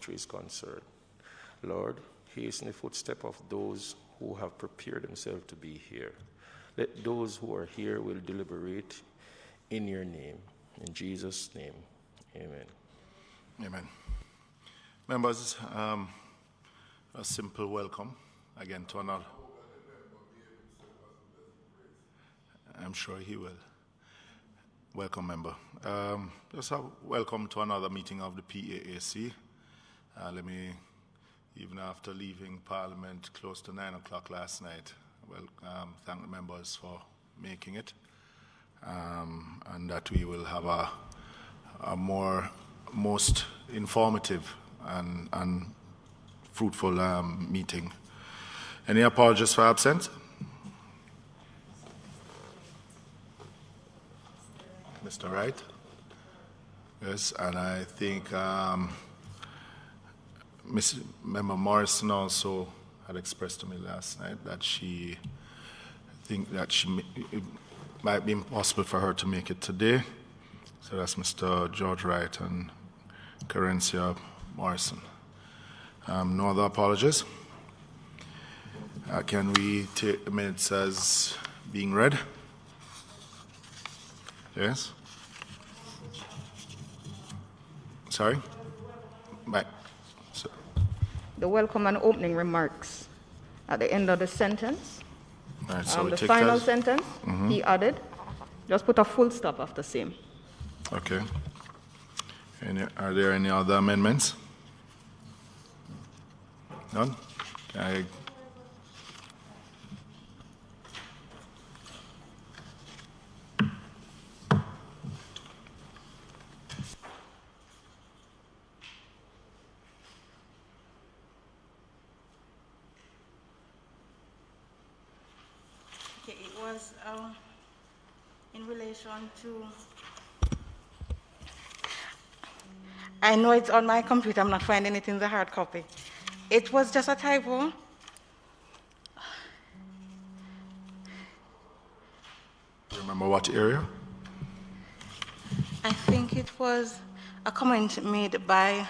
country is concerned. Lord, hasten the footstep of those who have prepared themselves to be here. Let those who are here will deliberate in your name. In Jesus' name, amen. Amen. Members, a simple welcome again to another. I'm sure he will. Welcome, member. Just a welcome to another meeting of the PAAC. Let me, even after leaving Parliament close to 9 o'clock last night, thank the members for making it, and that we will have a most informative and fruitful meeting. Any apologies for absence? Mr. Wright? Yes, and I think Member Morrison also had expressed to me last night that it might be impossible for her to make it today. So that's Mr. George Wright and Carencia Morrison. No other apologies? Can we take the minutes as being read? Yes? Sorry? Right. So. The welcome and opening remarks at the end of the sentence. Right, so the final sentence, he added, just put a full stop after same. Okay. Are there any other amendments? None? Okay, it was in relation to, I know it's on my computer, I'm not finding it in the hard copy. It was just a typo. Do you remember what area? I think it was a comment made by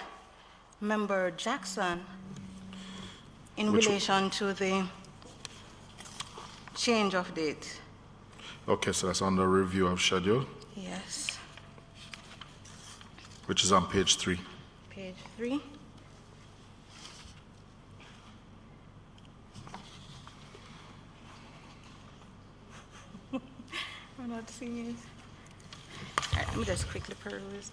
Member Jackson in relation to the change of date. Okay, so that's under review of schedule. Yes. Which is on page 3. Page 3. I'm not seeing it. All right, let me just quickly peruse.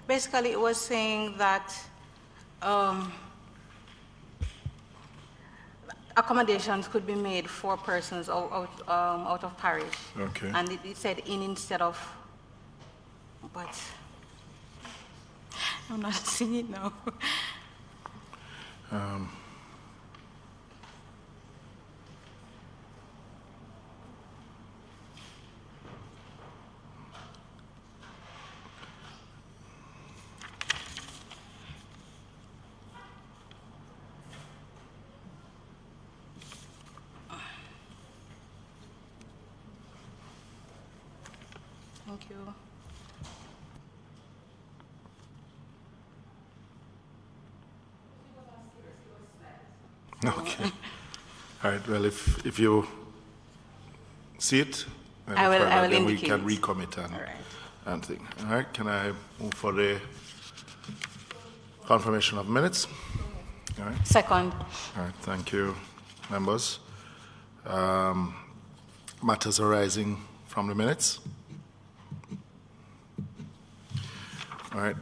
Basically, it was saying that accommodations could be made for persons out of parish. Okay. And it said in instead of, but I'm not seeing it now. Thank you. Okay. All right. Well, if you see it, I will then we indicate. can recommit and think. All right. Can I move for the confirmation of minutes? All right. Second. All right. Thank you, members. Matters arising from the minutes. All right.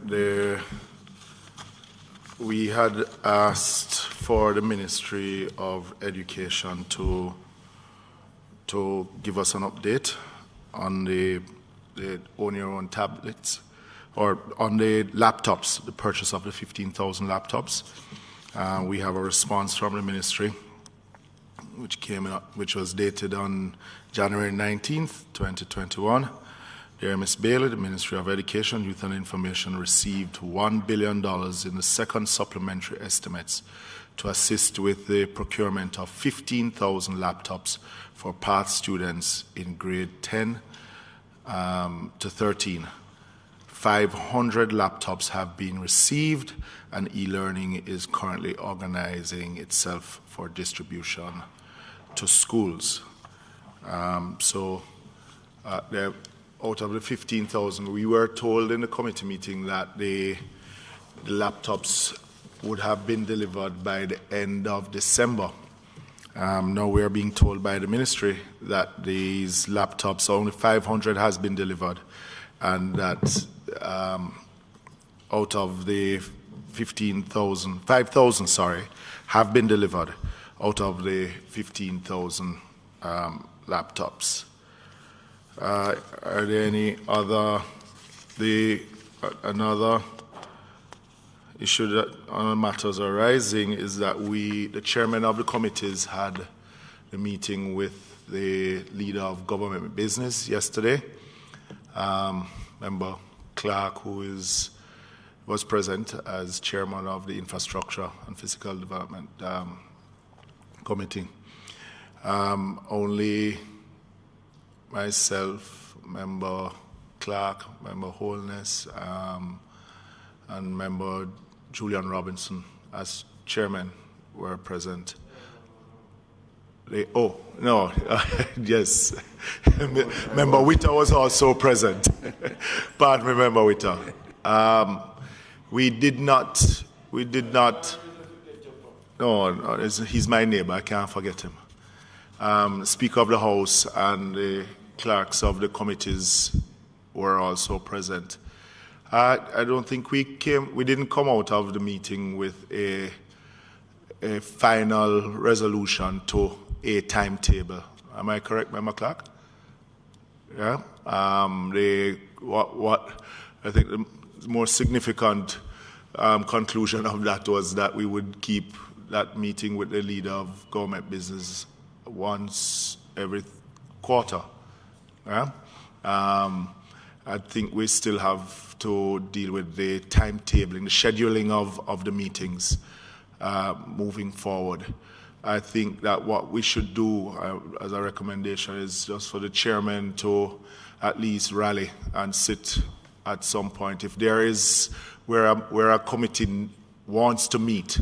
We had asked for the Ministry of Education to give us an update on the own your own tablets, or on the laptops, the purchase of the 15,000 laptops. We have a response from the ministry, which was dated on January 19th, 2021. Dear Ms. Bailey, the Ministry of Education, Youth and Information received $1 billion in the second supplementary estimates to assist with the procurement of 15,000 laptops for PATH students in grade 10 to 13. 500 laptops have been received, and e-learning is currently organizing itself for distribution to schools. Out of the 15,000, we were told in the committee meeting that the laptops would have been delivered by the end of December. Now we are being told by the ministry that these laptops, only 500 has been delivered, and that out of the 5,000, have been delivered out of the 15,000 laptops. Are there any other? Another issue that on matters arising is that the chairman of the committees had a meeting with the leader of government business yesterday. Member Clark, who was present as chairman of the Infrastructure and Physical Development Committee. Only myself, Member Clark, Member Holness, and Member Julian Robinson as chairman were present. Yes. Member Witter was also present. Pardon me, Member Witter. We did not, no, he's my neighbor, I can't forget him. Speaker of the House and the clerks of the committees were also present. I don't think we didn't come out of the meeting with a final resolution to a timetable. Am I correct, Member Clark? Yeah. What I think the more significant conclusion of that was that we would keep that meeting with the leader of government business once every quarter. Yeah? I think we still have to deal with the timetabling, the scheduling of the meetings moving forward. I think that what we should do as a recommendation is just for the chairman to at least rally and sit at some point. If there is where a committee wants to meet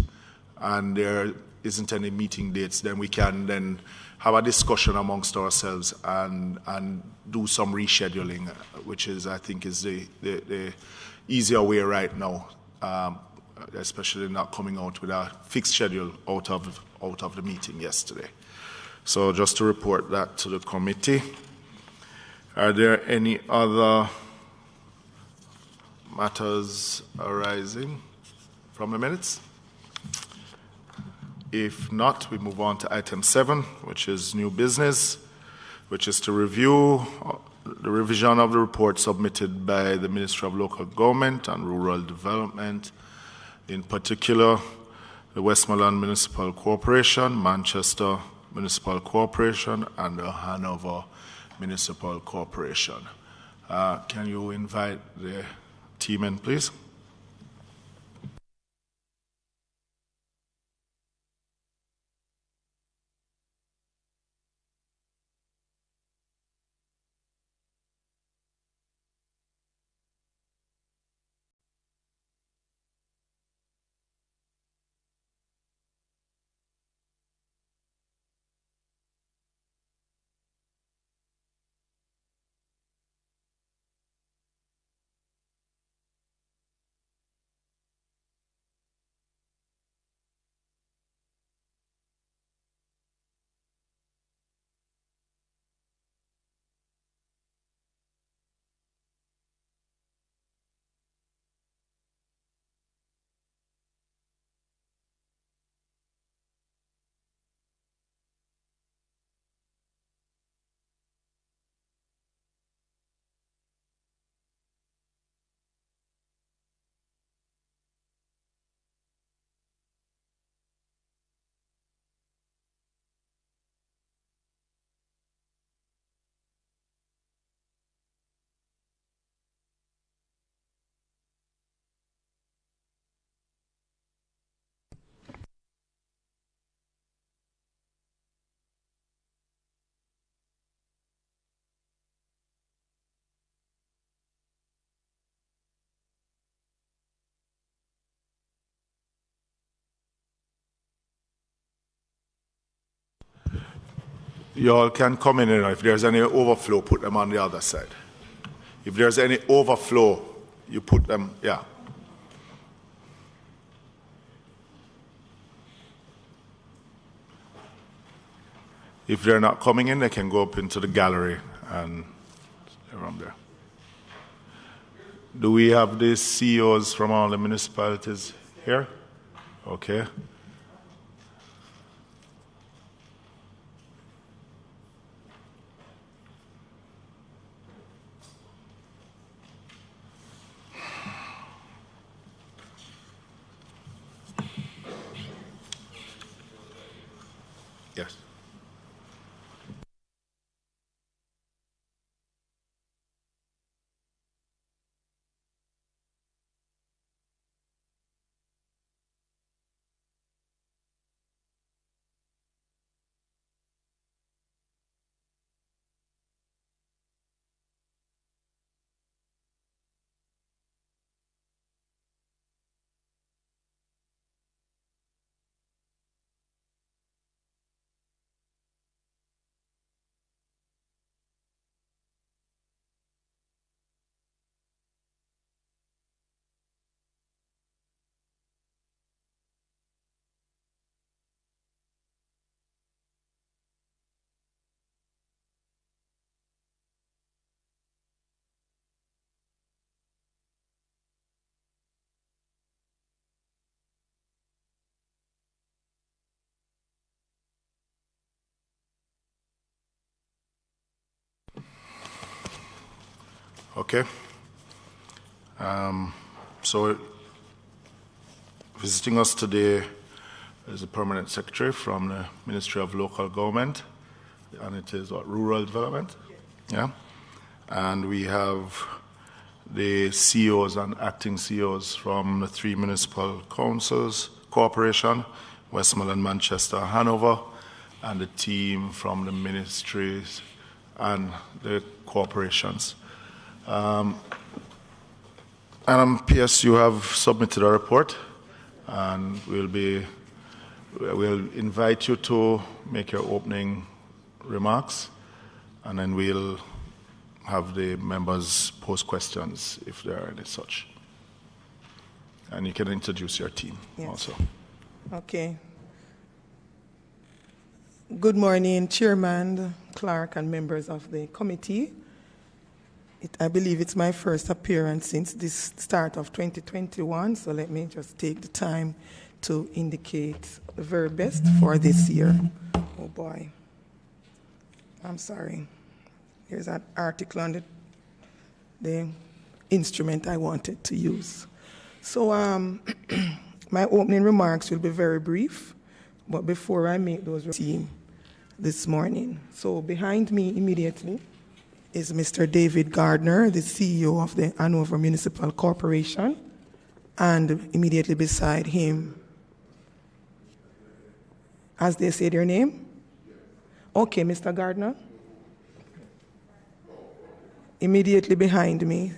and there isn't any meeting dates, then we can then have a discussion amongst ourselves and do some rescheduling, which is, I think, is the easier way right now, especially not coming out with a fixed schedule out of the meeting yesterday. So just to report that to the committee. Are there any other matters arising from the minutes? If not, we move on to item 7, which is new business, which is to review the revision of the report submitted by the Ministry of Local Government and Rural Development, in particular the Westmoreland Municipal Corporation, Manchester Municipal Corporation, and the Hanover Municipal Corporation. Can you invite the team in, please? You all can come in, and if there's any overflow, put them on the other side. If there's any overflow, you put them, yeah. If they're not coming in, they can go up into the gallery and around there. Do we have the CEOs from all the municipalities here? Okay. Yes. Okay. So visiting us today is a permanent secretary from the Ministry of Local Government, and it is what, Rural Development? Yeah. And we have the CEOs and acting CEOs from the 3 municipal councils, corporation, Westmoreland, Manchester, Hanover, and the team from the ministries and the corporations. PS, you have submitted a report, and we'll invite you to make your opening remarks, and then we'll have the members pose questions if there are any such. And you can introduce your team also. Okay. Good morning, Chairman, Clerk, and members of the committee. I believe it's my first appearance since this start of 2021, so let me just take the time to indicate the very best for this year. Oh boy. I'm sorry. Here's an article on the instrument I wanted to use. So my opening remarks will be very brief, but before I make those team this morning. So behind me immediately is Mr. David Gardner, the CEO of the Hanover Municipal Corporation, and immediately beside him, as they say their name? Okay, Mr. Gardner. Immediately behind me,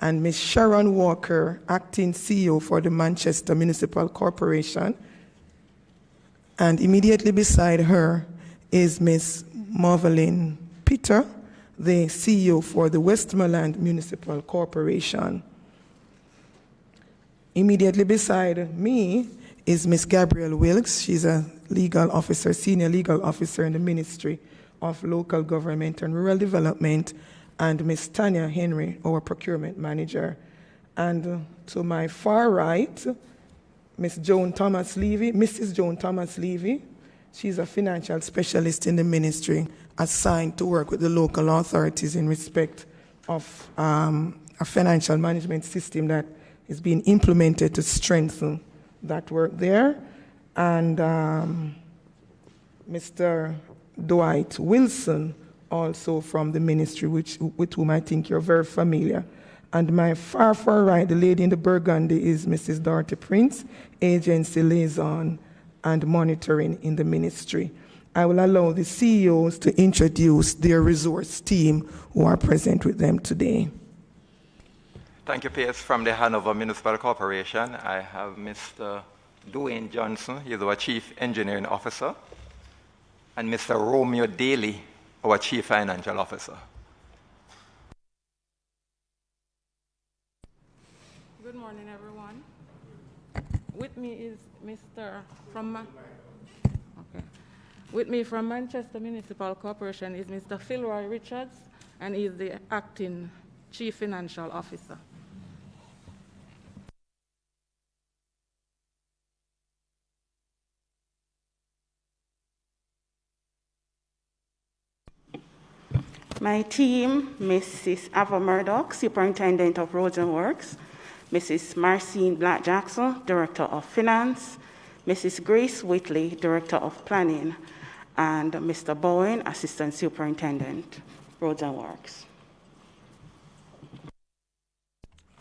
and Ms. Sharon Walker, acting CEO for the Manchester Municipal Corporation, and immediately beside her is Ms. Marvelyn Peter, the CEO for the Westmoreland Municipal Corporation. Immediately beside me is Ms. Gabrielle Wilkes. She's a legal officer, senior legal officer in the Ministry of Local Government and Rural Development, and Ms. Tanya Henry, our procurement manager. And to my far right, Mrs. Joan Thomas Levy. She's a financial specialist in the ministry assigned to work with the local authorities in respect of a financial management system that is being implemented to strengthen that work there. And Mr. Dwight Wilson, also from the ministry, with whom I think you're very familiar. And my far right, the lady in the burgundy, is Mrs. Dorothy Prince, agency liaison and monitoring in the ministry. I will allow the CEOs to introduce their resource team who are present with them today. Thank you, PS. From the Hanover Municipal Corporation, I have Mr. Dwayne Johnson. He's our Chief Engineering Officer. and Mr. Romeo Daly, our Chief Financial Officer. Good morning, everyone. With me is With me from Manchester Municipal Corporation is Mr. Philroy Richards, and he is the acting Chief Financial Officer. My team, Mrs. Ava Murdoch, Superintendent of Roads and Works, Mrs. Marcine Black-Jackson, Director of Finance, Mrs. Grace Whitley, Director of Planning, and Mr. Bowen, Assistant Superintendent, Roads and Works.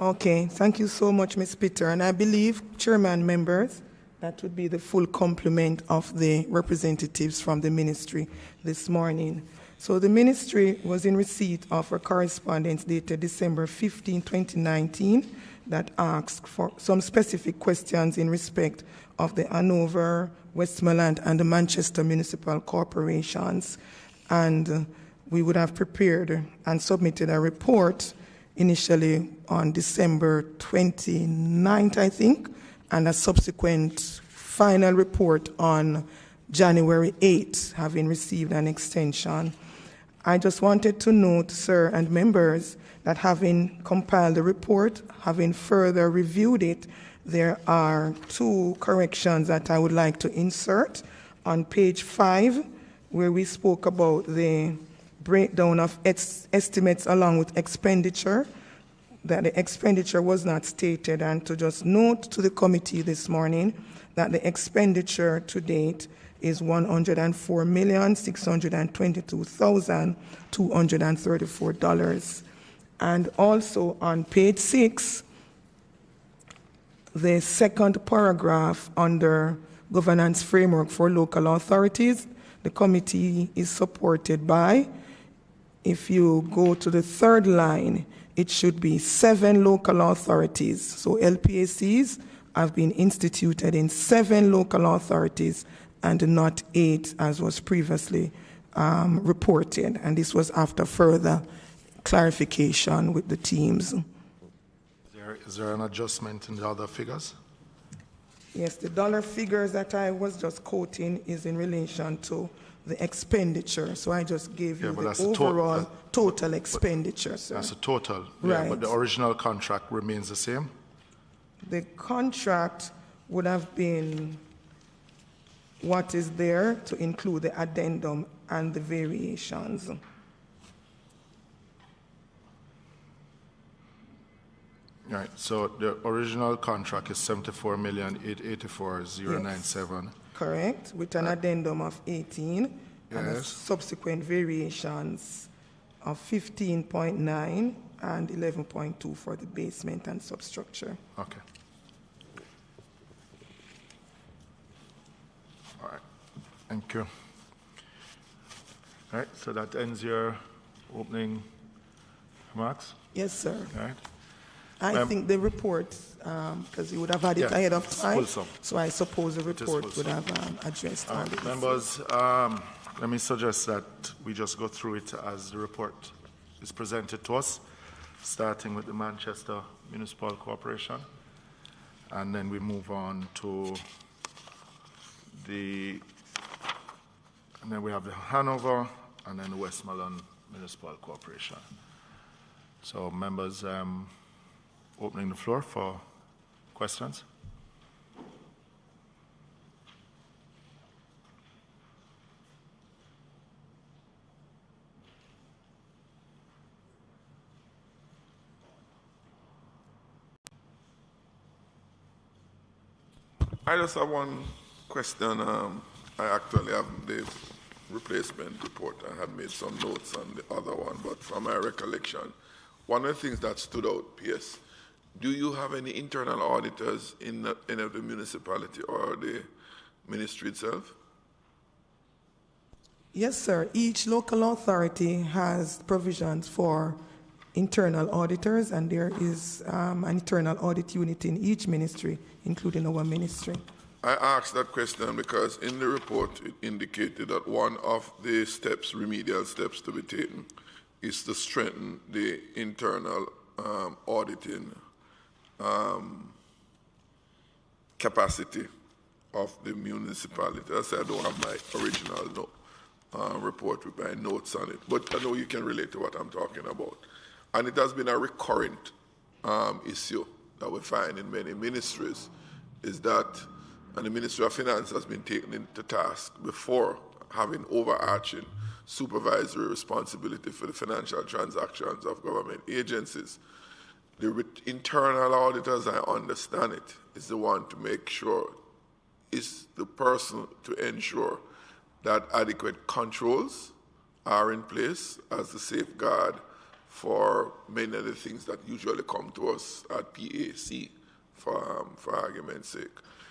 Okay, thank you so much, Ms. Peter. And I believe, Chairman, members, that would be the full complement of the representatives from the ministry this morning. So the ministry was in receipt of a correspondence dated December 15, 2019, that asked for some specific questions in respect of the Hanover, Westmoreland, and the Manchester Municipal Corporations. And we would have prepared and submitted a report initially on December 29th, I think, and a subsequent final report on January 8th, having received an extension. I just wanted to note, sir and members, that having compiled the report, having further reviewed it, there are two corrections that I would like to insert. On page 5, where we spoke about the breakdown of estimates along with expenditure, that the expenditure was not stated, and to just note to the committee this morning that the expenditure to date is $104,622,234. And also on page 6, the second paragraph under governance framework for local authorities, the committee is supported by, if you go to the third line, it should be 7 local authorities. So LPACs have been instituted in 7 local authorities and not 8 as was previously reported. And this was after further clarification with the teams. Is there an adjustment in the other figures? Yes, the dollar figures that I was just quoting is in relation to the expenditure. So I just gave you the overall total expenditure, sir. That's a total, right. Yeah, but the original contract remains the same? The contract would have been what is there to include the addendum and the variations. Right, so the original contract is $74,884,097. Yes. Correct, with an addendum of 18 and Yes. subsequent variations of 15.9 and 11.2 for the basement and substructure. Okay. All right, thank you. All right, so that ends your opening remarks? Yes, sir. All right. I think the report, because you would have had it ahead of time, so I suppose the report would have addressed all the members, let me suggest that we just go through it as the report is presented to us, starting with the Manchester Municipal Corporation, and then we move on to and then we have the Hanover, and then the Westmoreland Municipal Corporation. So members, opening the floor for questions. I just have one question. I actually have the replacement report. I had made some notes on the other one, but from my recollection, one of the things that stood out, P.S., do you have any internal auditors in any of the municipality or the ministry itself? Yes, sir. Each local authority has provisions for internal auditors, and there is an internal audit unit in each ministry, including our ministry. I asked that question because in the report it indicated that one of the steps, remedial steps to be taken, is to strengthen the internal auditing capacity of the municipality. I said I don't have my original report with my notes on it, but I know you can relate to what I'm talking about. And it has been a recurrent issue that we find in many ministries, is that, and the Ministry of Finance has been taken into task before having overarching supervisory responsibility for the financial transactions of government agencies. The internal auditors, I understand it, is the one to make sure, is the person to ensure that adequate controls are in place as the safeguard for many of the things that usually come to us at PAC, for argument's sake.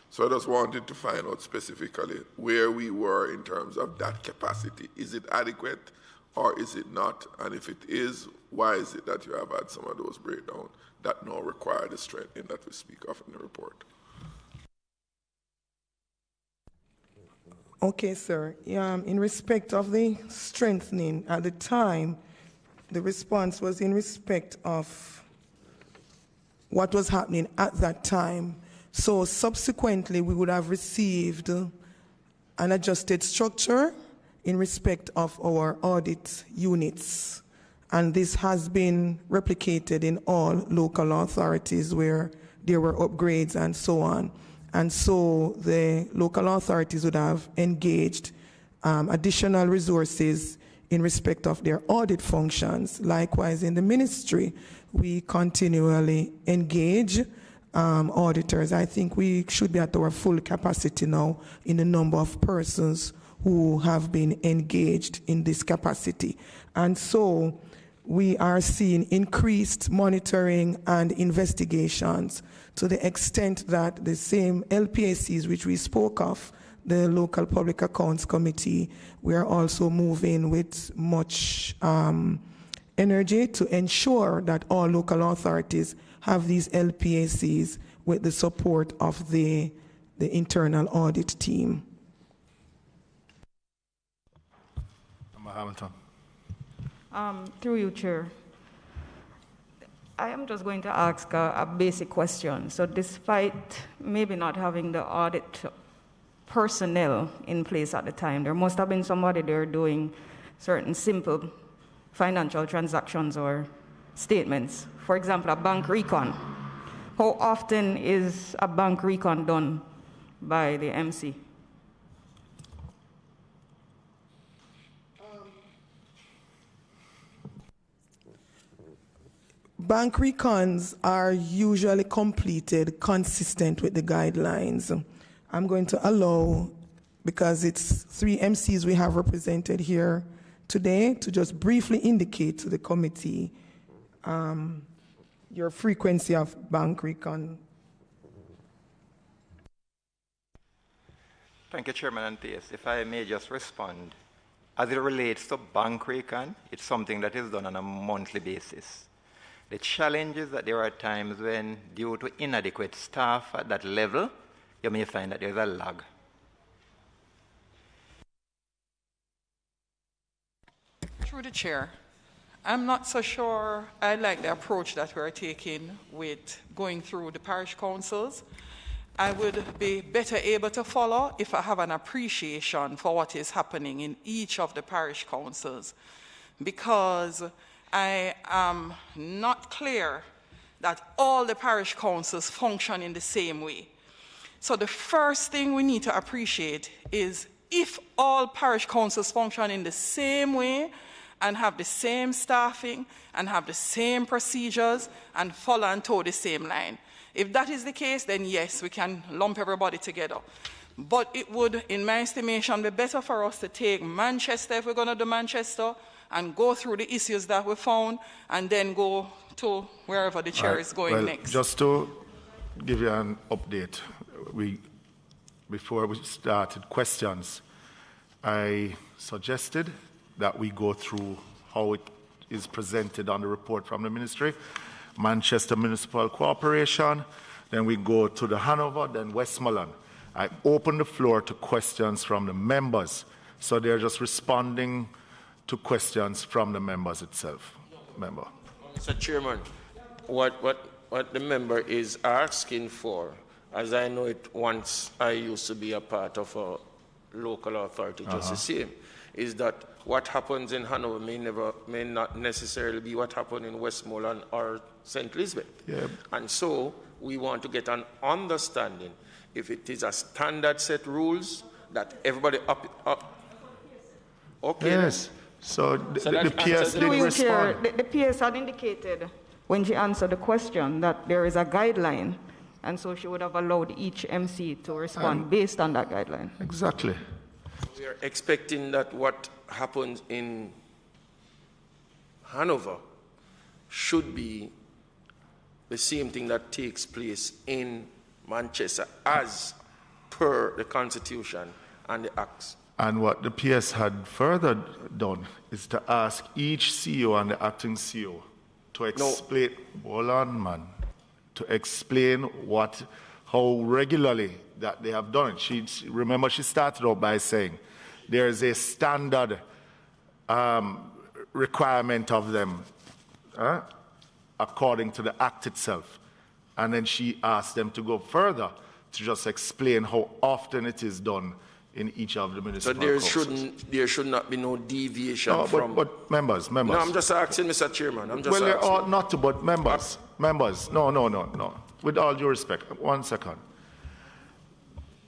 So I just wanted to find out specifically where we were in terms of that capacity. Is it adequate or is it not? And if it is, why is it that you have had some of those breakdowns that now require the strengthening that we speak of in the report? Okay, sir. In respect of the strengthening, at the time, the response was in respect of what was happening at that time. So subsequently, we would have received an adjusted structure in respect of our audit units. And this has been replicated in all local authorities where there were upgrades and so on. And so the local authorities would have engaged additional resources in respect of their audit functions. Likewise, in the ministry, we continually engage auditors. I think we should be at our full capacity now in the number of persons who have been engaged in this capacity. And so we are seeing increased monitoring and investigations to the extent that the same LPACs which we spoke of, the Local Public Accounts Committee, we are also moving with much energy to ensure that all local authorities have these LPACs with the support of the internal audit team. Hamilton. Through you, Chair. I am just going to ask a basic question. So despite maybe not having the audit personnel in place at the time, there must have been somebody there doing certain simple financial transactions or statements. For example, a bank recon. How often is a bank recon done by the MC? Bank recons are usually completed consistent with the guidelines. I'm going to allow, because it's 3 MCs we have represented here today, to just briefly indicate to the committee your frequency of bank recon. Thank you, Chairman and PS. If I may just respond. As it relates to bank recon, it's something that is done on a monthly basis. The challenge is that there are times when, due to inadequate staff at that level, you may find that there's a lag. Through the chair, I'm not so sure I like the approach that we're taking with going through the parish councils. I would be better able to follow if I have an appreciation for what is happening in each of the parish councils, because I am not clear that all the parish councils function in the same way. So the first thing we need to appreciate is if all parish councils function in the same way and have the same staffing and have the same procedures and follow and toe the same line. If that is the case, then yes, we can lump everybody together. But it would, in my estimation, be better for us to take Manchester, if we're going to do Manchester, and go through the issues that we found, and then go to wherever the chair is going next. Just to give you an update, before we started questions, I suggested that we go through how it is presented on the report from the ministry, Manchester Municipal Corporation, then we go to the Hanover, then Westmoreland. I open the floor to questions from the members. So they're just responding to questions from the members itself. Member. Mr. Chairman, what the member is asking for, as I know it once I used to be a part of a local authority just the same, is that what happens in Hanover may not necessarily be what happened in Westmoreland or St. Elizabeth. Yeah. And so we want to get an understanding if it is a standard set rules that everybody okay. Yes. So the PS did Through you, Chair, respond. the PS had indicated when she answered the question that there is a guideline, and so she would have allowed each MC to respond based on that guideline. Exactly. We are expecting that what happens in Hanover should be the same thing that takes place in Manchester as per the Constitution and the Acts. And what the PS had further done is to ask each CEO and the acting CEO to explain, hold on, man, to explain how regularly that they have done it. Remember, she started out by saying there is a standard requirement of them according to the Act itself. And then she asked them to go further to just explain how often it is done in each of the municipal councils. There should not be no deviation from... But members. No, I'm just asking, Mr. Chairman. I'm just asking. There ought not to, but members. No. With all due respect, 1 second.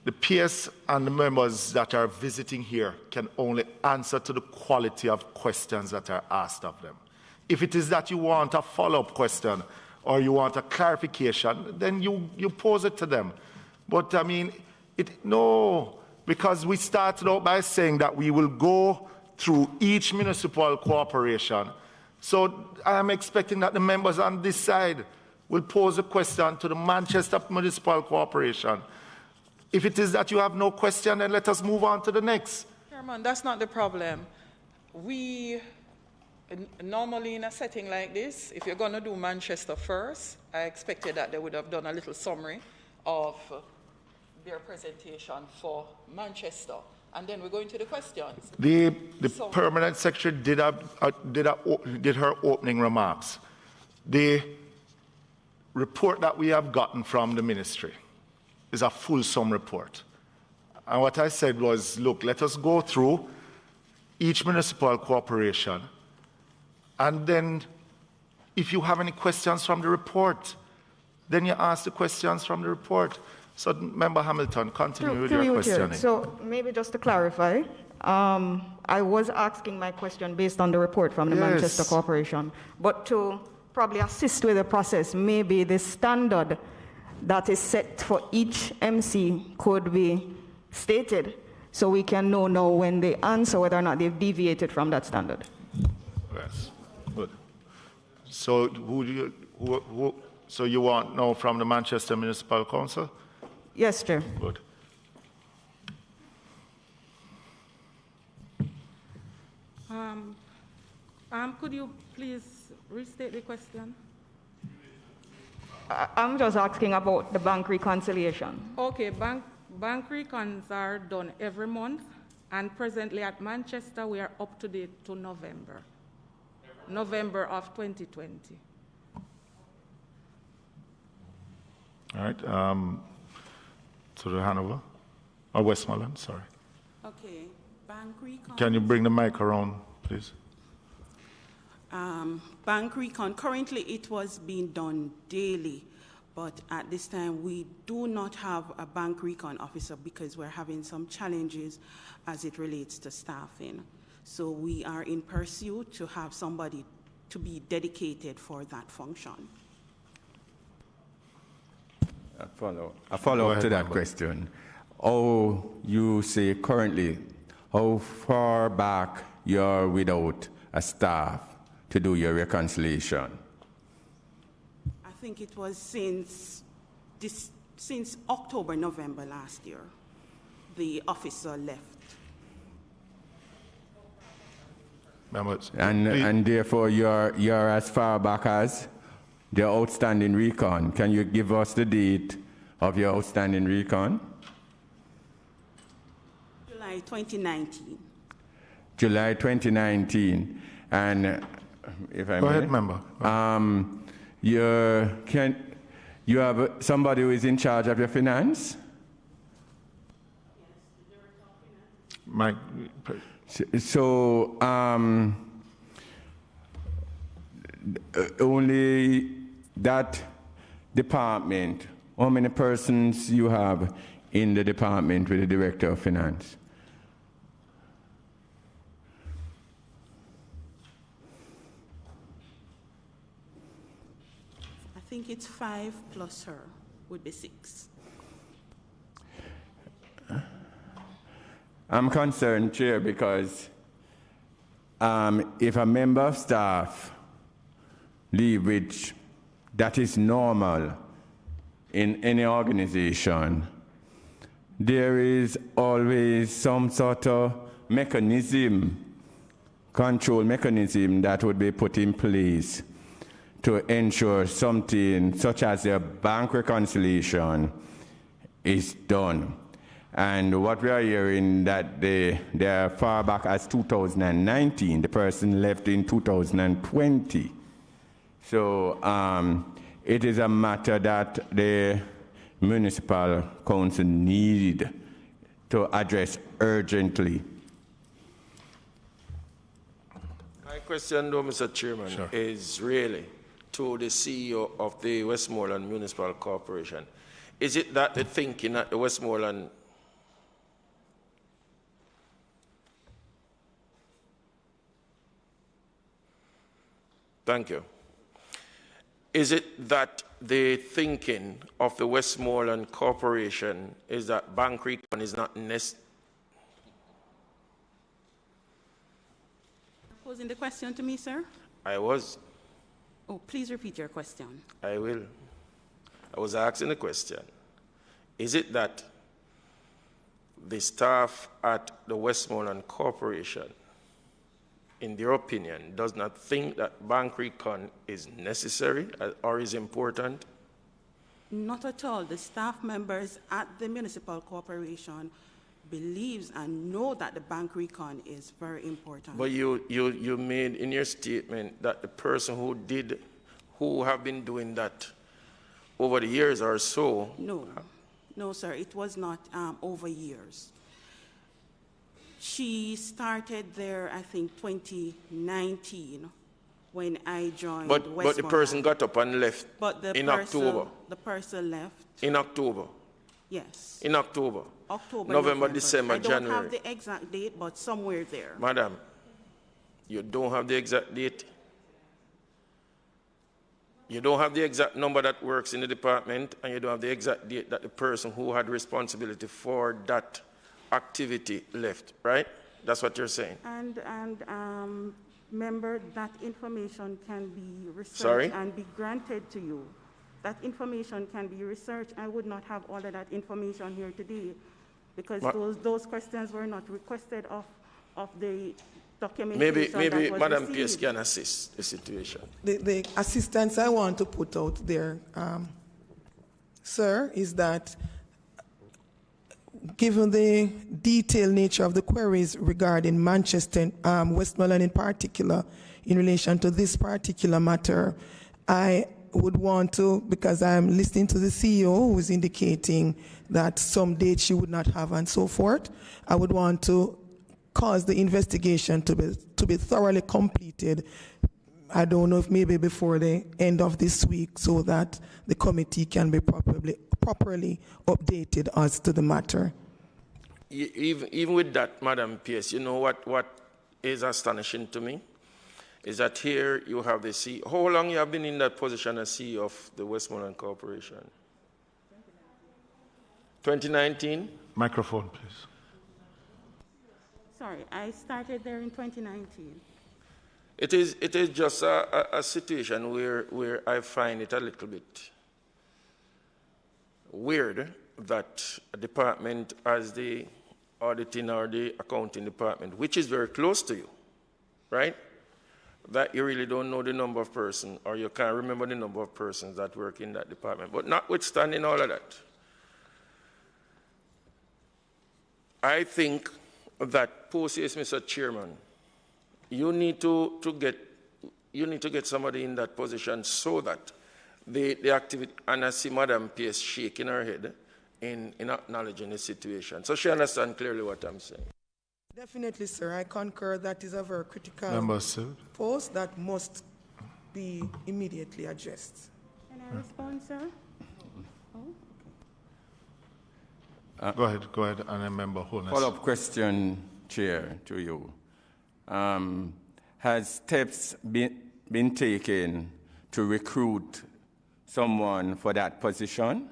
The PS and the members that are visiting here can only answer to the quality of questions that are asked of them. If it is that you want a follow-up question or you want a clarification, then you pose it to them. But I mean, because we started out by saying that we will go through each municipal corporation. So I am expecting that the members on this side will pose a question to the Manchester Municipal Corporation. If it is that you have no question, then let us move on to the next. Chairman, that's not the problem. We, normally in a setting like this, if you're going to do Manchester first, I expected that they would have done a little summary of their presentation for Manchester, and then we're going to the questions. The permanent secretary did her opening remarks. The report that we have gotten from the ministry is a fulsome report. And what I said was, look, let us go through each municipal corporation, and then if you have any questions from the report, then you ask the questions from the report. So, Member Hamilton, continue with your questioning. So, maybe just to clarify, I was asking my question based on the report from the Manchester Corporation, but to probably assist with the process, maybe the standard that is set for each MC could be stated so we can know now when they answer whether or not they've deviated from that standard. Yes, good. So, so you want now from the Manchester Municipal Council? Yes, Chair. Good. Could you please restate the question? I'm just asking about the bank reconciliation. Okay, bank recons are done every month, and presently at Manchester we are up to date to November of 2020. All right. To the Hanover, or Westmoreland, sorry. Okay, bank recon. Can you bring the mic around, please? Bank recon, currently it was being done daily, but at this time we do not have a bank recon officer because we're having some challenges as it relates to staffing. So we are in pursuit to have somebody to be dedicated for that function. A follow-up to that question. Oh, you say currently, how far back you're without a staff to do your reconciliation? I think it was since October, November last year, the officer left. And therefore you're as far back as the outstanding recon. Can you give us the date of your outstanding recon? July 2019. July 2019. And if I Go may, ahead, member. you have somebody who is in charge of your finance? Mike. So only that department, how many persons you have in the department with the director of finance? I think it's 5 plus her would be 6. I'm concerned, Chair, because if a member of staff leave, which that is normal in any organization, there is always some sort of mechanism, control mechanism that would be put in place to ensure something such as a bank reconciliation is done. And what we are hearing that they are far back as 2019, the person left in 2020. So it is a matter that the municipal council need to address urgently. My question, though, Mr. Chairman, Sure. is really to the CEO of the Westmoreland Municipal Corporation. Is it that the thinking at the Westmoreland Thank you. Is it that the thinking of the Westmoreland Corporation is that bank recon is not necessary? Posing the question to me, sir? I was. Oh, please repeat your question. I will. I was asking the question. Is it that the staff at the Westmoreland Corporation, in their opinion, does not think that bank recon is necessary or is important? Not at all. The staff members at the municipal corporation believes and know that the bank recon is very important. But you made in your statement that the person who have been doing that over the years or so. No, sir, it was not over years. She started there, I think, 2019 when I joined Westmoreland. But the person got up and left October. The person left. In October? Yes. In October? October, November, December, January. I don't January. have the exact date, but somewhere there. Madam, you don't have the exact date? You don't have the exact number that works in the department, and you don't have the exact date that the person who had responsibility for that activity left, right? That's what you're saying. And member, that information can be researched Sorry? and be granted to you. That information can be researched. I would not have all of that information here today because those questions were not requested of the documentation Maybe that was Madam received. Pierce can assist the situation. The assistance I want to put out there, sir, is that given the detailed nature of the queries regarding Manchester, Westmoreland in particular, in relation to this particular matter, I would want to, because I'm listening to the CEO who is indicating that some dates she would not have and so forth, I would want to cause the investigation to be thoroughly completed. I don't know if maybe before the end of this week so that the committee can be properly updated as to the matter. Even with that, Madam Pierce, you know what is astonishing to me? Is that here you have the CEO. How long you have been in that position as CEO of the Westmoreland Corporation? 2019? Microphone, please. Sorry, I started there in 2019. It is just a situation where I find it a little bit weird that a department as the auditing or the accounting department, which is very close to you, right? That you really don't know the number of persons or you can't remember the number of persons that work in that department. But notwithstanding all of that, I think that post is Mr. Chairman. You need to get somebody in that position so that the activity, and I see Madam P.S. shaking her head in acknowledging the situation. So she understands clearly what I'm saying. Definitely, sir. I concur that is a very critical post that must be immediately addressed. Can I respond, sir? Go ahead, and remember Holness. Follow-up question, Chair, to you. Has steps been taken to recruit someone for that position?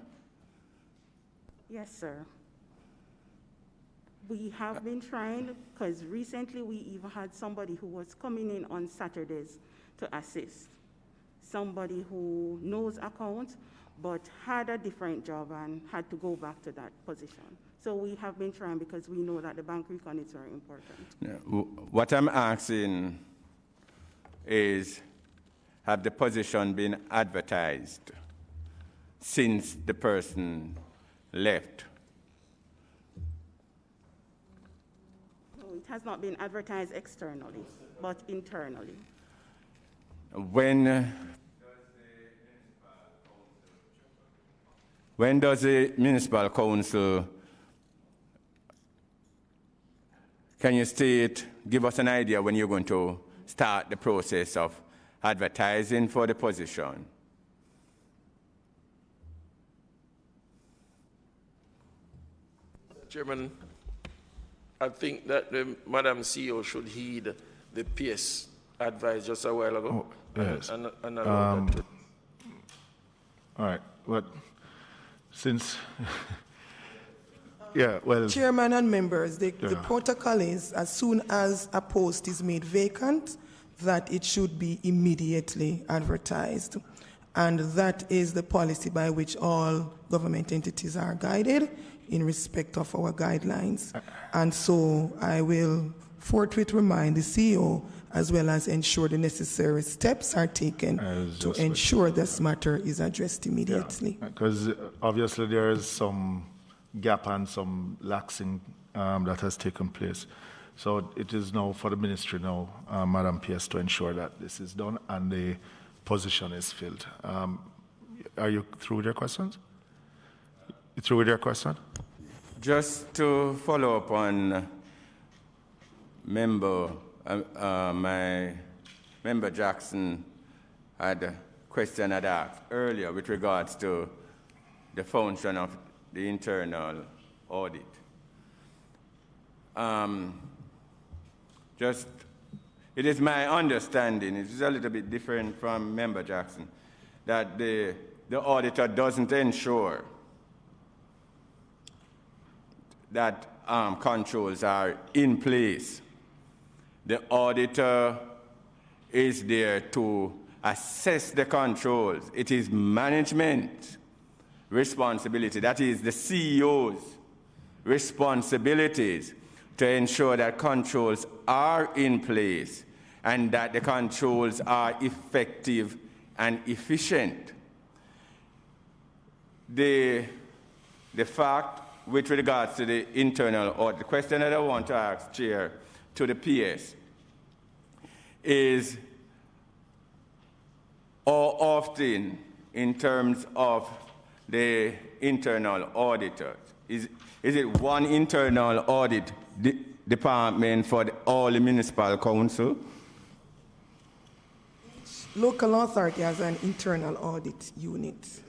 Yes, sir. We have been trying, because recently we even had somebody who was coming in on Saturdays to assist. Somebody who knows accounts, but had a different job and had to go back to that position. So we have been trying because we know that the bank recon is very important. Yeah. What I'm asking is, have the position been advertised since the person left? No, it has not been advertised externally, but internally. When does the municipal council, can you give us an idea when you're going to start the process of advertising for the position? Chairman, I think that the Madam CEO should heed the PS advice just a while ago. Oh, yes. And allow that to... All right. What? Since... yeah, well... Chairman and members, the protocol is as soon as a post is made vacant, that it should be immediately advertised. And that is the policy by which all government entities are guided in respect of our guidelines. And so I will forthwith remind the CEO as well as ensure the necessary steps are taken to ensure this matter is addressed immediately. Because obviously there is some gap and some laxing that has taken place. So it is now for the ministry now, Madam PS, to ensure that this is done and the position is filled. Are you through with your questions? You through with your question? Just to follow up on my member Jackson had a question I'd asked earlier with regards to the function of the internal audit. It is my understanding, it is a little bit different from Member Jackson, that the auditor doesn't ensure that controls are in place. The auditor is there to assess the controls. It is management responsibility, that is the CEO's responsibilities to ensure that controls are in place and that the controls are effective and efficient. The fact with regards to the internal audit, the question that I want to ask, Chair, to the PS is how often, in terms of the internal auditors, is it one internal audit department for all the municipal council? Local authority has an internal audit unit.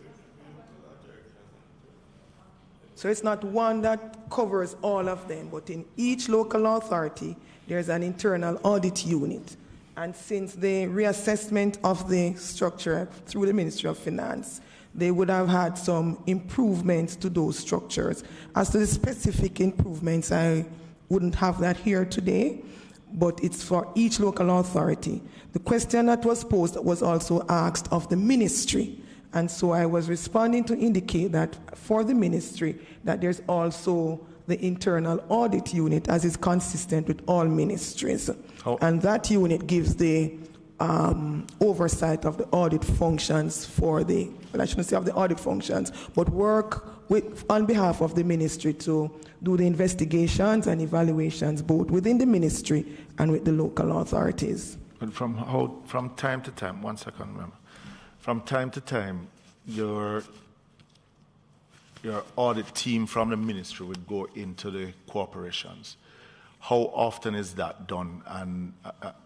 So it's not one that covers all of them, but in each local authority, there's an internal audit unit. And since the reassessment of the structure through the Ministry of Finance, they would have had some improvements to those structures. As to the specific improvements, I wouldn't have that here today, but it's for each local authority. The question that was posed was also asked of the ministry. And so I was responding to indicate that for the ministry, that there's also the internal audit unit as is consistent with all ministries. And that unit gives the oversight of the audit functions for the, well, I shouldn't say of the audit functions, but work on behalf of the ministry to do the investigations and evaluations both within the ministry and with the local authorities. But from time to time, 1 second, remember, from time to time, your audit team from the ministry would go into the corporations. How often is that done, and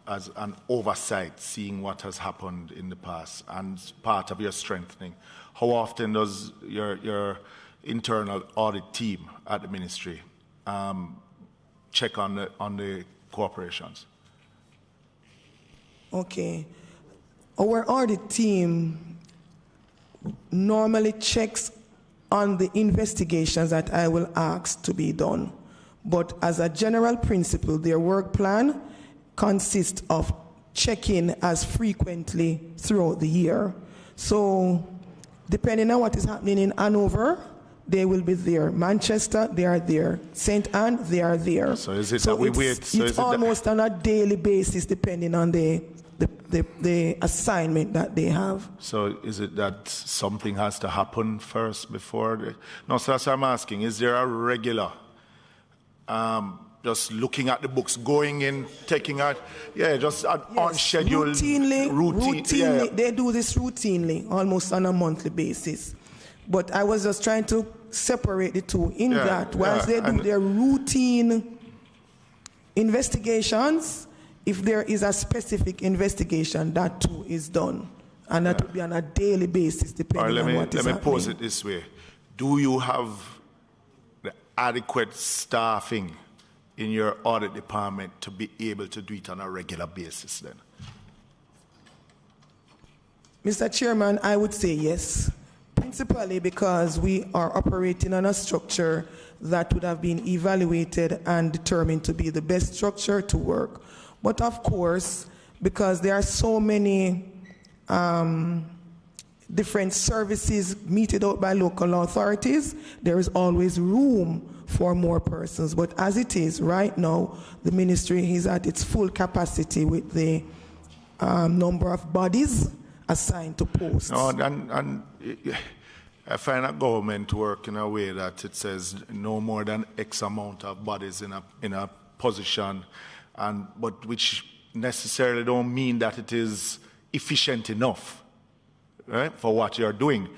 as an oversight, seeing what has happened in the past and part of your strengthening? How often does your internal audit team at the ministry check on the corporations? Okay. Our audit team normally checks on the investigations that I will ask to be done. But as a general principle, their work plan consists of checking as frequently throughout the year. So depending on what is happening in Hanover, they will be there. Manchester, they are there. St. Anne, they are there. So is it that we wait? So it's almost on a daily basis depending on the assignment that they have. So is it that something has to happen first before? No, so that's what I'm asking. Is there a regular, just looking at the books, going in, taking out, just an unscheduled, routinely, yeah. They do this routinely, almost on a monthly basis. But I was just trying to separate the two in that once they do their routine investigations, if there is a specific investigation, that too is done. And that would be on a daily basis, depending on what is happening. Let me pose it this way. Do you have the adequate staffing in your audit department to be able to do it on a regular basis then? Mr. Chairman, I would say yes. Principally because we are operating on a structure that would have been evaluated and determined to be the best structure to work. But of course, because there are so many different services meted out by local authorities, there is always room for more persons. But as it is right now, the ministry is at its full capacity with the number of bodies assigned to posts. No, and I find that government work in a way that it says no more than X amount of bodies in a position, but which necessarily don't mean that it is efficient enough, right, for what you're doing.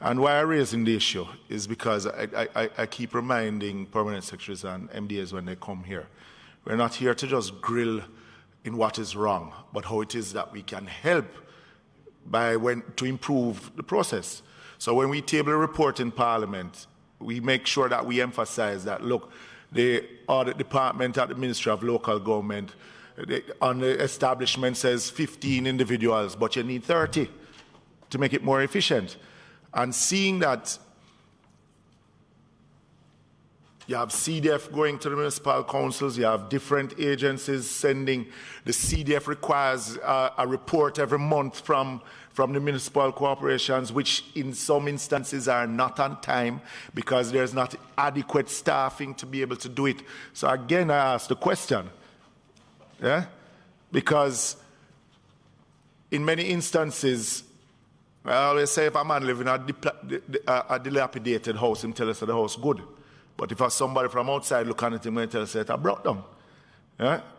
And why I'm raising the issue is because I keep reminding permanent secretaries and MDAs when they come here, we're not here to just grill in what is wrong, but how it is that we can help to improve the process. So when we table a report in Parliament, we make sure that we emphasize that, look, the audit department at the Ministry of Local Government on the establishment says 15 individuals, but you need 30 to make it more efficient. And seeing that you have CDF going to the municipal councils, you have different agencies sending, the CDF requires a report every month from the municipal corporations, which in some instances are not on time because there's not adequate staffing to be able to do it. So again, I ask the question, because in many instances, I always say if a man living in a dilapidated house, him tell us that the house good. But if somebody from outside look at him and tell us that I brought them.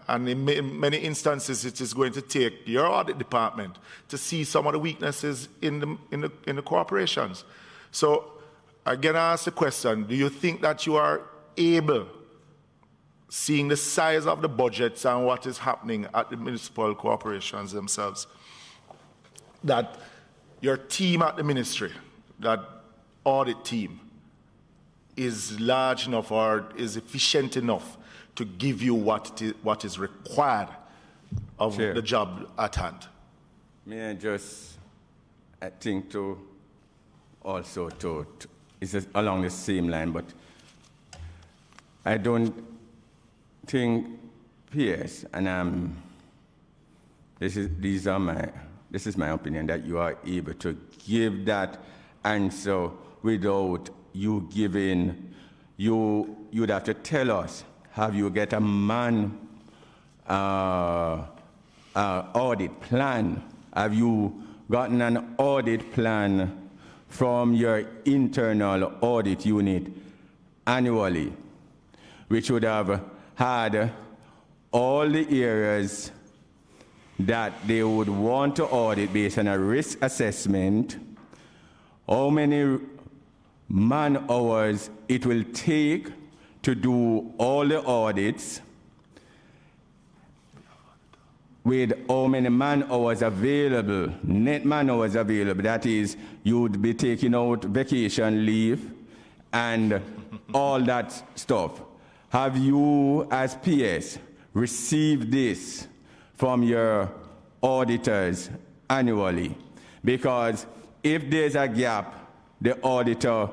And in many instances, it is going to take your audit department to see some of the weaknesses in the corporations. So again, I ask the question, do you think that you are able, seeing the size of the budgets and what is happening at the municipal corporations themselves, that your team at the ministry, that audit team, is large enough or is efficient enough to give you what is required of the job at hand? May I just, I think also it's along the same line, but I don't think PS, and this is my opinion, that you are able to give that answer without you giving, you'd have to tell us, have you get a man audit plan? Have you gotten an audit plan from your internal audit unit annually, which would have had all the areas that they would want to audit based on a risk assessment, how many man hours it will take to do all the audits, with how many man hours available, net man hours available. That is, you would be taking out vacation leave and all that stuff. Have you, as PS, received this from your auditors annually? Because if there's a gap, the auditor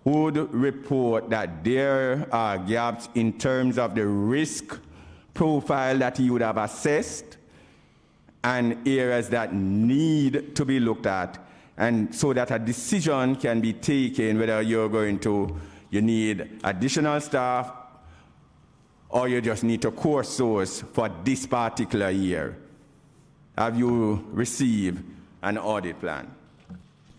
would report that there are gaps in terms of the risk profile that he would have assessed and areas that need to be looked at, and so that a decision can be taken whether you need additional staff or you just need to core source for this particular year. Have you received an audit plan?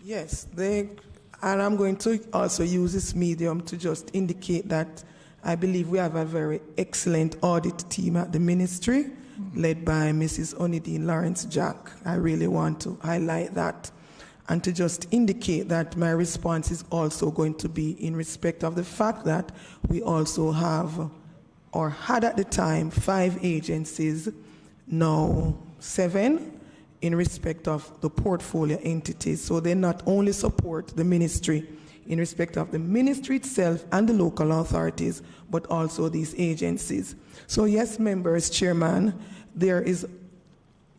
Yes, and I'm going to also use this medium to just indicate that I believe we have a very excellent audit team at the ministry, led by Mrs. Onidine Lawrence-Jack. I really want to highlight that, and to just indicate that my response is also going to be in respect of the fact that we also have, or had at the time, 5 agencies, now 7, in respect of the portfolio entities. So they not only support the ministry in respect of the ministry itself and the local authorities, but also these agencies. So yes, members, Chairman, there is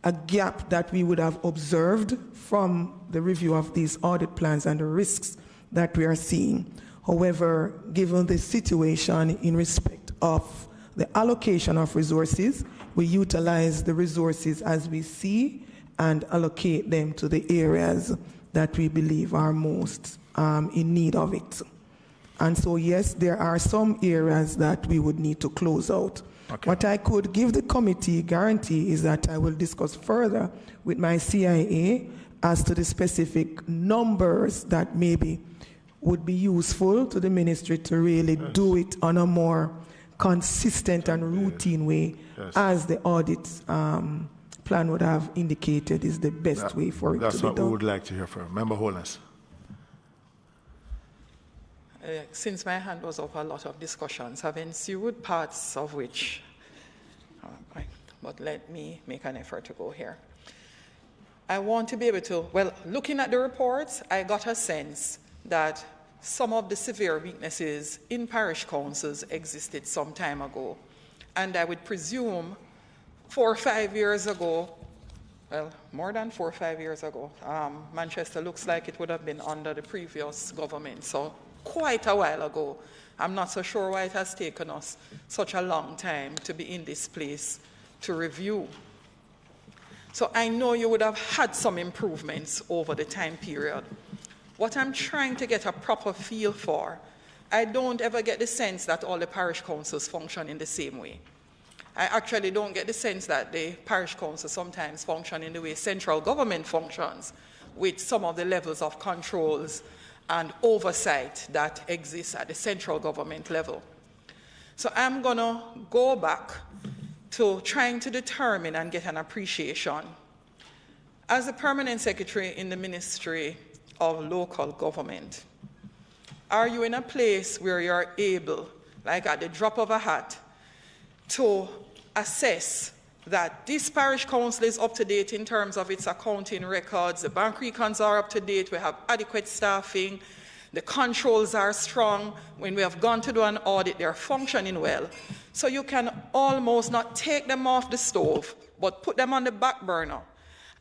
a gap that we would have observed from the review of these audit plans and the risks that we are seeing. However, given the situation in respect of the allocation of resources, we utilize the resources as we see and allocate them to the areas that we believe are most in need of it. And so, yes, there are some areas that we would need to close out. Okay. What I could give the committee guarantee is that I will discuss further with my CIA as to the specific numbers that maybe would be useful to the ministry to really do it on a more consistent and routine way, as the audit plan would have indicated is the best way for it to be done. That's what we would like to hear from Member Holness. Since my hand was up, a lot of discussions have ensued, parts of which, but let me make an effort to go here. I want to be able to, well, looking at the reports, I got a sense that some of the severe weaknesses in parish councils existed some time ago. And I would presume 4 or 5 years ago, well, more than 4 or 5 years ago, Manchester looks like it would have been under the previous government. So quite a while ago. I'm not so sure why it has taken us such a long time to be in this place to review. So I know you would have had some improvements over the time period. What I'm trying to get a proper feel for, I don't ever get the sense that all the parish councils function in the same way. I actually don't get the sense that the parish councils sometimes function in the way central government functions, with some of the levels of controls and oversight that exists at the central government level. So I'm going to go back to trying to determine and get an appreciation. As a permanent secretary in the Ministry of Local Government, are you in a place where you're able, like at the drop of a hat, to assess that this parish council is up to date in terms of its accounting records, the bank records are up to date, we have adequate staffing, the controls are strong, when we have gone to do an audit, they're functioning well. So you can almost not take them off the stove, but put them on the back burner.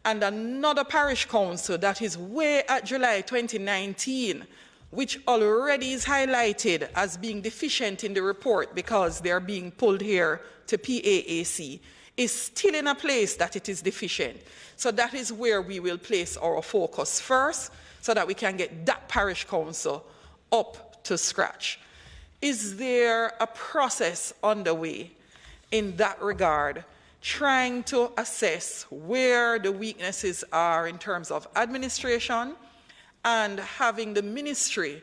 And another parish council that is way at July 2019, which already is highlighted as being deficient in the report because they're being pulled here to PAAC, is still in a place that it is deficient. So that is where we will place our focus first, so that we can get that parish council up to scratch. Is there a process underway in that regard trying to assess where the weaknesses are in terms of administration, and having the ministry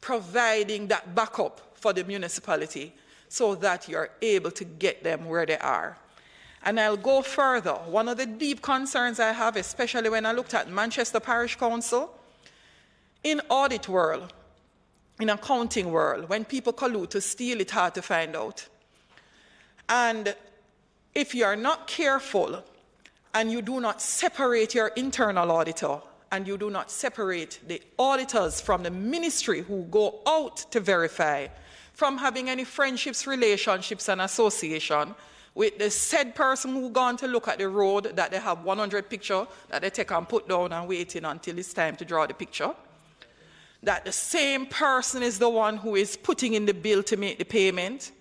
providing that backup for the municipality so that you're able to get them where they are. And I'll go further. One of the deep concerns I have, especially when I looked at Manchester Parish Council, in audit world, in accounting world, when people collude to steal, it's hard to find out. And if you are not careful and you do not separate your internal auditor and you do not separate the auditors from the ministry who go out to verify, from having any friendships, relationships, and association with the said person who gone to look at the road that they have 100 pictures that they take and put down and waiting until it's time to draw the picture, that the same person is the one who is putting in the bill to make the payment,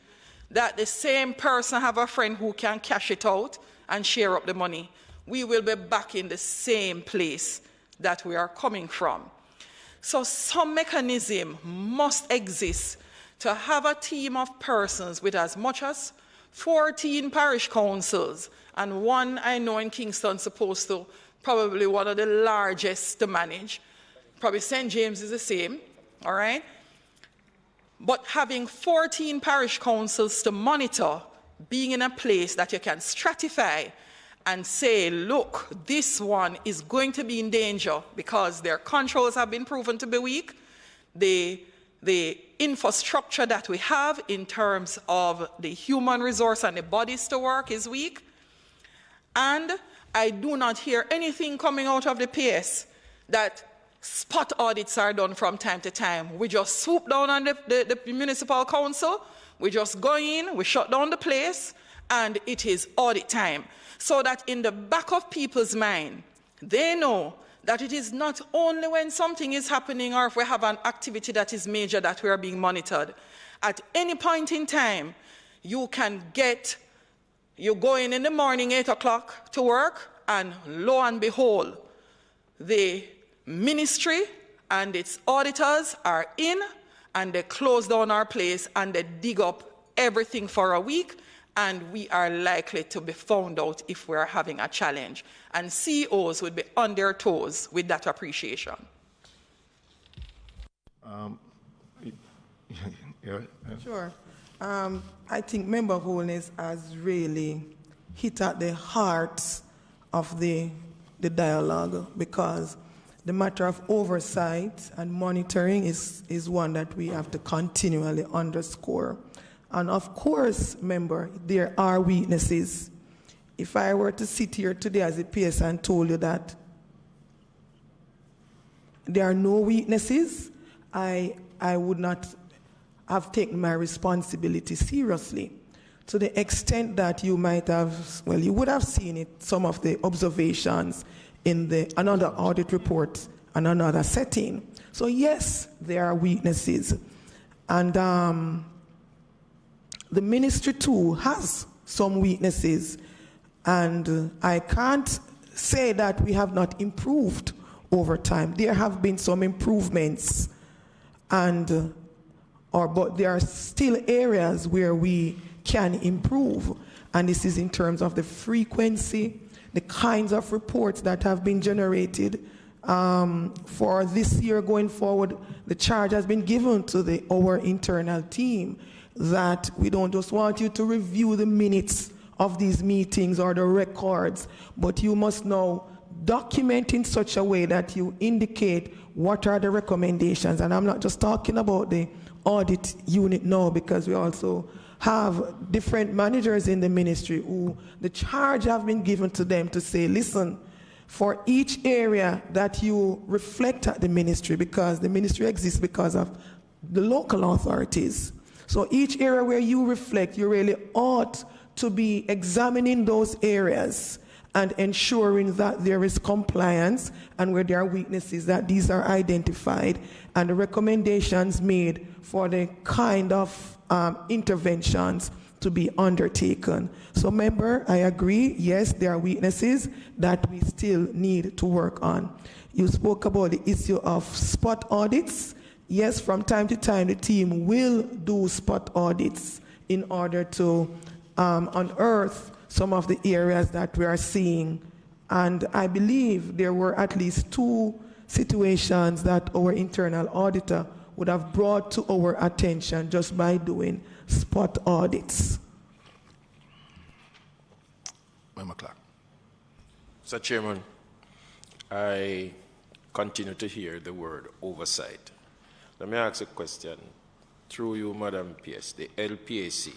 that the same person have a friend who can cash it out and share up the money, we will be back in the same place that we are coming from. So some mechanism must exist to have a team of persons with as much as 14 parish councils, and one I know in Kingston supposed to, probably one of the largest to manage. Probably St. James is the same, all right? But having 14 parish councils to monitor, being in a place that you can stratify and say, look, this one is going to be in danger because their controls have been proven to be weak. The infrastructure that we have in terms of the human resource and the bodies to work is weak. And I do not hear anything coming out of the PS that spot audits are done from time to time. We just swoop down on the municipal council, we just go in, we shut down the place, and it is audit time. So that in the back of people's mind, they know that it is not only when something is happening or if we have an activity that is major that we are being monitored. At any point in time, you go in the morning, 8 o'clock to work, and lo and behold, the ministry and its auditors are in, and they close down our place and they dig up everything for a week, and we are likely to be found out if we are having a challenge. And CEOs would be on their toes with that appreciation. Sure. I think Member Holness has really hit at the heart of the dialogue, because the matter of oversight and monitoring is one that we have to continually underscore. And of course, member, there are weaknesses. If I were to sit here today as a PS and told you that there are no weaknesses, I would not have taken my responsibility seriously. To the extent that you might have, well, you would have seen it, some of the observations in another audit report and another setting. So yes, there are weaknesses. And the ministry too has some weaknesses. And I can't say that we have not improved over time. There have been some improvements, but there are still areas where we can improve. And this is in terms of the frequency, the kinds of reports that have been generated. For this year going forward, the charge has been given to our internal team that we don't just want you to review the minutes of these meetings or the records, but you must now document in such a way that you indicate what are the recommendations. And I'm not just talking about the audit unit now, because we also have different managers in the ministry who the charge have been given to them to say, listen, for each area that you reflect at the ministry, because the ministry exists because of the local authorities. So each area where you reflect, you really ought to be examining those areas and ensuring that there is compliance, and where there are weaknesses, that these are identified and the recommendations made for the kind of interventions to be undertaken. So member, I agree, yes, there are weaknesses that we still need to work on. You spoke about the issue of spot audits. Yes, from time to time, the team will do spot audits in order to unearth some of the areas that we are seeing. And I believe there were at least 2 situations that our internal auditor would have brought to our attention just by doing spot audits. Member Clark. Mr. Chairman, I continue to hear the word oversight. Let me ask a question. Through you, Madam PS, the LPAC,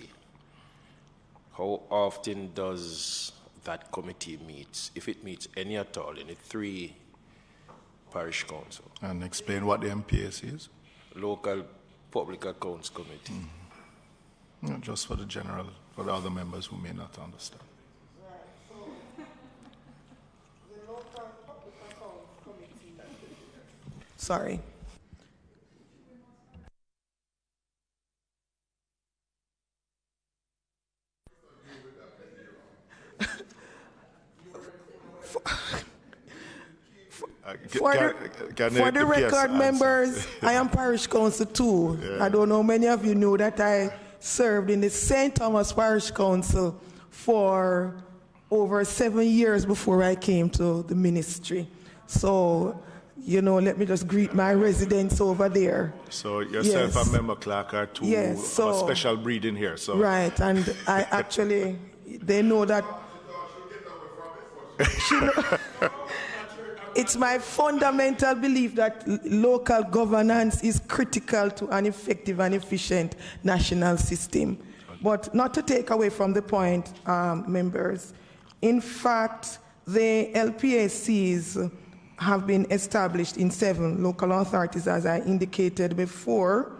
how often does that committee meet, if it meets any at all, in the 3 parish council? And explain what the MPAC is. Local Public Accounts Committee. No, just for the general, for the other members who may not understand. Sorry. For the record, members, I am parish council too. Yeah. I don't know, many of you know that I served in the St. Thomas Parish Council for over 7 years before I came to the ministry. So, you know, let me just greet my residents over there. So yourself and Member Clark are two of a special breed in here. So. Right, and I actually, they know that it's my fundamental belief that local governance is critical to an effective and efficient national system. But not to take away from the point, members, in fact, the LPACs have been established in 7 local authorities, as I indicated before,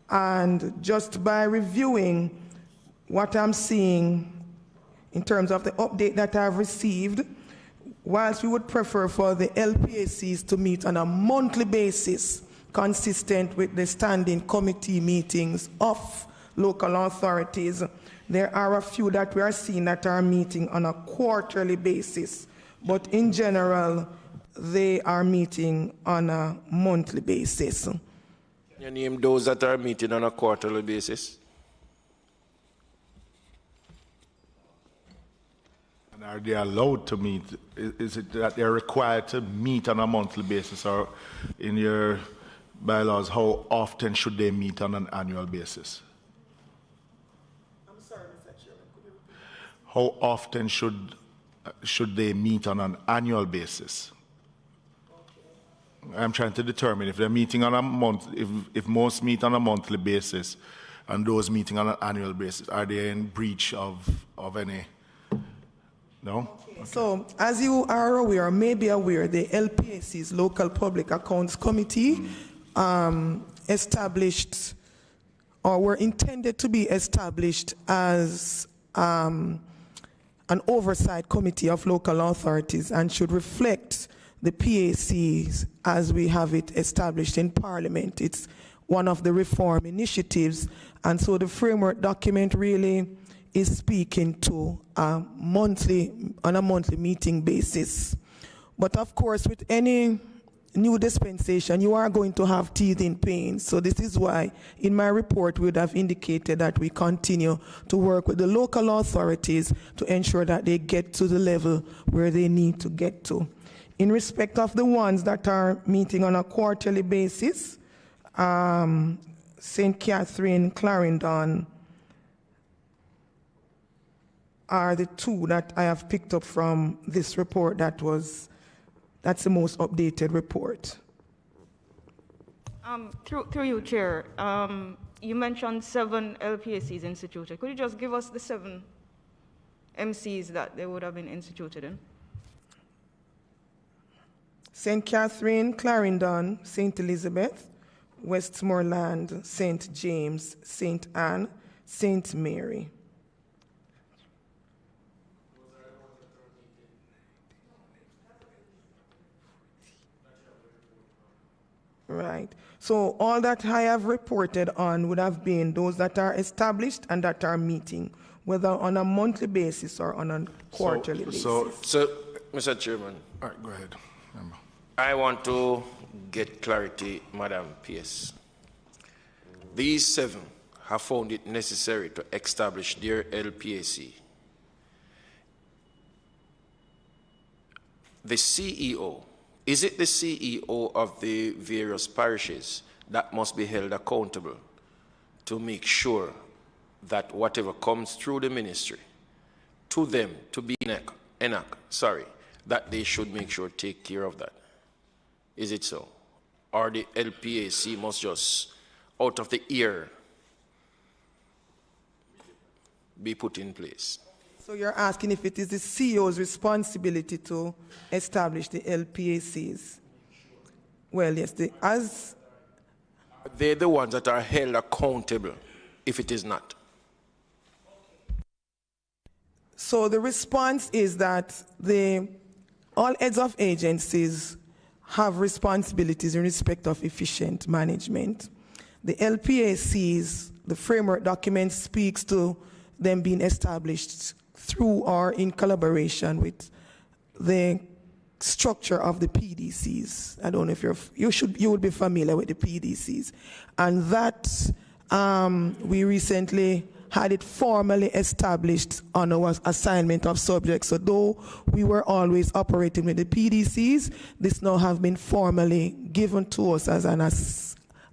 and just by reviewing what I'm seeing in terms of the update that I've received, whilst we would prefer for the LPACs to meet on a monthly basis, consistent with the standing committee meetings of local authorities, there are a few that we are seeing that are meeting on a quarterly basis. But in general, they are meeting on a monthly basis. Can you name those that are meeting on a quarterly basis? And are they allowed to meet? Is it that they're required to meet on a monthly basis, or in your bylaws, how often should they meet on an annual basis? I'm sorry, Mr. Chairman. Could you repeat? How often should they meet on an annual basis? I'm trying to determine if they're meeting on a month, if most meet on a monthly basis and those meeting on an annual basis, are they in breach of any? No? Okay. So, as you are aware, may be aware, the LPAC's Local Public Accounts Committee established, or were intended to be established as an oversight committee of local authorities and should reflect the PACs as we have it established in Parliament. It's one of the reform initiatives, and so the framework document really is speaking to on a monthly meeting basis. But of course, with any new dispensation, you are going to have teething pains. So this is why in my report we would have indicated that we continue to work with the local authorities to ensure that they get to the level where they need to get to. In respect of the ones that are meeting on a quarterly basis, St. Catherine, Clarendon are the 2 that I have picked up from this report that's the most updated report. Through you, Chair, you mentioned 7 LPACs instituted. Could you just give us the 7 MCs that they would have been instituted in? St. Catherine, Clarendon, St. Elizabeth, Westmoreland, St. James, St. Anne, St. Mary. Right. So all that I have reported on would have been those that are established and that are meeting, whether on a monthly basis or on a quarterly basis. So, Mr. Chairman. All right, go ahead. I want to get clarity, Madam PS. These 7 have found it necessary to establish their LPAC the CEO, is it the CEO of the various parishes that must be held accountable to make sure that whatever comes through the ministry to them, to be ENAC, that they should make sure take care of that? Is it so? Or the LPAC must just, out of the ear, be put in place? So you're asking if it is the CEO's responsibility to establish the LPACs? Well, yes, they're the ones that are held accountable if it is not. So the response is that all heads of agencies have responsibilities in respect of efficient management. The LPACs, the framework document speaks to them being established through or in collaboration with the structure of the PDCs. I don't know if you would be familiar with the PDCs. And that we recently had it formally established on our assignment of subjects. So though we were always operating with the PDCs, this now have been formally given to us as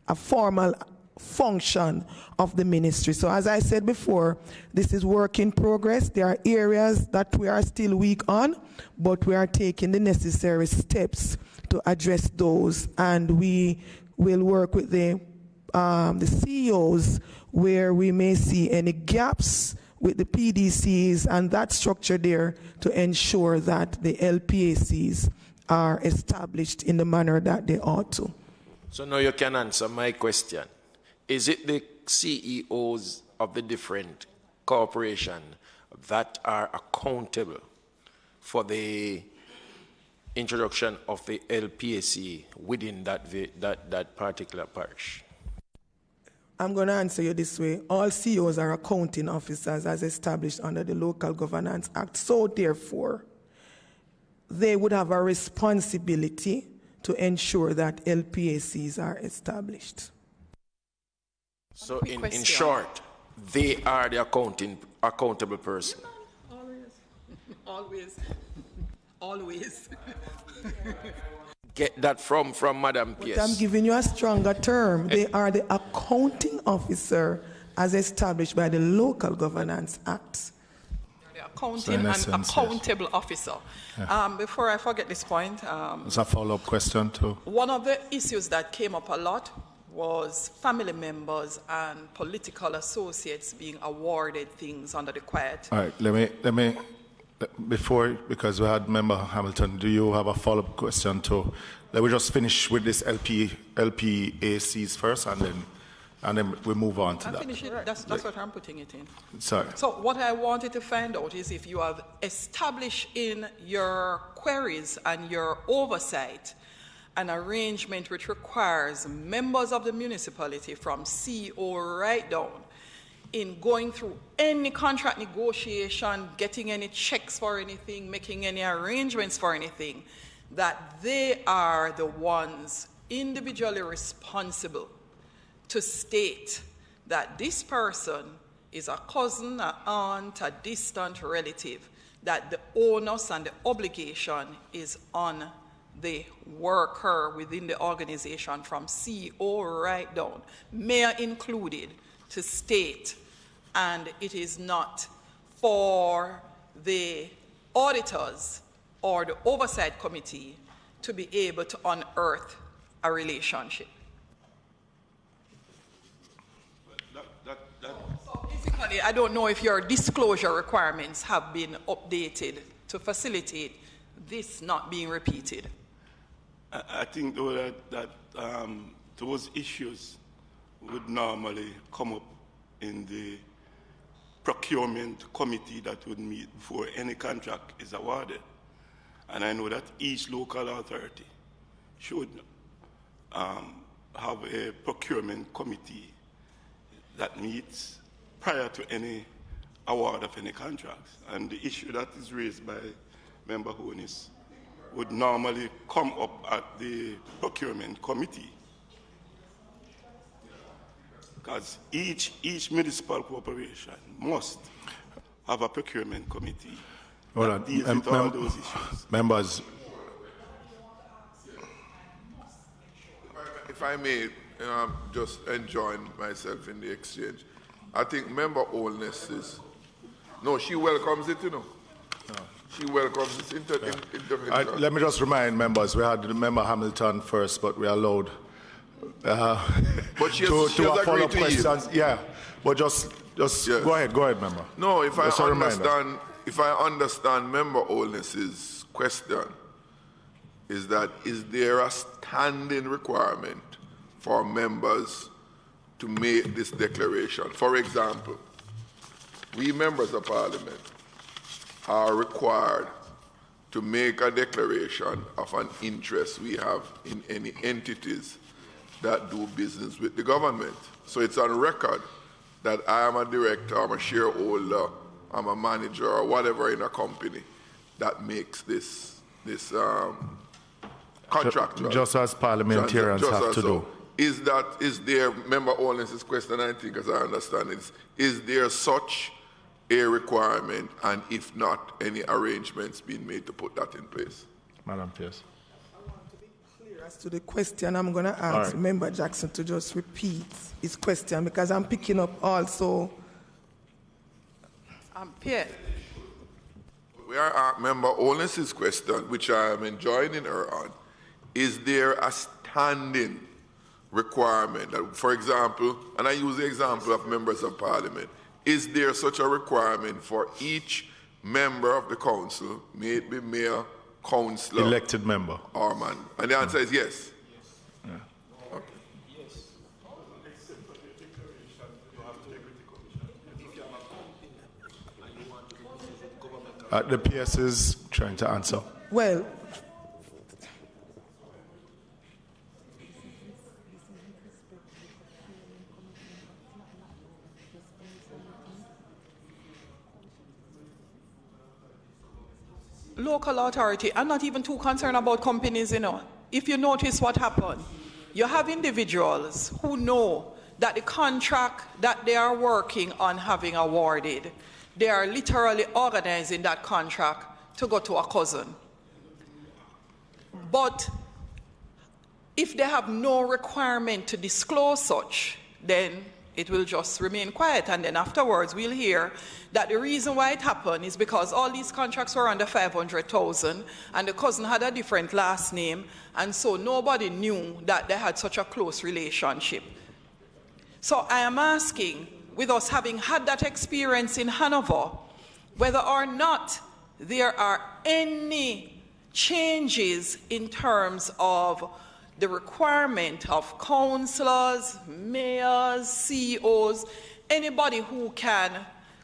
a formal function of the ministry. So as I said before, this is work in progress. There are areas that we are still weak on, but we are taking the necessary steps to address those, and we will work with the CEOs where we may see any gaps with the PDCs and that structure there to ensure that the LPACs are established in the manner that they ought to. So now you can answer my question. Is it the CEOs of the different corporations that are accountable for the introduction of the LPAC within that particular parish? I'm going to answer you this way. All CEOs are accounting officers as established under the Local Governance Act. So therefore, they would have a responsibility to ensure that LPACs are established. So in short, they are the accountable person. Always. Get that from Madam Pierce. But I'm giving you a stronger term. They are the accounting officer as established by the Local Governance Act. The accounting and accountable officer. Yeah. Before I forget this point. It's a follow-up question too. One of the issues that came up a lot was family members and political associates being awarded things under the quiet. All right, let me before, because we had Member Hamilton, do you have a follow-up question too? Let me just finish with this LPACs first, and then we move on to that. Finish it. That's what I'm putting it in. Sorry. So what I wanted to find out is if you have established in your queries and your oversight an arrangement which requires members of the municipality from CEO right down in going through any contract negotiation, getting any checks for anything, making any arrangements for anything, that they are the ones individually responsible to state that this person is a cousin, an aunt, a distant relative, that the onus and the obligation is on the worker within the organization from CEO right down, mayor included, to state, and it is not for the auditors or the oversight committee to be able to unearth a relationship. So basically, I don't know if your disclosure requirements have been updated to facilitate this not being repeated. I think, though, that those issues would normally come up in the procurement committee that would meet before any contract is awarded. And I know that each local authority should have a procurement committee that meets prior to any award of any contracts. And the issue that is raised by Member Honis would normally come up at the procurement committee. Because each municipal corporation must have a procurement committee that deals with all those issues. Members, if I may, just enjoying myself in the exchange. I think member oldness is, no, she welcomes it, you know. No. She welcomes this intervention. Let me just remind members, we had member Hamilton first, but we allowed but she has follow-up questions. You. Yeah, but just yes. Go ahead, member. No, if I understand member oldness's question, is there a standing requirement for members to make this declaration? For example, we members of parliament are required to make a declaration of an interest we have in any entities that do business with the government. So it's on record that I am a director, I'm a shareholder, I'm a manager or whatever in a company that makes this contractual. Just as parliamentarians have to do. Is there, member Owens' question, I think as I understand it, is there such a requirement, and if not, any arrangements being made to put that in place? Madam Pierce. I want to be clear as to the question. I'm going to ask Member Jackson to just repeat his question because I'm picking up also. Pierre. We are Member Owens' question, which I am joining her on. Is there a standing requirement that, for example, and I use the example of members of parliament, is there such a requirement for each member of the council, may it be mayor, councillor, elected member, or man? And the answer is yes. Yeah. Okay. Yes. The PS is trying to answer. Well, local authority, I'm not even too concerned about companies, you know. If you notice what happened, you have individuals who know that the contract that they are working on having awarded, they are literally organizing that contract to go to a cousin. But if they have no requirement to disclose such, then it will just remain quiet, and then afterwards we'll hear that the reason why it happened is because all these contracts were under 500,000 and the cousin had a different last name, and so nobody knew that they had such a close relationship. So I am asking, with us having had that experience in Hanover, whether or not there are any changes in terms of the requirement of councillors, mayors, CEOs, anybody who can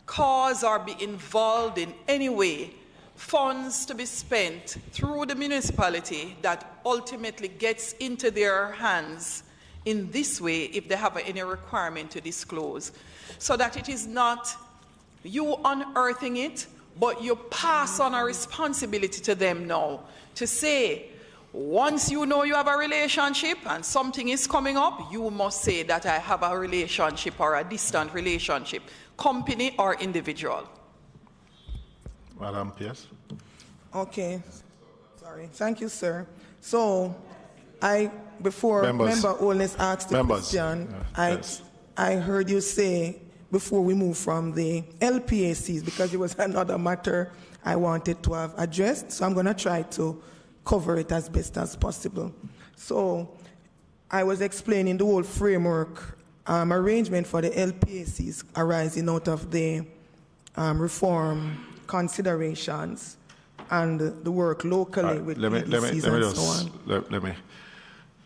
cause or be involved in any way, funds to be spent through the municipality that ultimately gets into their hands in this way if they have any requirement to disclose. So that it is not you unearthing it, but you pass on a responsibility to them now to say, once you know you have a relationship and something is coming up, you must say that I have a relationship or a distant relationship, company or individual. Madam Pierce. Okay. Sorry. Thank you, sir. So, before members. Member Owens asked the question, I heard you say, before we move from the LPACs, because it was another matter I wanted to have addressed, so I'm going to try to cover it as best as possible. So I was explaining the whole framework arrangement for the LPACs arising out of the reform considerations and the work locally with PBCs and so on.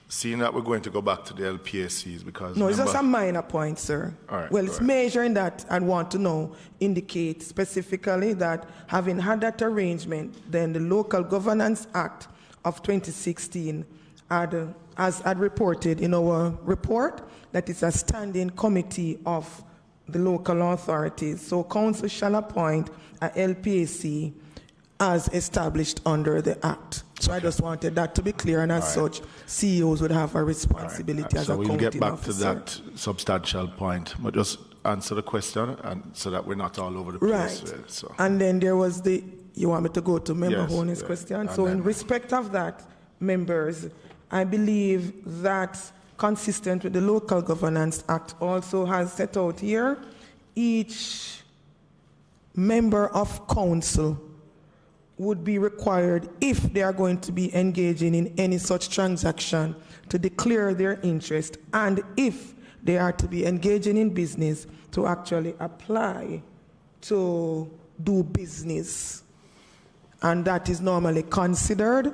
Seeing that we're going to go back to the LPACs because... No, it's just a minor point, sir. It's measuring that I want to know, indicate specifically that having had that arrangement, then the Local Governance Act of 2016 as reported in our report, that it's a standing committee of the local authorities. So council shall appoint a LPAC as established under the Act. So I just wanted that to be clear, and as such, CEOs would have a responsibility as a accounting officer. So we'll get back to that substantial point, but just answer the question and so that we're not all over the place. Right. So. And then there was you want me to go to Member Honey's question? So in respect of that, members, I believe that consistent with the Local Governance Act, also has set out here, each member of council would be required, if they are going to be engaging in any such transaction, to declare their interest, and if they are to be engaging in business, to actually apply to do business. And that is normally considered,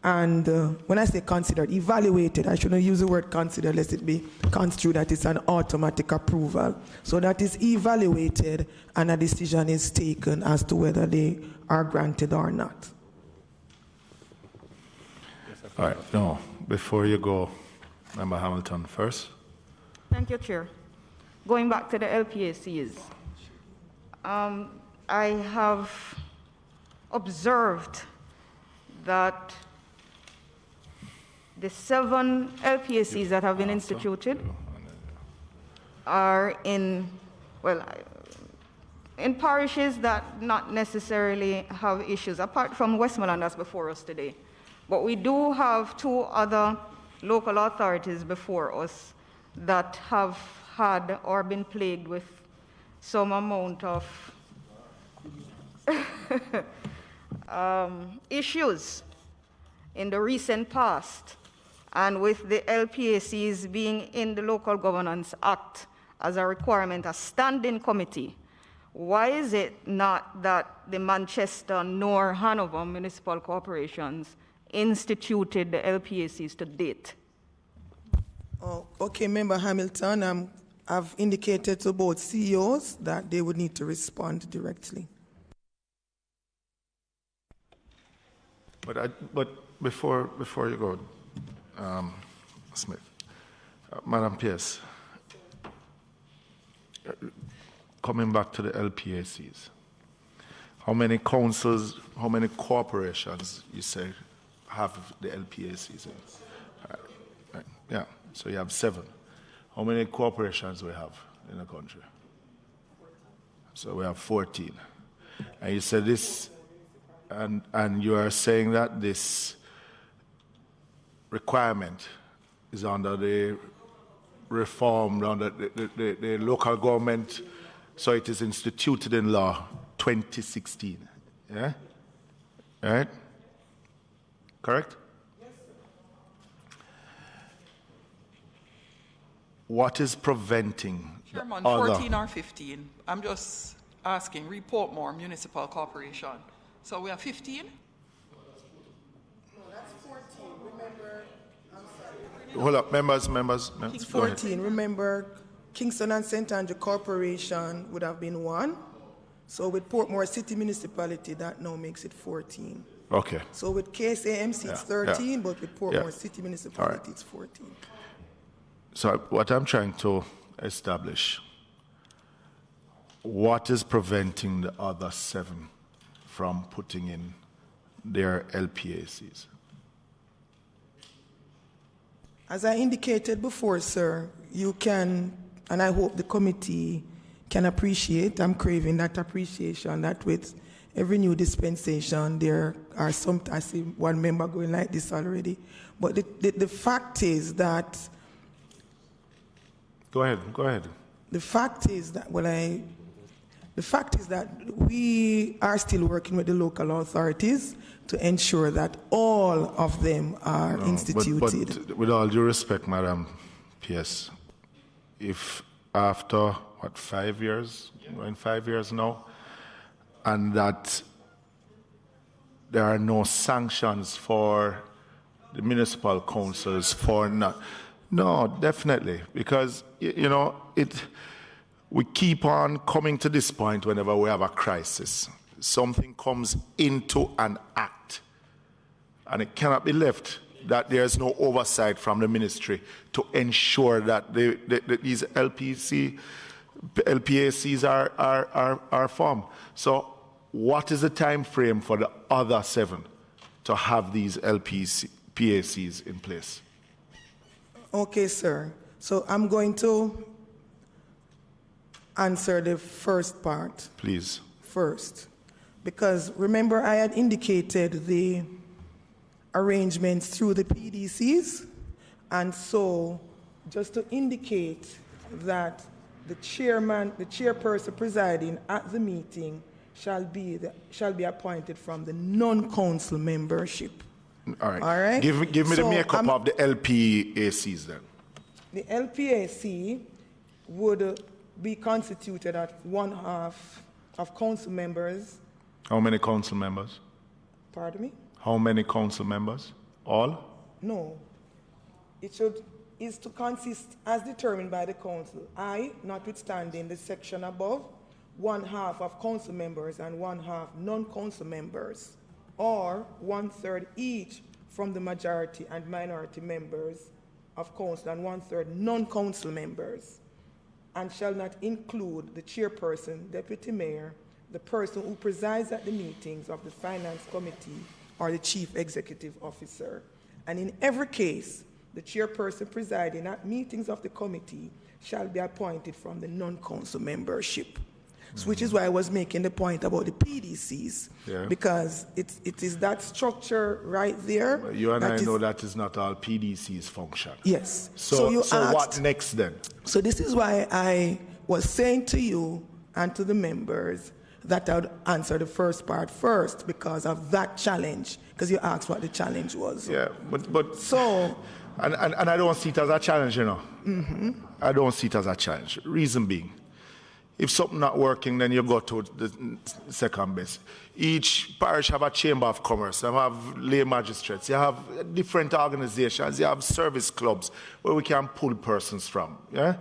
and when I say considered, evaluated. I shouldn't use the word considered, lest it be construed that it's an automatic approval. So that is evaluated, and a decision is taken as to whether they are granted or not. All right, no, before you go, Member Hamilton first. Thank you, Chair. Going back to the LPACs, I have observed that the 7 LPACs that have been instituted are in parishes that not necessarily have issues, apart from Westmoreland that's before us today. But we do have 2 other local authorities before us that have had or been plagued with some amount of issues in the recent past. And with the LPACs being in the Local Governance Act as a requirement, a standing committee, why is it not that the Manchester nor Hanover municipal corporations instituted the LPACs to date? Oh, okay, Member Hamilton, I've indicated to both CEOs that they would need to directly. But before you go, Smith, Madam Pierce, coming back to the LPACs, how many councils, how many corporations you say have the LPACs in? Right. Yeah, so you have 7. How many corporations we have in the country? So we have 14. And you said this, and you are saying that this requirement is under the reform, under the local government, so it is instituted in law 2016. Yeah? All right? Correct? Yes, sir. What is preventing Chairman, 14 or 15? I'm just asking. Report more municipal corporation. So we have 15? That's 14. Remember, I'm sorry. Hold up, members. It's 14. Remember, Kingston and St. Andrew Corporation would have been 1. So with Portmore City Municipality, that now makes it 14. Okay. So with KSAMC, it's 13, but with Portmore City Municipality, it's 14. So what I'm trying to establish, what is preventing the other 7 from putting in their LPACs? As I indicated before, sir, you can, and I hope the committee can appreciate, I'm craving that appreciation, that with every new dispensation, there are some, I see one member going like this already, but the fact is that... Go ahead. The fact is that, we are still working with the local authorities to ensure that all of them are instituted. But with all due respect, Madam P.S., if after, 5 years? We're in 5 years now, and that there are no sanctions for the municipal councils for not... No, definitely, because, we keep on coming to this point whenever we have a crisis. Something comes into an act, and it cannot be left that there's no oversight from the ministry to ensure that these LPACs are formed. So what is the time frame for the other 7 to have these LPACs in place? Okay, sir. So I'm going to answer the first part. Please. First. Because remember, I had indicated the arrangements through the PDCs, and so just to indicate that the chairperson presiding at the meeting shall be appointed from the non-council membership. All right. All right? Give me the makeup of the LPACs then. The LPAC would be constituted at 1/2 of council members. How many council members? Pardon me? How many council members? All? No. It is to consist as determined by the council. Notwithstanding the section above, 1/2 of council members and 1/2 non-council members, or 1/3 each from the majority and minority members of council and 1/3 non-council members, and shall not include the chairperson, deputy mayor, the person who presides at the meetings of the finance committee, or the chief executive officer. And in every case, the chairperson presiding at meetings of the committee shall be appointed from the non-council membership. So which is why I was making the point about the PDCs, because it is that structure right there. But you and I know that is not all PDCs function. Yes. So what next then? So this is why I was saying to you and to the members that I would answer the first part first because of that challenge, because you asked what the challenge was. Yeah, but so... And I don't see it as a challenge, you know. Mm-hmm. I don't see it as a challenge. Reason being, if something not working, then you go to the second best. Each parish have a chamber of commerce, you have lay magistrates, you have different organizations, you have service clubs where we can pull persons from. Yeah?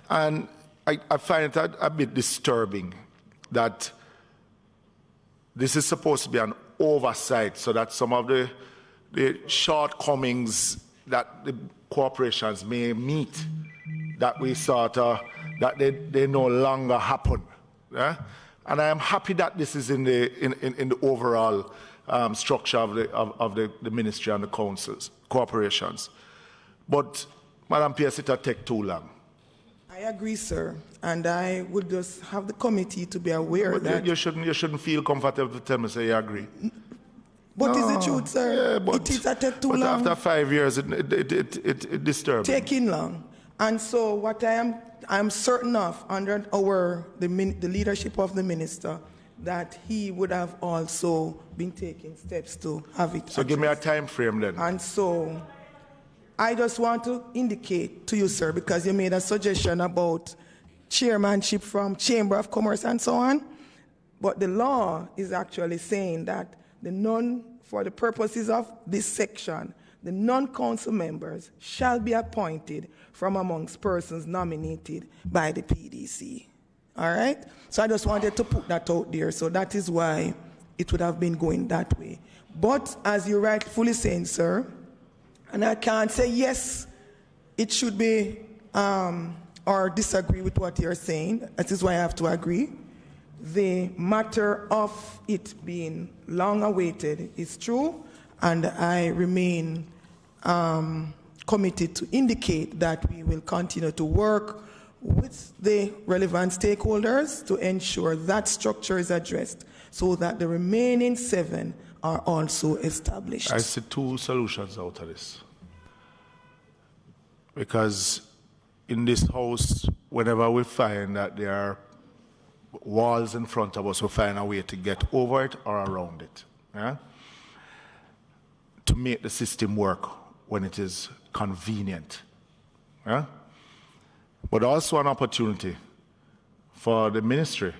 And I find it a bit disturbing that this is supposed to be an oversight so that some of the shortcomings that the corporations may meet, that we sort of, that they no longer happen. Yeah? And I am happy that this is in the overall structure of the ministry and the councils, corporations. But, Madam Pierce, it'll take too long. I agree, sir. And I would just have the committee to be aware that... You shouldn't feel comfortable to tell me, say you agree. But is the truth, sir? Yeah, but, it is a take too long. But after 5 years, it disturbs me. Taking long. And so what I'm certain of under the leadership of the minister, that he would have also been taking steps to have it. So give me a time frame then. And so I just want to indicate to you, sir, because you made a suggestion about chairmanship from Chamber of Commerce and so on, but the law is actually saying that for the purposes of this section, the non-council members shall be appointed from amongst persons nominated by the PDC. All right? So I just wanted to put that out there. So that is why it would have been going that way. But as you're rightfully saying, sir, and I can't say yes, it should be, or disagree with what you're saying. That is why I have to agree. The matter of it being long awaited is true, and I remain committed to indicate that we will continue to work with the relevant stakeholders to ensure that structure is addressed so that the remaining 7 are also established. I see 2 solutions out of this. Because in this house, whenever we find that there are walls in front of us, we find a way to get over it or around it. Yeah? To make the system work when it is convenient. Yeah? But also an opportunity for the ministry,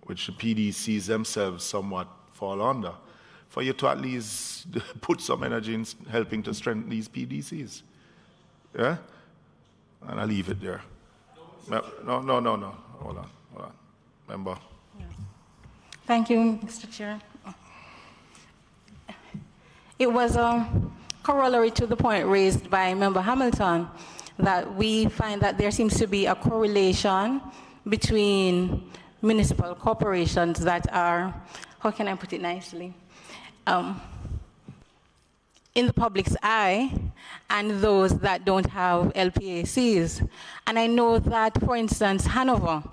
which the PDCs themselves somewhat fall under, for you to at least put some energy in helping to strengthen these PDCs. Yeah? And I'll leave it there. No. Hold on. Member. Yeah. Thank you, Mr. Chair. It was a corollary to the point raised by Member Hamilton that we find that there seems to be a correlation between municipal corporations that are, how can I put it nicely, in the public's eye and those that don't have LPACs. And I know that, for instance, Hanover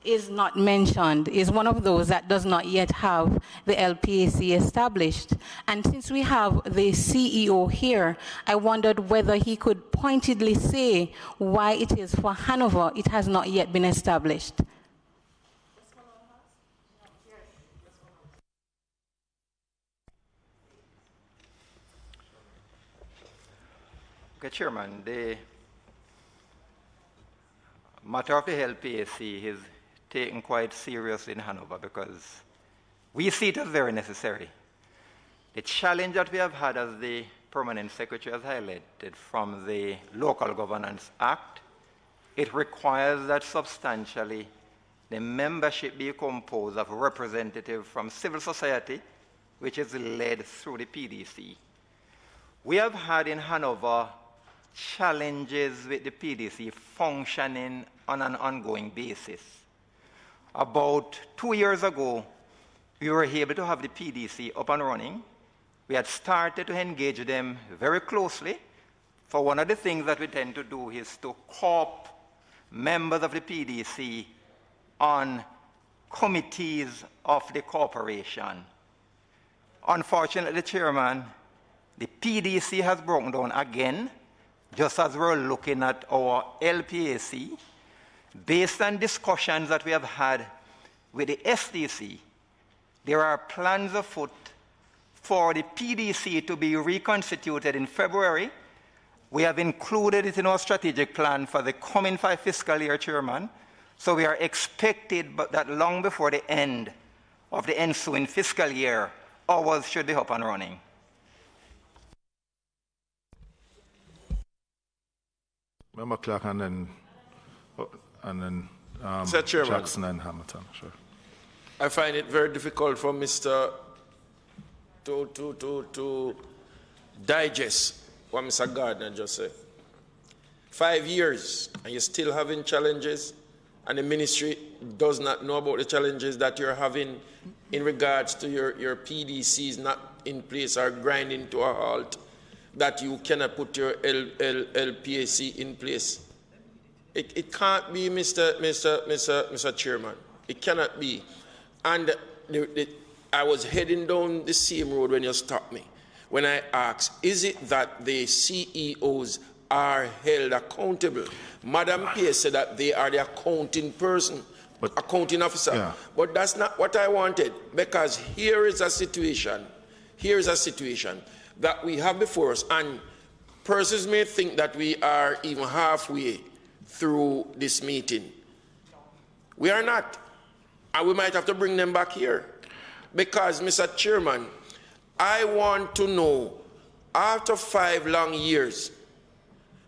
is not mentioned, is one of those that does not yet have the LPAC established. And since we have the CEO here, I wondered whether he could pointedly say why it is for Hanover it has not yet been established. Okay, Chairman, the matter of the LPAC is taken quite seriously in Hanover because we see it as very necessary. The challenge that we have had, as the Permanent Secretary has highlighted, from the Local Governance Act, it requires that substantially the membership be composed of representatives from civil society, which is led through the PDC. We have had in Hanover challenges with the PDC functioning on an ongoing basis. About 2 years ago, we were able to have the PDC up and running. We had started to engage them very closely. For one of the things that we tend to do is to co-opt members of the PDC on committees of the corporation. Unfortunately, Chairman, the PDC has broken down again, just as we're looking at our LPAC. Based on discussions that we have had with the SDC, there are plans afoot for the PDC to be reconstituted in February. We have included it in our strategic plan for the coming 5 fiscal year, Chairman. So we are expected that long before the end of the ensuing fiscal year, ours should be up and running. Member Clark and then Mr. Chairman, Jackson and Hamilton. Sure. I find it very difficult for Mr. to digest what Mr. Gardner just said. 5 years, and you're still having challenges, and the ministry does not know about the challenges that you're having in regards to your PDCs not in place or grinding to a halt, that you cannot put your LPAC in place. It can't be, Mr. Chairman. It cannot be. And I was heading down the same road when you stopped me, when I asked, is it that the CEOs are held accountable? Madam Pierce said that they are the accounting person, accounting officer. Yeah. But that's not what I wanted, because here is a situation that we have before us, and persons may think that we are even halfway through this meeting. We are not. And we might have to bring them back here. Because, Mr. Chairman, I want to know, after 5 long years,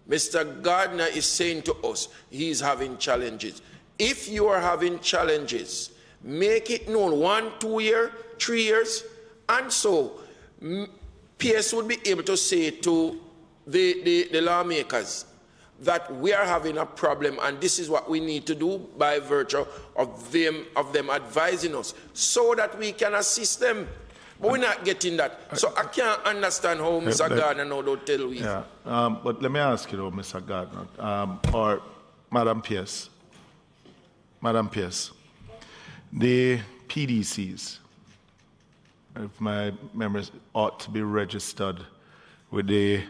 Mr. Gardner is saying to us he's having challenges. If you are having challenges, make it known 1, 2 years, 3 years, and so PS would be able to say to the lawmakers that we are having a problem and this is what we need to do by virtue of them advising us so that we can assist them. But we're not getting that. So I can't understand how Mr. Gardner now don't tell we. Yeah, but let me ask you though, Mr. Gardner, or Madam Pierce. Madam Pierce, the PDCs, if my memories, ought to be registered with the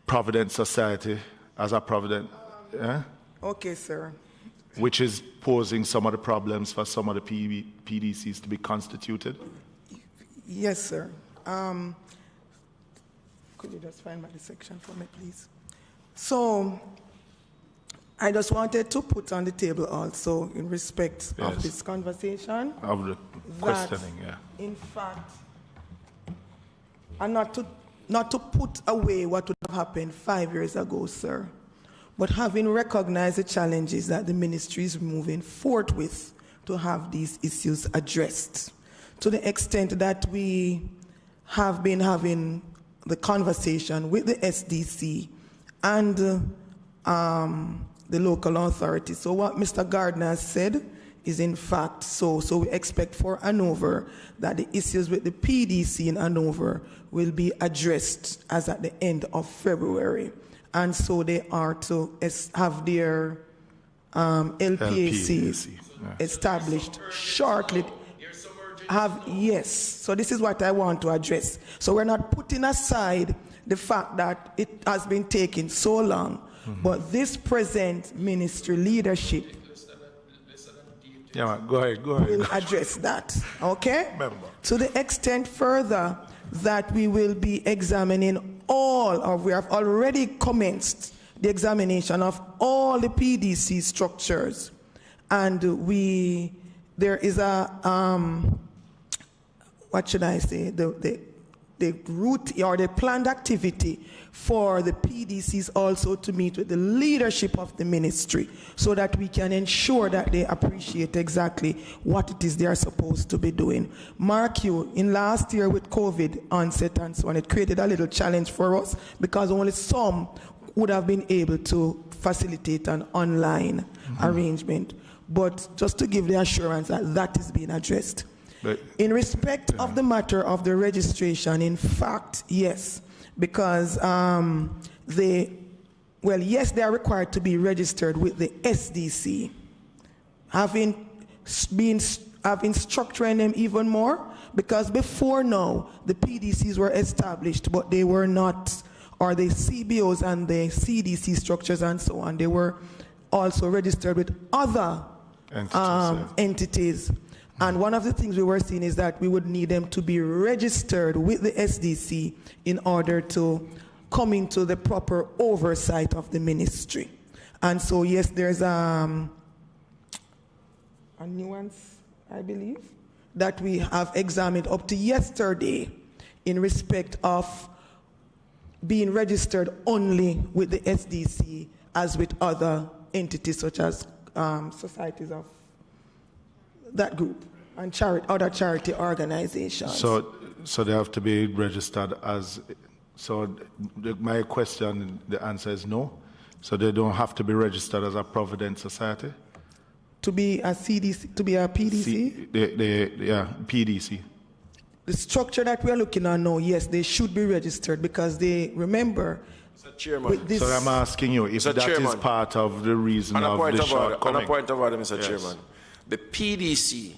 Provident Society as a Provident. Okay, sir. Which is posing some of the problems for some of the PDCs to be constituted? Yes, sir. Could you just find the section for me, please? So, I just wanted to put on the table also, in respect of this conversation, of the questioning, in fact, and not to put away what would have happened 5 years ago, sir, but having recognized the challenges that the ministry is moving forward with to have these issues addressed, to the extent that we have been having the conversation with the SDC and the local authorities. So what Mr. Gardner has said is in fact so. So we expect for Hanover that the issues with the PDC in Hanover will be addressed as at the end of February. And so they are to have their LPAC established shortly. Yes. So this is what I want to address. So we're not putting aside the fact that it has been taking so long, but this present ministry leadership go ahead. will address that, okay? To the extent further that we will be examining we have already commenced the examination of all the PDC structures, and there is a what should I say, the route or the planned activity for the PDCs also to meet with the leadership of the ministry so that we can ensure that they appreciate exactly what it is they are supposed to be doing. Mark you, in last year with COVID onset and so on, it created a little challenge for us because only some would have been able to facilitate an online arrangement. But just to give the assurance that that is being addressed. In respect of the matter of the registration, in fact, yes, because yes, they are required to be registered with the SDC. Having structuring them even more, because before now, the PDCs were established, but they were not, or the CBOs and the CDC structures and so on, they were also registered with other entities. And one of the things we were seeing is that we would need them to be registered with the SDC in order to come into the proper oversight of the ministry. And so, yes, there's a nuance, I believe, that we have examined up to yesterday in respect of being registered only with the SDC as with other entities such as societies of that group and other charity organizations. So they have to be registered as. My question, the answer is no. So they don't have to be registered as a Provident Society. To be a CDC, to be a PDC. PDC. The structure that we are looking at now, yes, they should be registered because they remember. Chairman. So I'm asking you if that is part of the reason of the shortcoming. On a point of order, Mr. Chairman. The PDC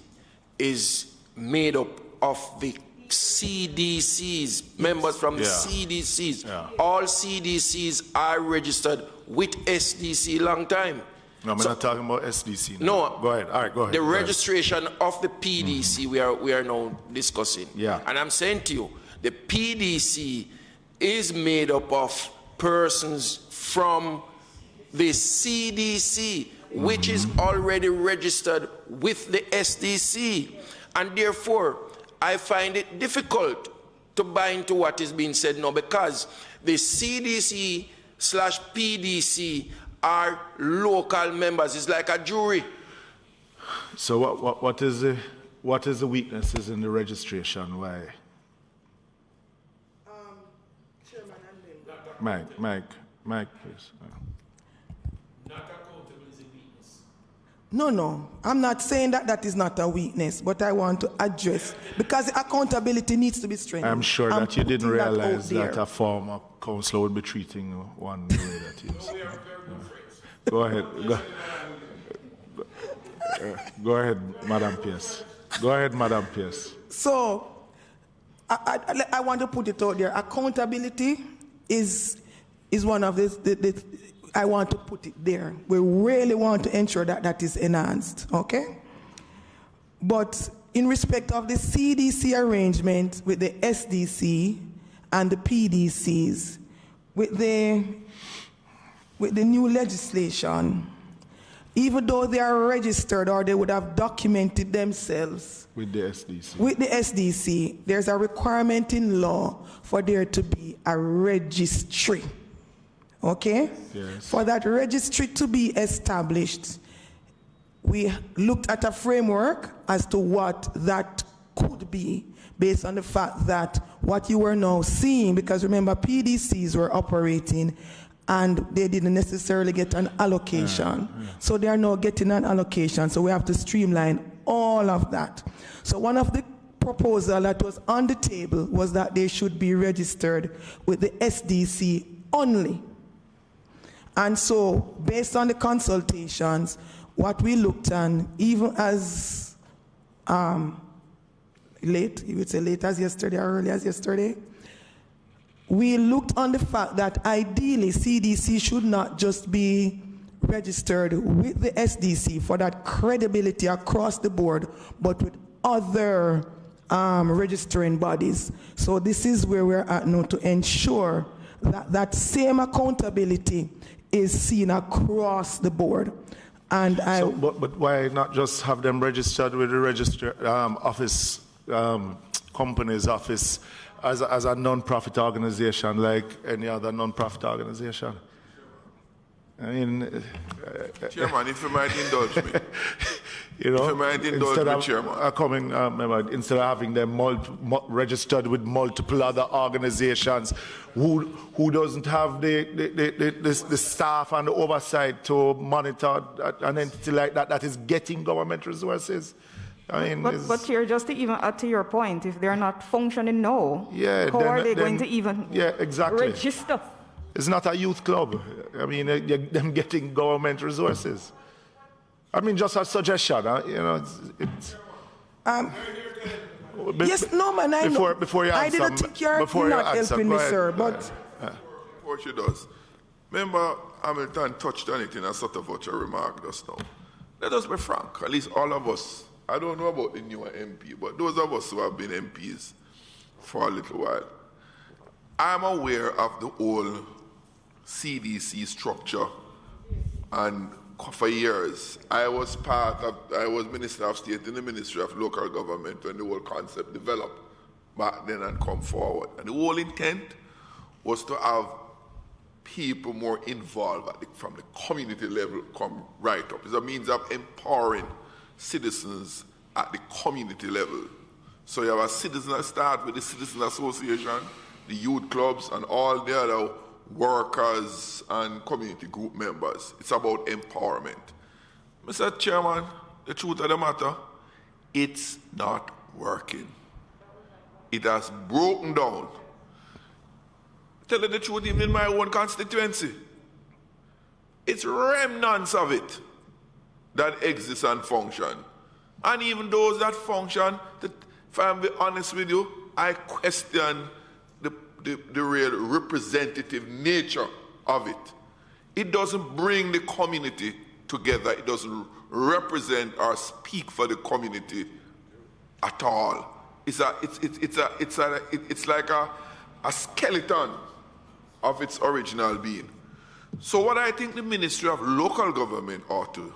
is made up of the CDCs, members from the CDCs. Yeah. All CDCs are registered with SDC long time. No, I'm not talking about SDC. No. Go ahead. All right, go ahead. The registration of the PDC we are now discussing. Yeah. And I'm saying to you, the PDC is made up of persons from the CDC, which is already registered with the SDC. And therefore, I find it difficult to buy into what is being said now because the CDC/PDC are local members. It's like a jury. So what is the weaknesses in the registration? Why? Chairman and member. Mike, please. No, I'm not saying that is not a weakness, but I want to address, because accountability needs to be strengthened. I'm sure that you didn't realize that a former councillor would be treating one the way that he is. Go ahead. Go ahead, Madam Pierce. Go ahead, Madam Pierce. So, I want to put it out there. Accountability is one of the I want to put it there. We really want to ensure that is enhanced, okay? But in respect of the CDC arrangement with the SDC and the PDCs, with the new legislation, even though they are registered or they would have documented themselves with the SDC. With the SDC, there's a requirement in law for there to be a registry. Okay? Yes. For that registry to be established, we looked at a framework as to what that could be based on the fact that what you were now seeing, because remember PDCs were operating and they didn't necessarily get an allocation. So they are now getting an allocation, so we have to streamline all of that. So one of the proposals that was on the table was that they should be registered with the SDC only. And so, based on the consultations, what we looked on, even as late, you would say late as yesterday or early as yesterday, we looked on the fact that ideally CDC should not just be registered with the SDC for that credibility across the board, but with other registering bodies. So this is where we're at now, to ensure that that same accountability is seen across the board. And but why not just have them registered with the register office, company's office, as a non-profit organization like any other non-profit organization? I mean, Chairman, if you might indulge me. You know, if you might indulge me, Chairman. Instead of having them registered with multiple other organizations who doesn't have the staff and the oversight to monitor an entity like that is getting government resources. I mean, but Chair, just to even add to your point, if they're not functioning now, how are they going to even register? It's not a youth club. I mean, them getting government resources. I mean, just a suggestion. You know, yes, no, man. I know. Before you answer, I didn't think you're not helping me, sir. But before she does, remember Hamilton touched on it in a sort of a remark just now. Let us be frank. At least all of us. I don't know about the newer MP, but those of us who have been MPs for a little while, I'm aware of the old CDC structure, and for years I was Minister of State in the Ministry of Local Government when the whole concept developed back then and come forward. And the whole intent was to have people more involved from the community level come right up. It's a means of empowering citizens at the community level. So you have a citizen that start with the Citizen Association, the youth clubs, and all the other workers and community group members. It's about empowerment. Mr. Chairman, the truth of the matter, it's not working. It has broken down. Tell you the truth, even in my own constituency, it's remnants of it that exists and function. And even those that function, if I'm being honest with you, I question the real representative nature of it. It doesn't bring the community together. It doesn't represent or speak for the community at all. It's like a skeleton of its original being. So what I think the Ministry of Local Government ought to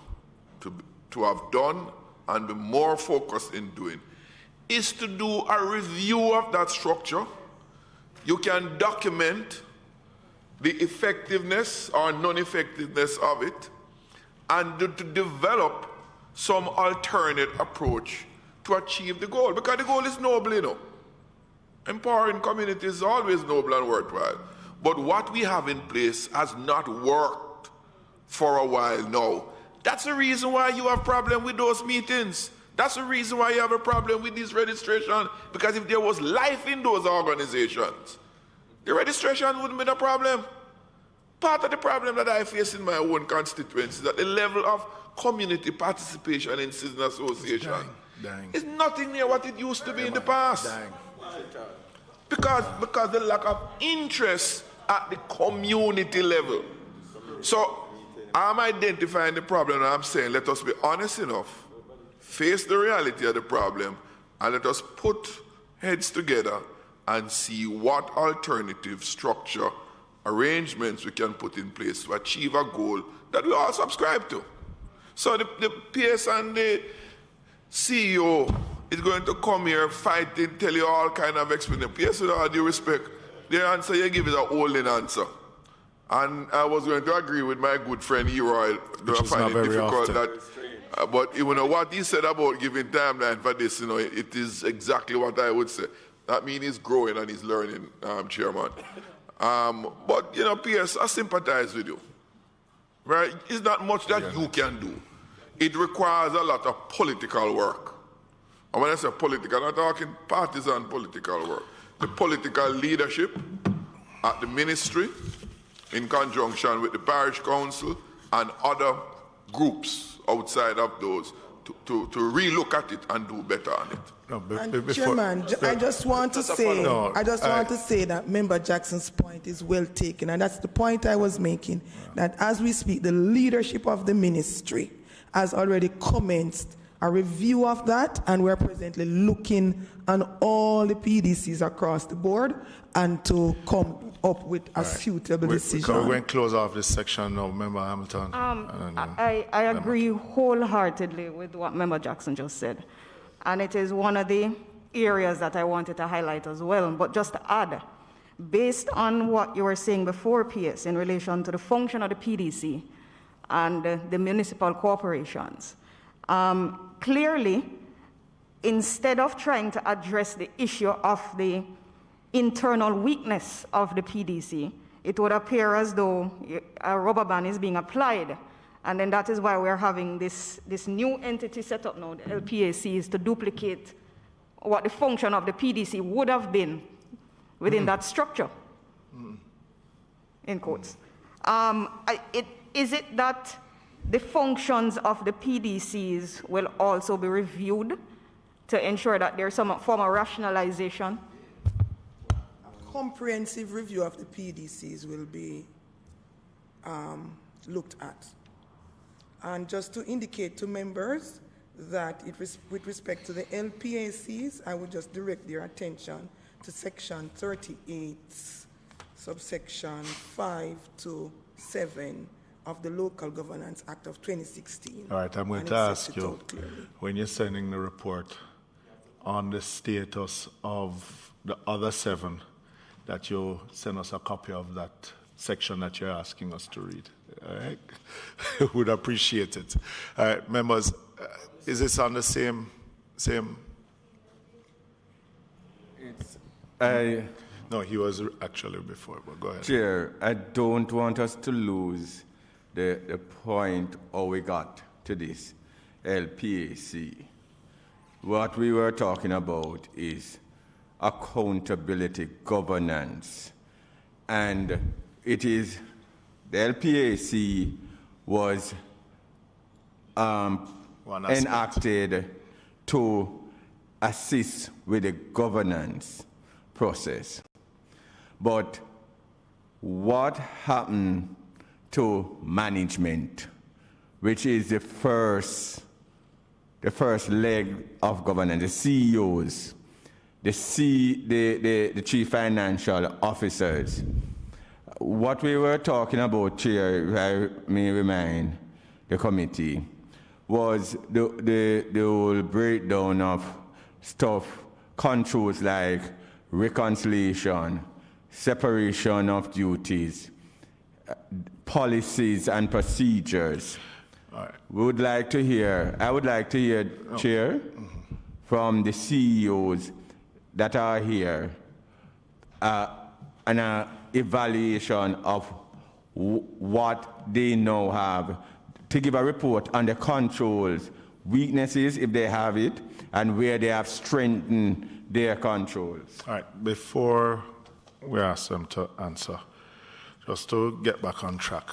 have done and be more focused in doing is to do a review of that structure. You can document the effectiveness or non-effectiveness of it and to develop some alternate approach to achieve the goal. Because the goal is noble, you know. Empowering communities is always noble and worthwhile. But what we have in place has not worked for a while now. That's the reason why you have problem with those meetings. That's the reason why you have a problem with this registration. Because if there was life in those organizations, the registration wouldn't be the problem. Part of the problem that I face in my own constituency is that the level of community participation in citizen association is nothing near what it used to be in the past. Because the lack of interest at the community level. So I'm identifying the problem and I'm saying let us be honest enough, face the reality of the problem, and let us put heads together and see what alternative structure arrangements we can put in place to achieve a goal that we all subscribe to. So the PS and the CEO is going to come here fighting, tell you all kind of explanation. PS, with all due respect, the answer you give is a holding answer. And I was going to agree with my good friend Eroy, though I find it difficult that, but you know what he said about giving timeline for this, you know, it is exactly what I would say. That means he's growing and he's learning, Chairman. But, you know, PS, I sympathize with you. Right? It's not much that you can do. It requires a lot of political work. And when I say political, I'm not talking partisan political work. The political leadership at the ministry, in conjunction with the parish council and other groups outside of those to relook at it and do better on it. Chairman, I just want to say, to say that Member Jackson's point is well taken, and that's the point I was making. That as we speak, the leadership of the ministry has already commenced a review of that, and we're presently looking on all the PDCs across the board and to come up with a suitable decision. We're going to close off this section now, Member Hamilton. I agree wholeheartedly with what Member Jackson just said. And it is one of the areas that I wanted to highlight as well. But just to add, based on what you were saying before, PS, in relation to the function of the PDC and the municipal corporations, clearly, instead of trying to address the issue of the internal weakness of the PDC, it would appear as though a rubber band is being applied. And then that is why we're having this new entity set up now, the LPAC, is to duplicate what the function of the PDC would have been within that structure, in quotes. Is it that the functions of the PDCs will also be reviewed to ensure that there's some form of rationalization? A comprehensive review of the PDCs will be looked at. And just to indicate to members that with respect to the LPACs, I would just direct their attention to section 38, subsection 5 to 7 of the Local Governance Act of 2016. All right, I'm going to ask you, when you're sending the report on the status of the other 7, that you send us a copy of that section that you're asking us to read. All right? Would appreciate it. All right, members, is this on the same? No, he was actually before, but go ahead. Chair, I don't want us to lose the point how we got to this LPAC. What we were talking about is accountability, governance, and it is the LPAC was enacted to assist with the governance process. But what happened to management, which is the first leg of governance, the CEOs, the chief financial officers? What we were talking about, Chair, if I may remind the committee, was the whole breakdown of stuff, controls like reconciliation, separation of duties, policies and procedures. All right. I would like to hear, Chair, from the CEOs that are here, an evaluation of what they now have, to give a report on the controls, weaknesses if they have it, and where they have strengthened their controls. All right, before we ask them to answer, just to get back on track,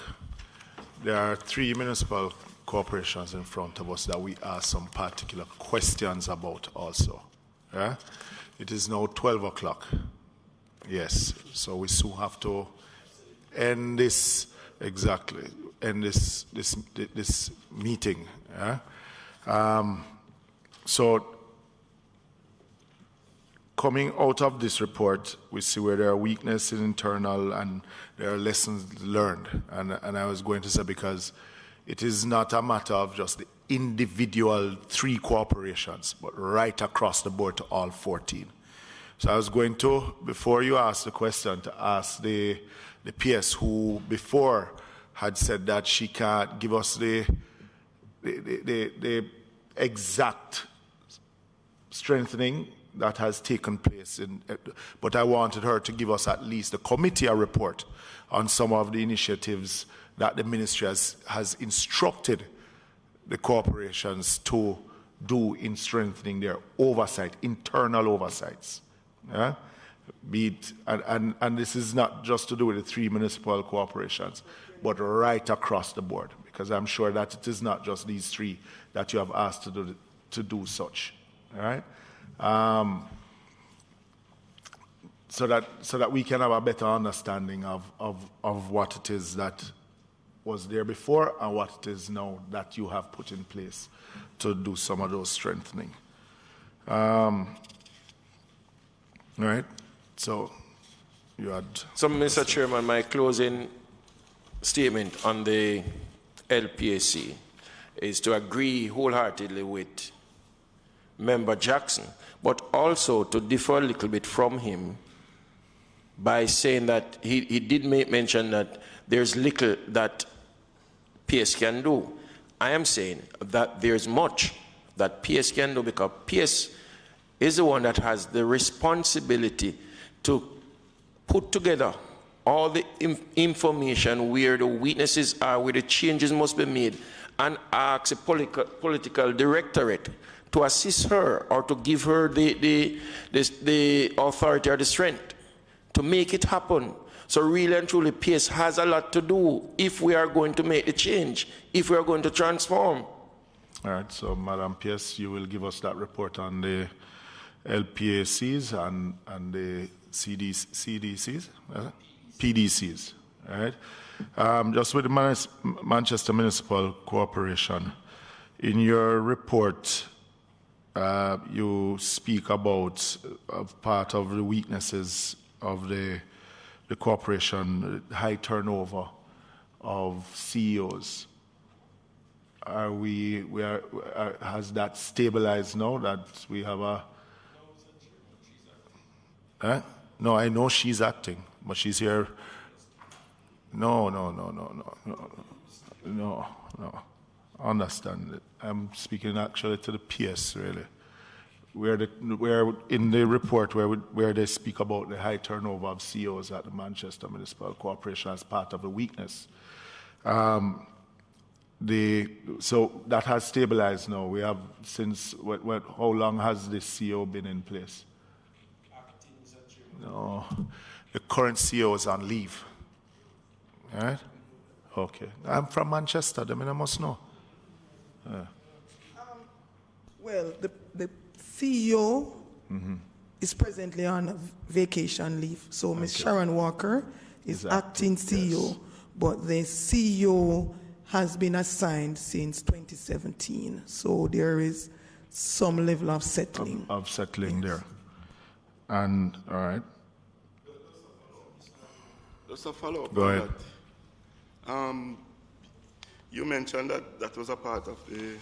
there are 3 municipal corporations in front of us that we ask some particular questions about also. Yeah? It is now 12 o'clock. Yes, so we soon have to end this, end this meeting. Yeah? So coming out of this report, we see where there are weaknesses internal and there are lessons learned. And I was going to say, because it is not a matter of just the individual 3 corporations, but right across the board to all 14. So I was going to, before you ask the question, to ask the PS who before had said that she can't give us the exact strengthening that has taken place, but I wanted her to give us at least a committee report on some of the initiatives that the ministry has instructed the corporations to do in strengthening their oversight, internal oversights. Yeah? Be it, and this is not just to do with the 3 municipal corporations. but right across the board, because I'm sure that it is not just these three that you have asked to do such, all right? So that we can have a better understanding of what it is that was there before and what it is now that you have put in place to do some of those strengthening. All right, so you had... So, Mr. Chairman, my closing statement on the LPAC is to agree wholeheartedly with Member Jackson, but also to differ a little bit from him by saying that he did make mention that there's little that PS can do. I am saying that there's much that PS can do, because PS is the one that has the responsibility to put together all the information where the weaknesses are, where the changes must be made, and ask a political directorate to assist her or to give her the authority or the strength to make it happen. So really and truly, PS has a lot to do if we are going to make the change, if we are going to transform. All right, so Madam PS, you will give us that report on the LPACs and the CDCs, PDCs, all right? Just with the Manchester Municipal Corporation, in your report, you speak about part of the weaknesses of the corporation, high turnover of CEOs. Has that stabilized now that we have a... No, I know she's acting, but she's here. No. Understand it. I'm speaking actually to the PS, really. Where in the report where they speak about the high turnover of CEOs at the Manchester Municipal Corporation as part of the weakness. So that has stabilized now. We have since, how long has this CEO been in place? No, the current CEO is on leave. All right? Okay. I'm from Manchester, I mean, I must know. Well, the CEO is presently on vacation leave. So Ms. Sharon Walker is acting CEO, yes. But the CEO has been assigned since 2017. So there is some level of settling. Of settling, yes. There. And, all right. Just a follow-up. Go ahead. That. You mentioned that was a part of the...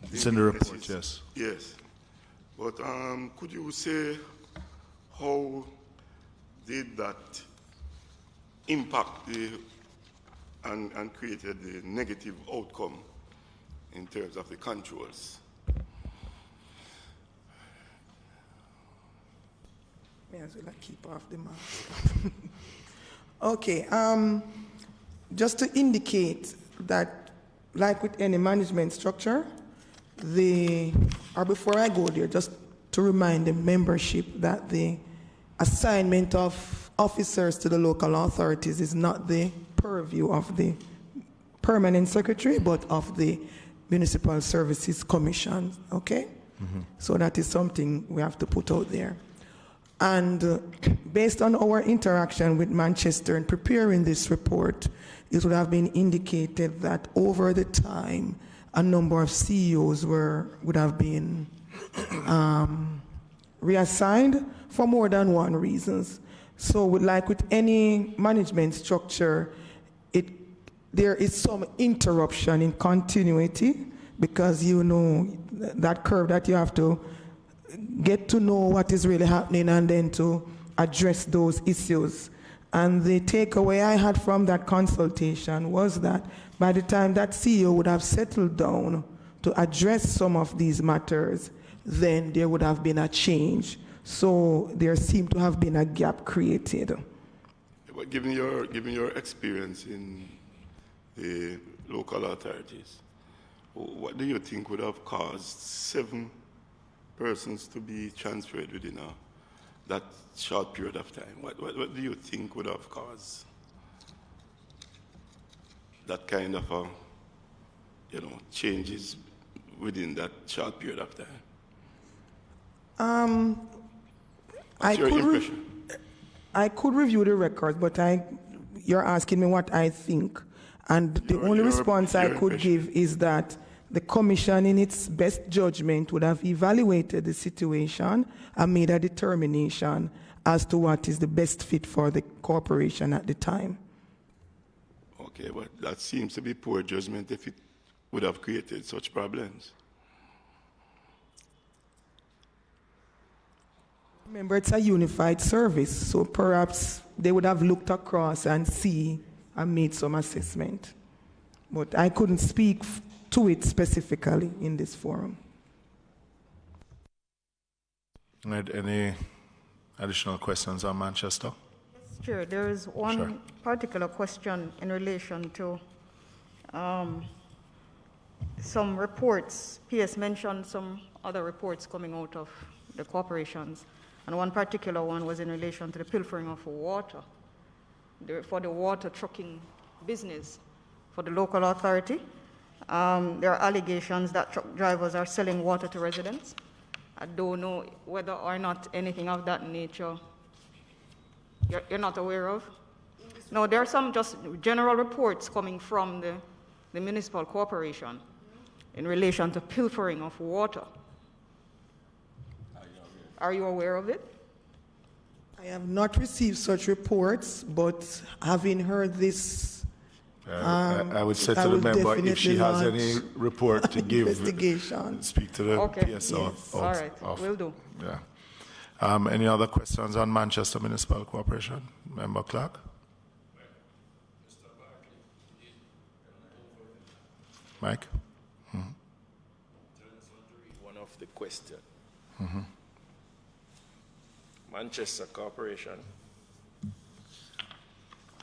It's in the report, yes. Yes. But could you say how did that impact and created the negative outcome in terms of the controls? May as well keep off the mask. Okay, just to indicate that, like with any management structure, or before I go there, just to remind the membership that the assignment of officers to the local authorities is not the purview of the permanent secretary, but of the Municipal Services Commission, okay? Mm-hmm. So that is something we have to put out there. And based on our interaction with Manchester in preparing this report, it would have been indicated that over the time, a number of CEOs would have been reassigned for more than one reasons. So like with any management structure, there is some interruption in continuity, because you know that curve that you have to get to know what is really happening and then to address those issues. And the takeaway I had from that consultation was that by the time that CEO would have settled down to address some of these matters, then there would have been a change. So there seemed to have been a gap created. But given your experience in the local authorities, what do you think would have caused 7 persons to be transferred within that short period of time? What do you think would have caused? that kind of changes within that short period of time? What's your impression? I could review the record, but you're asking me what I think. And the only response I could give is that the Commission, in its best judgment, would have evaluated the situation and made a determination as to what is the best fit for the corporation at the time. Okay, but that seems to be poor judgment if it would have created such problems. Remember, it's a unified service, so perhaps they would have looked across and see and made some assessment. But I couldn't speak to it specifically in this forum. Any additional questions on Manchester? Yes, Chair. There is one particular question in relation to some reports. PS mentioned some other reports coming out of the corporations, and one particular one was in relation to the pilfering of water for the water trucking business for the local authority. There are allegations that truck drivers are selling water to residents. I don't know whether or not anything of that nature you're not aware of. No, there are some just general reports coming from the municipal corporation in relation to pilfering of water. Are you aware of it? I have not received such reports, but having heard this, I would say to the member, if she has any report to give, investigation. Speak to the PSO. Yes. All right, will do. Yeah. Any other questions on Manchester Municipal Corporation? Member Clark? Mike? One of the questions. Manchester Corporation.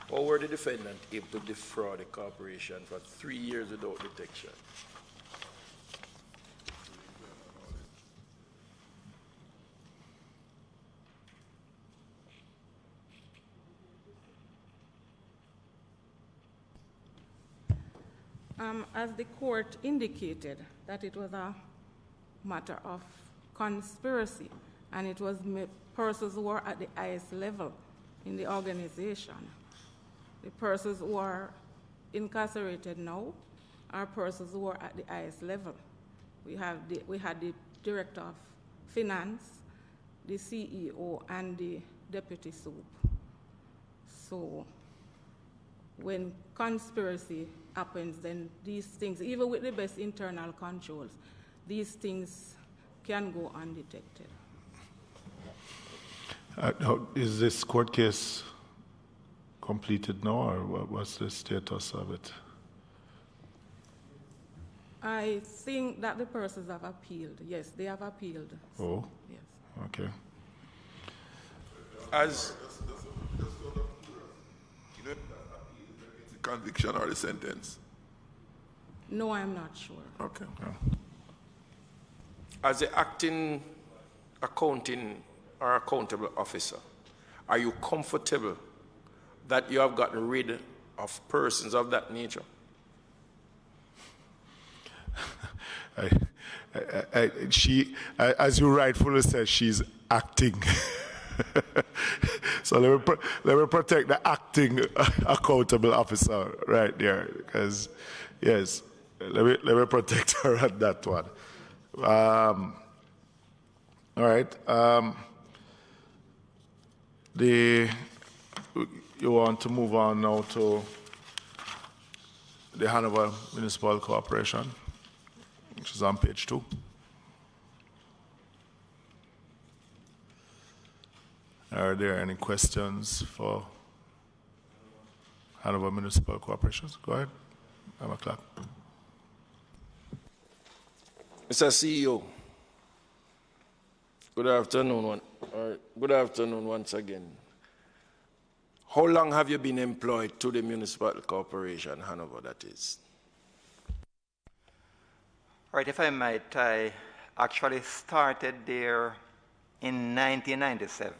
How were the defendant able to defraud the corporation for 3 years without detection? As the court indicated, that it was a matter of conspiracy, and it was persons who were at the highest level in the organization. The persons who are incarcerated now are persons who are at the highest level. We had the director of finance, the CEO, and the deputy soup. So when conspiracy happens, then these things, even with the best internal controls, these things can go undetected. Is this court case completed now, or what's the status of it? I think that the persons have appealed. Yes, they have appealed. Oh? Yes. Okay. As the conviction or the sentence? No, I'm not sure. Okay. Yeah. As the acting accounting or accountable officer, are you comfortable that you have gotten rid of persons of that nature? She, as you rightfully said, she's acting. So let me protect the acting accountable officer right there, because yes, let me protect her at that one. All right. You want to move on now to the Hanover Municipal Corporation, which is on page 2. Are there any questions for Hanover Municipal Corporation? Go ahead, Emma Clark. Mr. CEO, good afternoon once again. How long have you been employed to the Municipal Corporation, Hanover, that is? All right, if I might, I actually started there in 1997.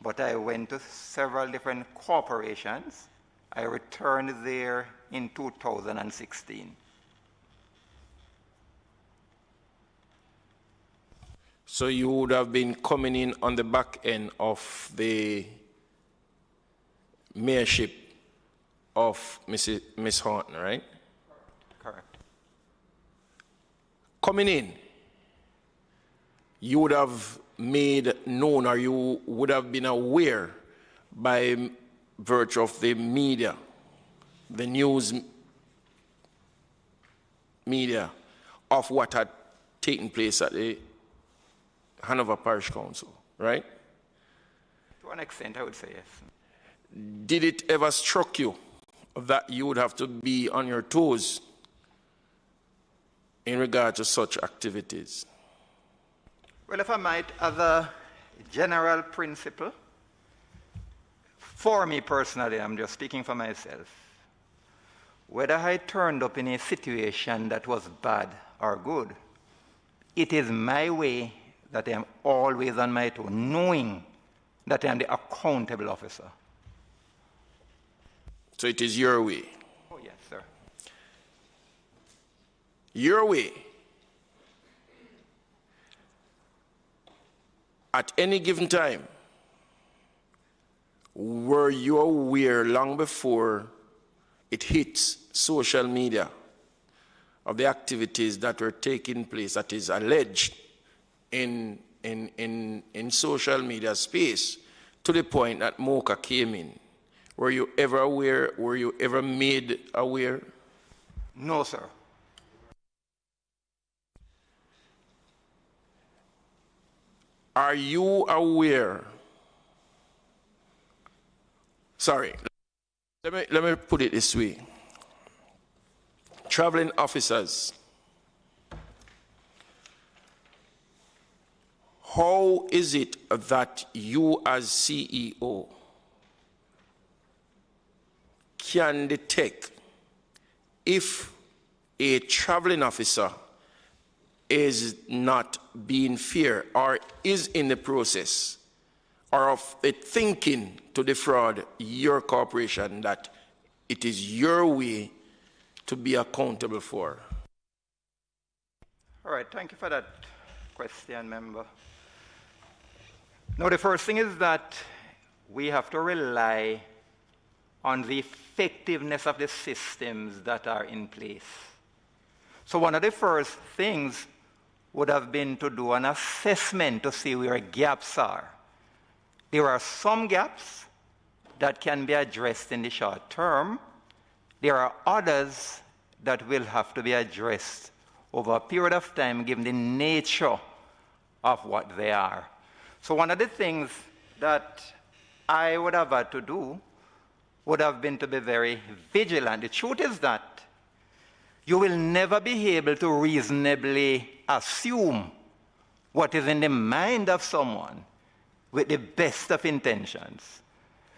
But I went to several different corporations. I returned there in 2016. So you would have been coming in on the back end of the mayorship of Miss Horton, right? Correct. Coming in, you would have made known, or you would have been aware by virtue of the media, the news media, of what had taken place at the Hanover Parish Council, right? To an extent, I would say yes. Did it ever struck you that you would have to be on your toes in regard to such activities? Well, if I might, as a general principle, for me personally, I'm just speaking for myself, whether I turned up in a situation that was bad or good, it is my way that I am always on my toe, knowing that I am the accountable officer. So it is your way. Oh, yes, sir. Your way. At any given time, were you aware long before it hits social media of the activities that were taking place, that is alleged in social media space, to the point that Mocha came in? Were you ever aware? Were you ever made aware? No, sir. Are you aware? Sorry, let me put it this way. Traveling officers, how is it that you as CEO can detect if a traveling officer is not being fair or is in the process or of it thinking to defraud your corporation that it is your way to be accountable for? All right, thank you for that question, member. Now, the first thing is that we have to rely on the effectiveness of the systems that are in place. So one of the first things would have been to do an assessment to see where gaps are. There are some gaps that can be addressed in the short term. There are others that will have to be addressed over a period of time, given the nature of what they are. So one of the things that I would have had to do would have been to be very vigilant. The truth is that you will never be able to reasonably assume what is in the mind of someone with the best of intentions.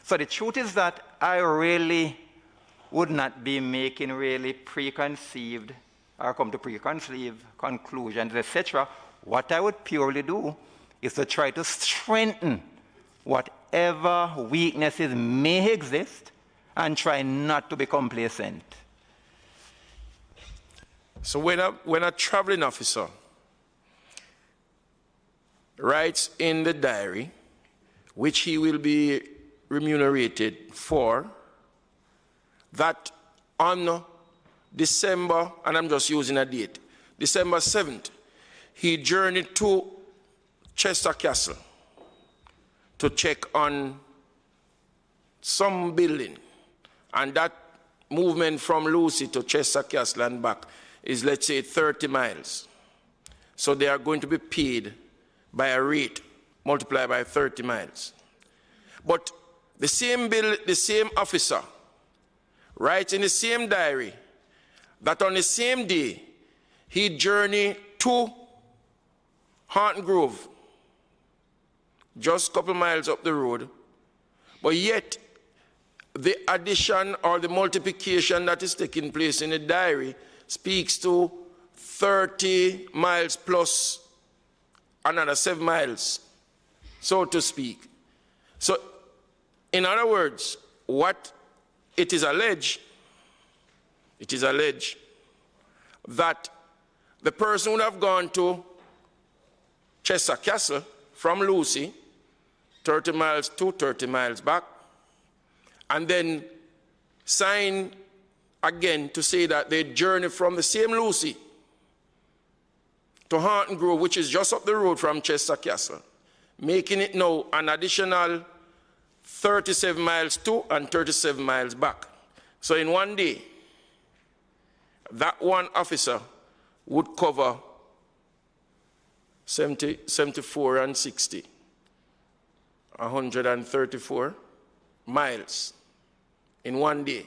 So the truth is that I really would not be making really preconceived or come to preconceived conclusions, etc. What I would purely do is to try to strengthen whatever weaknesses may exist and try not to be complacent. So when a traveling officer writes in the diary, which he will be remunerated for, that on December, and I'm just using a date, December 7th, he journeyed to Chester Castle to check on some building, and that movement from Lucy to Chester Castle and back is, let's say, 30 miles. So they are going to be paid by a rate multiplied by 30 miles. But the same officer writes in the same diary that on the same day he journeyed to Horton Grove, just a couple miles up the road, but yet the addition or the multiplication that is taking place in the diary speaks to 30 miles plus another 7 miles, so to speak. So, in other words, what it is alleged it is alleged that the person would have gone to Chester Castle from Lucy, 30 miles to 30 miles back, and then sign again to say that they journey from the same Lucy to Horton Grove, which is just up the road from Chester Castle, making it now an additional 37 miles to and 37 miles back. So in one day, that one officer would cover 74 and 60, 134 miles in one day.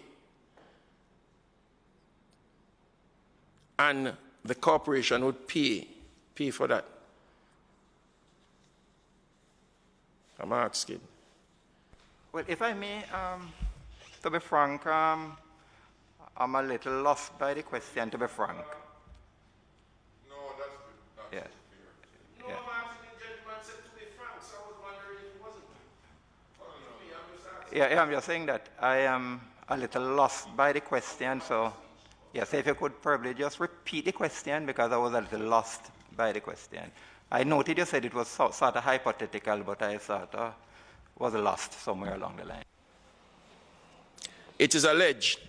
And the corporation would pay for that. I'm asking. Well, if I may, to be frank, I'm a little lost by the question, to be frank. No, that's good. Yes. No, Yeah. I'm asking the gentleman said to be frank, so I was wondering if he wasn't. I'm just asking. Yeah, I'm just saying that I am a little lost by the question, so yes, if you could probably just repeat the question, because I was a little lost by the question. I noted you said it was sort of hypothetical, but I sort of was lost somewhere along the line. It is alleged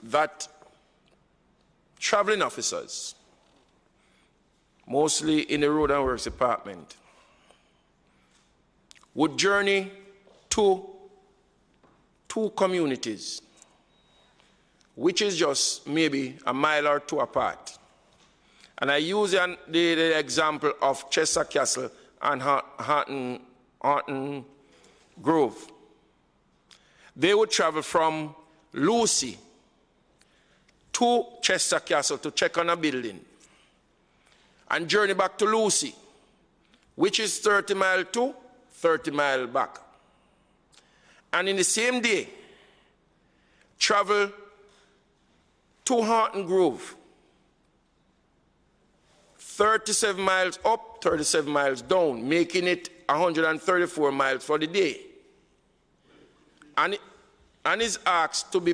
that traveling officers, mostly in the Road and Works Department, would journey to two communities, which is just maybe a mile or two apart. And I use the example of Chester Castle and Horton Grove. They would travel from Lucy to Chester Castle to check on a building and journey back to Lucy, which is 30 miles to 30 miles back. And in the same day, travel to Horton Grove, 37 miles up, 37 miles down, making it 134 miles for the day. And is asked to be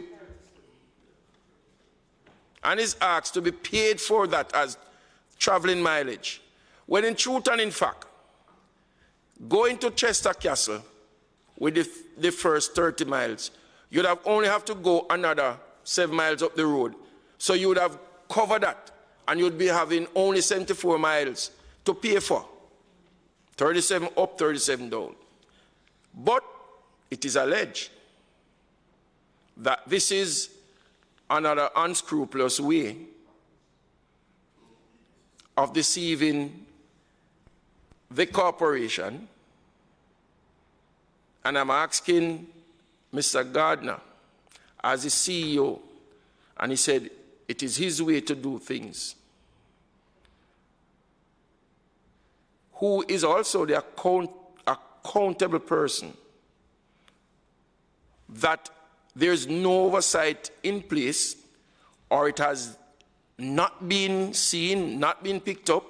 paid for that as traveling mileage. When in truth and in fact, going to Chester Castle with the first 30 miles, you'd have only have to go another 7 miles up the road. So you would have covered that, and you'd be having only 74 miles to pay for. 37 up, 37 down. But it is alleged that this is another unscrupulous way of deceiving the corporation. And I'm asking Mr. Gardner, as the CEO, and he said it is his way to do things, who is also the accountable person, that there's no oversight in place, or it has not been seen, not been picked up,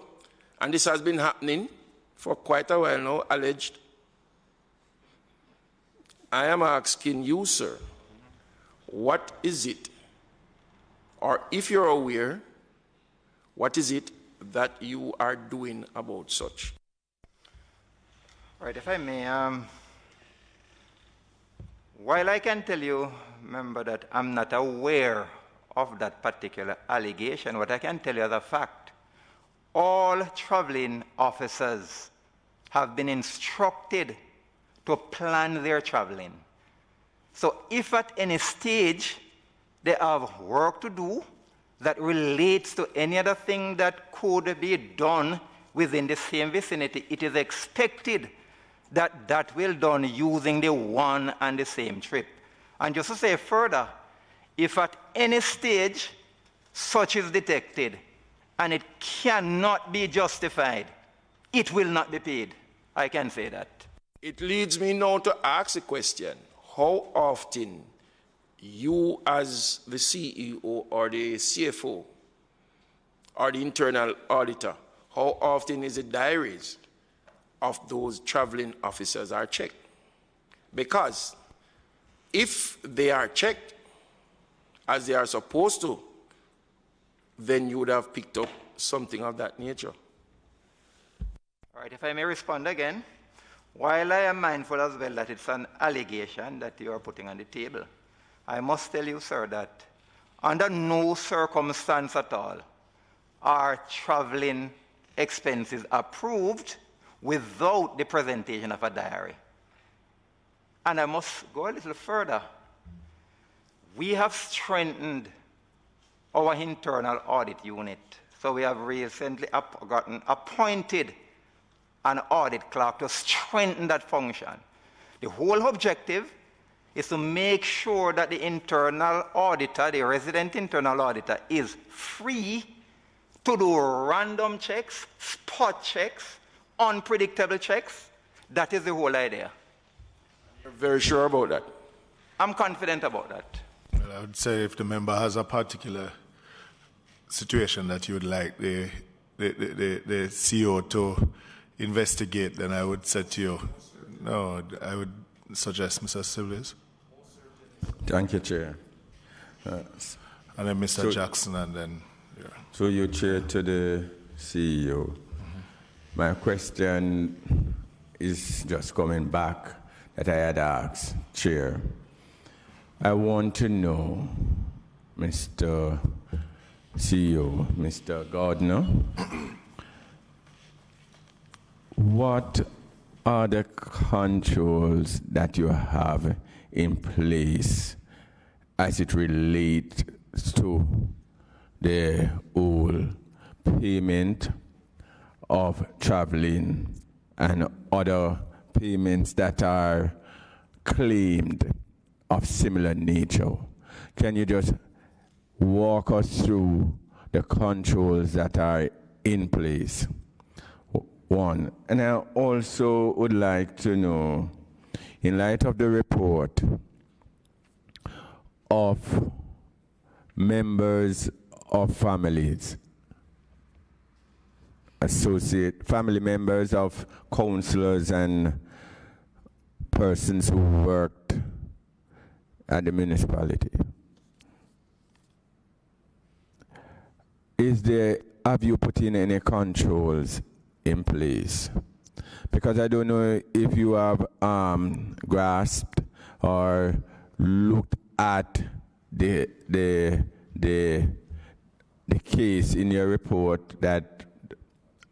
and this has been happening for quite a while now, alleged. I am asking you, sir, what is it, or if you're aware, what is it that you are doing about such? Right, if I may, while I can tell you, remember, that I'm not aware of that particular allegation, what I can tell you as a fact, all traveling officers have been instructed to plan their traveling. So if at any stage they have work to do that relates to any other thing that could be done within the same vicinity, it is expected that that will be done using the one and the same trip. And just to say further, if at any stage such is detected and it cannot be justified, it will not be paid. I can say that. It leads me now to ask a question. How often you as the CEO or the CFO or the internal auditor, how often is the diaries of those traveling officers are checked? Because if they are checked, as they are supposed to, then you would have picked up something of that nature. All right, if I may respond again. While I am mindful as well that it's an allegation that you are putting on the table, I must tell you, sir, that under no circumstance at all are traveling expenses approved without the presentation of a diary. And I must go a little further. We have strengthened our internal audit unit. So we have recently gotten appointed an audit clerk to strengthen that function. The whole objective is to make sure that the internal auditor, the resident internal auditor, is free to do random checks, spot checks, unpredictable checks. That is the whole idea. You're very sure about that? I'm confident about that. Well, I would say if the member has a particular situation that you would like the CEO to investigate, then I would say to you, no, I would suggest Mr. Silvers. Thank you, Chair. And then Mr. Jackson, and then, yeah. So you, Chair, to the CEO. My question is just coming back that I had asked, Chair. I want to know, Mr. CEO, Mr. Gardner, what are the controls that you have in place as it relates to the whole payment of traveling and other payments that are claimed of similar nature? Can you just walk us through the controls that are in place? One. And I also would like to know, in light of the report of members of families, family members of councillors and persons who worked at the municipality, have you put in any controls in place? Because I don't know if you have grasped or looked at the case in your report that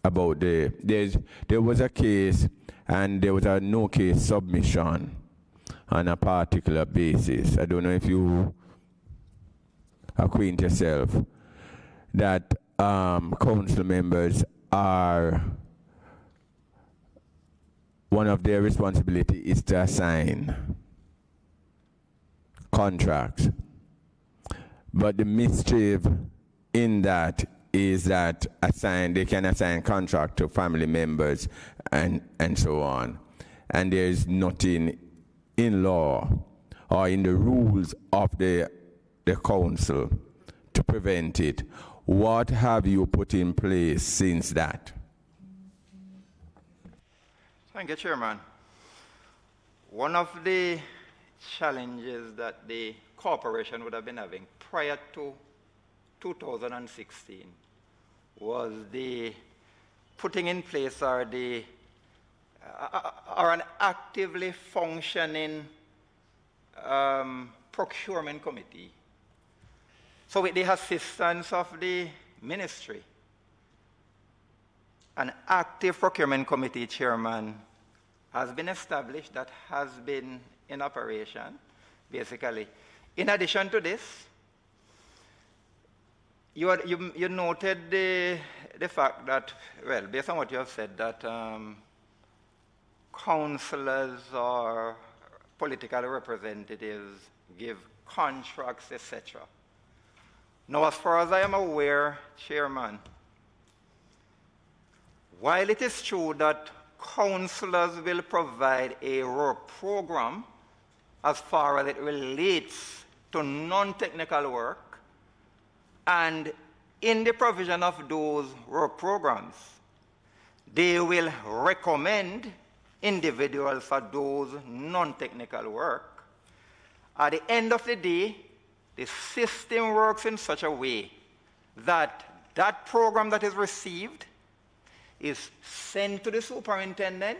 about there was a case and there was a no case submission on a particular basis. I don't know if you acquaint yourself that council members are, one of their responsibility is to assign contracts. But the mischief in that is that they can assign contract to family members and so on. And there's nothing in law or in the rules of the council to prevent it. What have you put in place since that? Thank you, Chairman. One of the challenges that the corporation would have been having prior to 2016 was the putting in place or an actively functioning procurement committee. So with the assistance of the ministry, an active procurement committee chairman has been established that has been in operation, basically. In addition to this, you noted the fact that, well, based on what you have said, that councillors or political representatives give contracts, etc. Now, as far as I am aware, Chairman, while it is true that councillors will provide a work program as far as it relates to non-technical work, and in the provision of those work programs, they will recommend individuals for those non-technical work. At the end of the day, the system works in such a way that that program that is received is sent to the superintendent.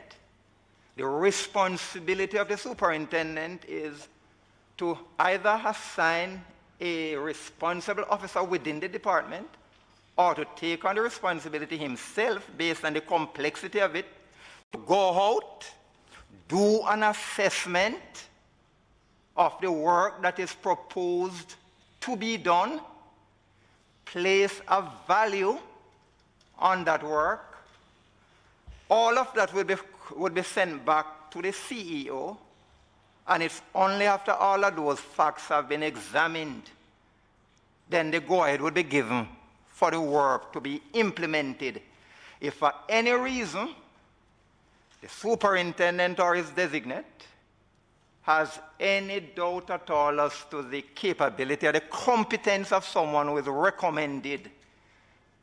The responsibility of the superintendent is to either assign a responsible officer within the department or to take on the responsibility himself based on the complexity of it, to go out, do an assessment of the work that is proposed to be done, place a value on that work. All of that would be sent back to the CEO, and it's only after all of those facts have been examined, then the go-ahead would be given for the work to be implemented. If for any reason the superintendent or his designate has any doubt at all as to the capability or the competence of someone who is recommended,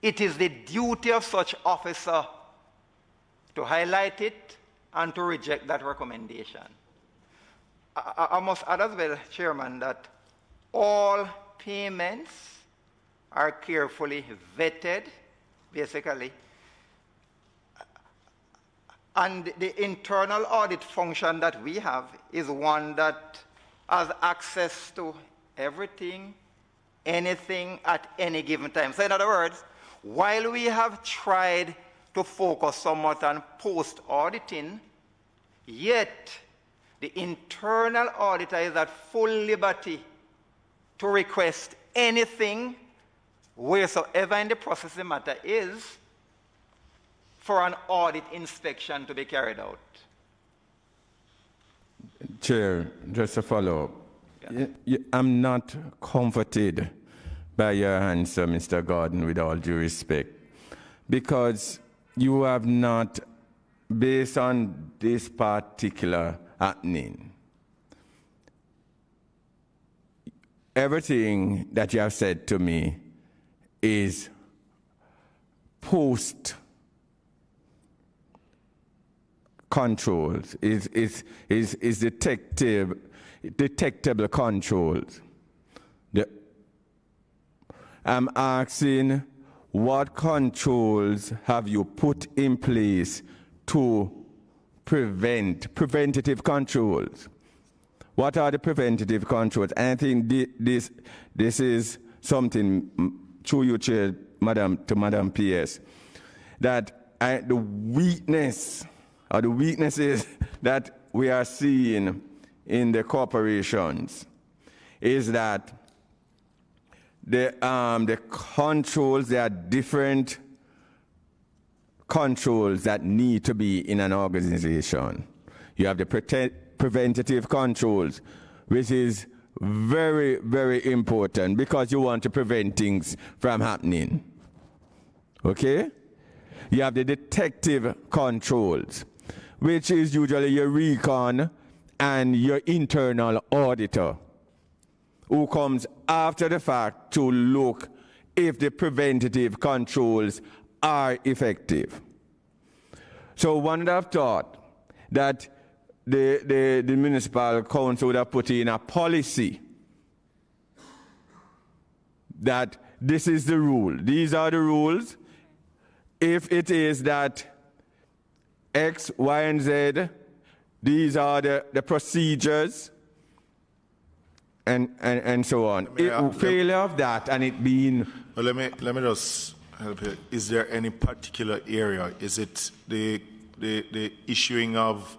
it is the duty of such officer to highlight it and to reject that recommendation. I must add as well, Chairman, that all payments are carefully vetted, basically, and the internal audit function that we have is one that has access to everything, anything at any given time. So in other words, while we have tried to focus somewhat on post-auditing, yet the internal auditor is at full liberty to request anything, wheresoever in the process the matter is, for an audit inspection to be carried out. Chair, just a follow-up. Yeah. I'm not comforted by your answer, Mr. Gordon, with all due respect, because you have not, based on this particular happening, everything that you have said to me is post controls, is detectable controls. I'm asking, what controls have you put in place to preventative controls? What are the preventative controls? And I think this is something, through you, Chair, to Madam PS, that the weaknesses that we are seeing in the corporations is that the controls, there are different controls that need to be in an organization. You have the preventative controls, which is very, very important because you want to prevent things from happening. Okay? You have the detective controls, which is usually your recon and your internal auditor, who comes after the fact to look if the preventative controls are effective. So one would have thought that the municipal council would have put in a policy that this is the rule, these are the rules. If it is that X, Y, and Z, these are the procedures, and so on. Failure of that, and it being... Well, let me just help you. Is there any particular area? Is it the issuing of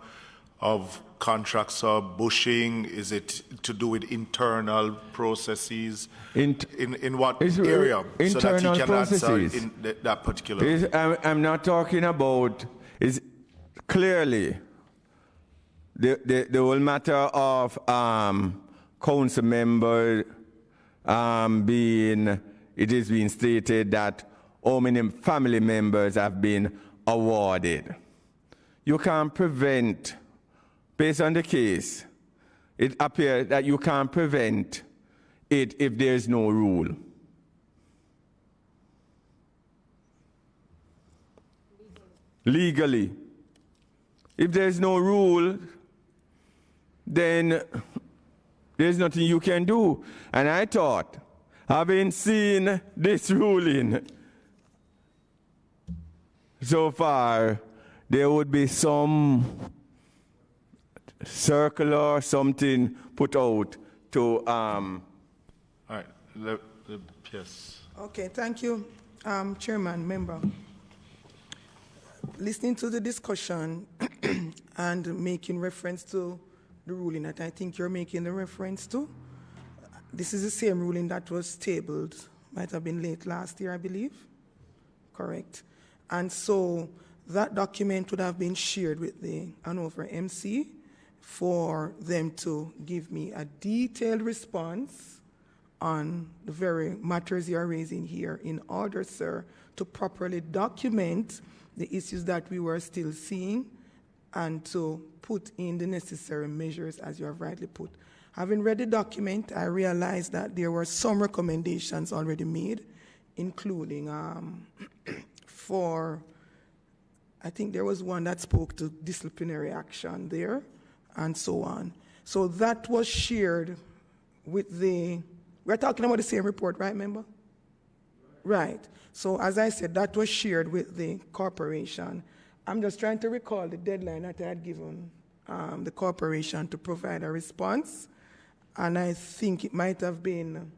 contracts or bushing? Is it to do with internal processes? In what area? Internal so that you can processes. Answer in that particular... I'm not talking about... Is clearly the whole matter of council member it is being stated that how many family members have been awarded. You can't prevent, based on the case, it appears that you can't prevent it if there's no rule. Legally. If there's no rule, then there's nothing you can do. And I thought, having seen this ruling so far, there would be some circular something put out to All right, yes. Okay, thank you, Chairman, member. Listening to the discussion and making reference to the ruling that I think you're making the reference to, this is the same ruling that was tabled, might have been late last year, I believe. Correct. And so that document would have been shared with the Hanover MC for them to give me a detailed response on the very matters you are raising here in order, sir, to properly document the issues that we were still seeing and to put in the necessary measures as you have rightly put. Having read the document, I realized that there were some recommendations already made, including I think there was one that spoke to disciplinary action there and so on. So that was shared with we're talking about the same report, right, member? Right. So as I said, that was shared with the corporation. I'm just trying to recall the deadline that I had given the corporation to provide a response. And I think it might have been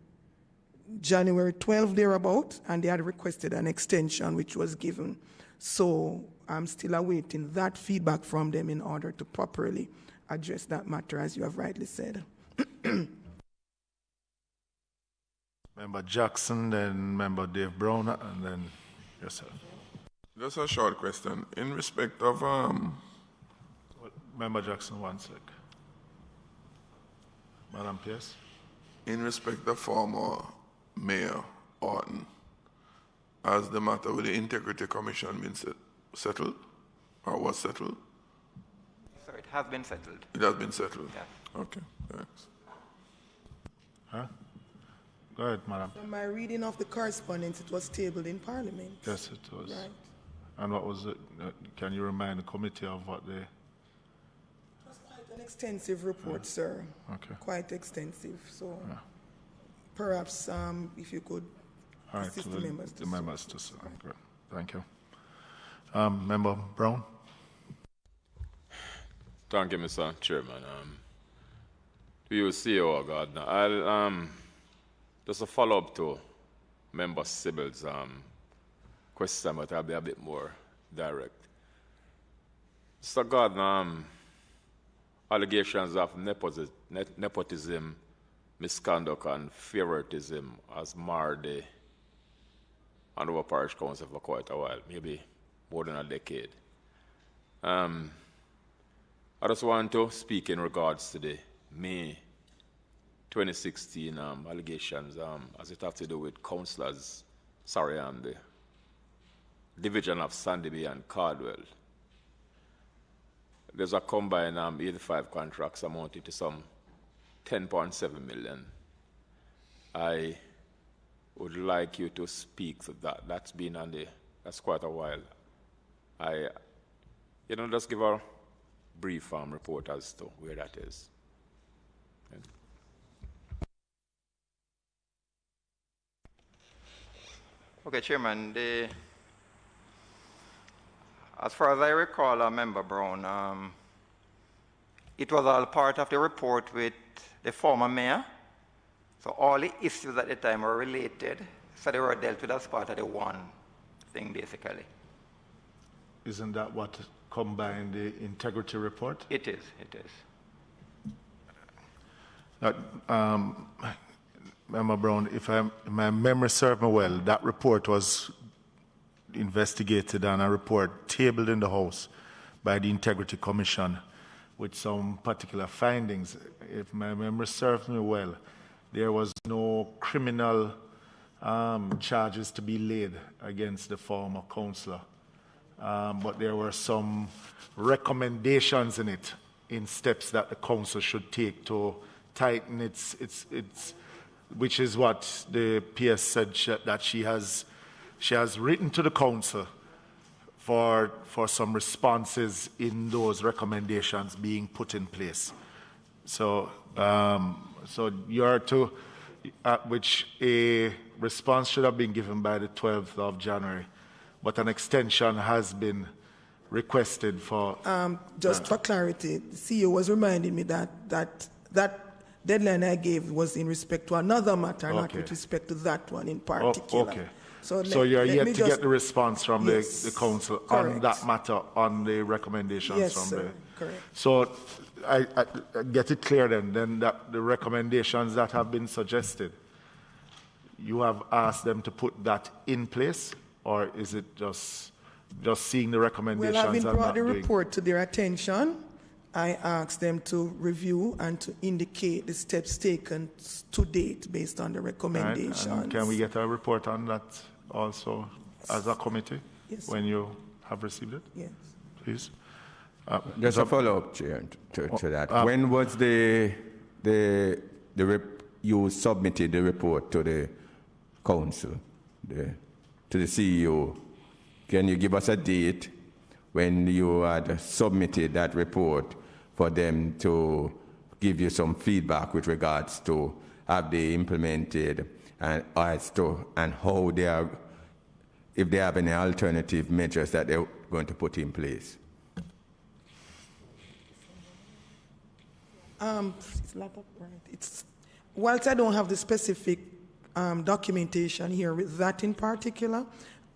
January 12th thereabout, and they had requested an extension which was given. So I'm still awaiting that feedback from them in order to properly address that matter, as you have rightly said. Member Jackson, then Member Dave Brown, and then yourself. Just a short question. In respect of... Member Jackson, one sec. Madam Pierce. In respect of former Mayor Orton, has the matter with the Integrity Commission been settled or was settled? So it has been settled. It has been settled? Yeah. Okay, thanks. Huh? Go ahead, madam. From my reading of the correspondence, it was tabled in Parliament. Yes, it was. Right. And what was it? Can you remind the committee of what they... It was quite an extensive report, sir. Okay. Quite extensive. So perhaps if you could assist the members to... The members to... Great. Thank you. Member Brown. Thank you, Mr. Chairman. To you, CEO Gardner, I'll just a follow-up to Member Sybil's question, but I'll be a bit more direct. Mr. Gardner, allegations of nepotism, misconduct, and favoritism has marred the Hanover Parish Council for quite a while, maybe more than a decade. I just want to speak in regards to the May 2016 allegations as it has to do with councillors, the division of Sandy Bay and Caldwell. There's a combined 85 contracts amounting to some 10.7 million. I would like you to speak to that. That's been that's quite a while. Just give a brief report as to where that is. Okay, Chairman, as far as I recall, Member Brown, it was all part of the report with the former mayor. So all the issues at the time were related, so they were dealt with as part of the one thing, basically. Isn't that what combined the integrity report? It is, it is. Member Brown, if my memory serves me well, that report was investigated and a report tabled in the House by the Integrity Commission with some particular findings. If my memory serves me well, there was no criminal charges to be laid against the former councillor, but there were some recommendations in it, in steps that the council should take to tighten its which is what the PS said that she has written to the council for some responses in those recommendations being put in place. So, so you're to, which a response should have been given by the 12th of January, but an extension has been requested for. Just for clarity, the CEO was reminding me that deadline I gave was in respect to another matter, not with respect to that one in particular. Okay. So you're yet to get the response from the council on correct. that matter, on the recommendations from sir, the. correct. So I get it clear then that the recommendations that have been suggested, you have asked them to put that in place, or is it just seeing the recommendations? Well, having and brought not the doing? report to their attention, I asked them to review and to indicate the steps taken to date based on the recommendations. Right. And can we get a report on that also as a committee? Yes, when you have received it? Yes. Please. Just a follow-up, Chair, to that. When was you submitted the report to the council, to the CEO? Can you give us a date when you had submitted that report for them to give you some feedback with regards to have they implemented and how they are, if they have any alternative measures that they're going to put in place? Whilst I don't have the specific documentation here with that in particular,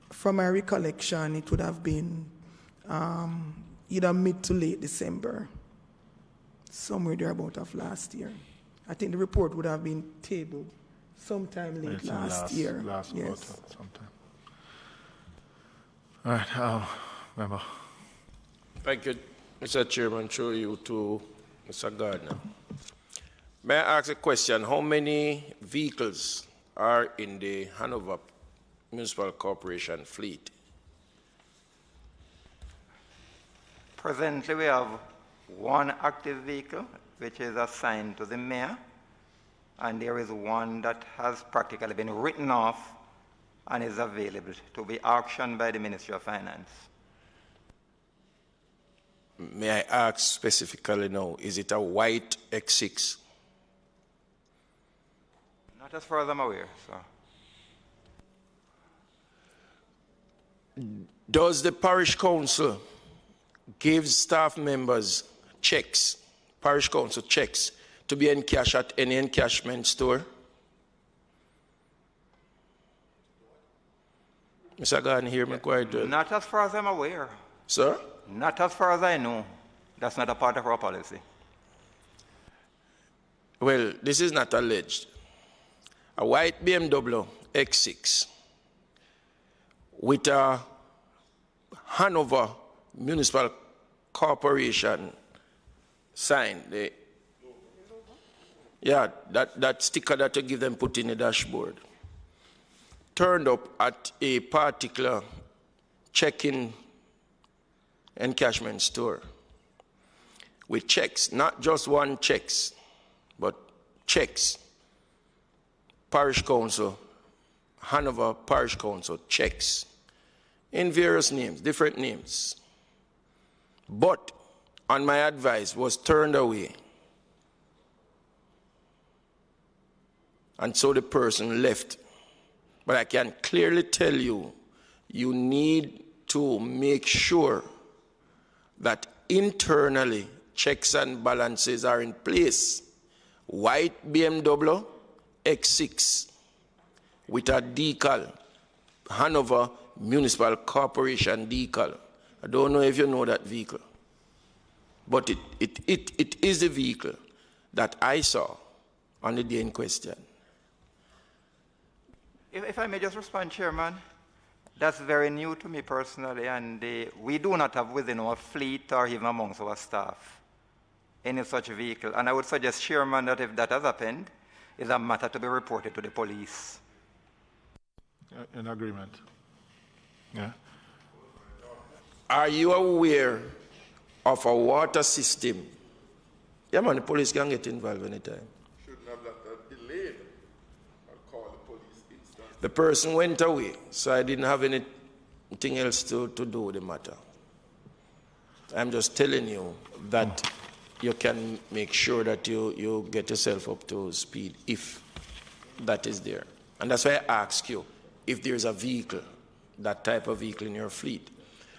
from my recollection, it would have been either mid to late December, somewhere thereabout of last year. I think the report would have been tabled sometime late last year. Last yes. quarter, sometime. All right, member. Thank you, Mr. Chairman. Through you to Mr. Gardner. May I ask a question? How many vehicles are in the Hanover Municipal Corporation fleet? Presently, we have one active vehicle, which is assigned to the mayor, and there is one that has practically been written off and is available to be auctioned by the Ministry of Finance. May I ask specifically now, is it a white X6? Not as far as I'm aware, sir. Does the parish council give staff members checks, parish council checks, to be encashed at any encashment store? Mr. Gardner, hear me quite well. Not as far as I'm aware. Sir? Not as far as I know. That's not a part of our policy. Well, this is not alleged. A white BMW X6 with a Hanover Municipal Corporation sign. That sticker that you give them put in the dashboard. Turned up at a particular check-in encashment store with checks, not just one checks, but checks. Parish Council, Hanover Parish Council checks in various names, different names. But on my advice was turned away. And so the person left. But I can clearly tell you, you need to make sure that internally checks and balances are in place. White BMW X6 with a decal, Hanover Municipal Corporation decal. I don't know if you know that vehicle, but it is the vehicle that I saw on the day in question. If I may just respond, Chairman, that's very new to me personally, and we do not have within our fleet or even amongst our staff any such vehicle. And I would suggest, Chairman, that if that has happened, it's a matter to be reported to the police. In agreement. Yeah. Are you aware of a water system? Yeah, man, the police can get involved anytime. Shouldn't have that delayed and call the police instantly. The person went away, so I didn't have anything else to do with the matter. I'm just telling you that you can make sure that you get yourself up to speed if that is there. And that's why I ask you if there's a vehicle, that type of vehicle in your fleet.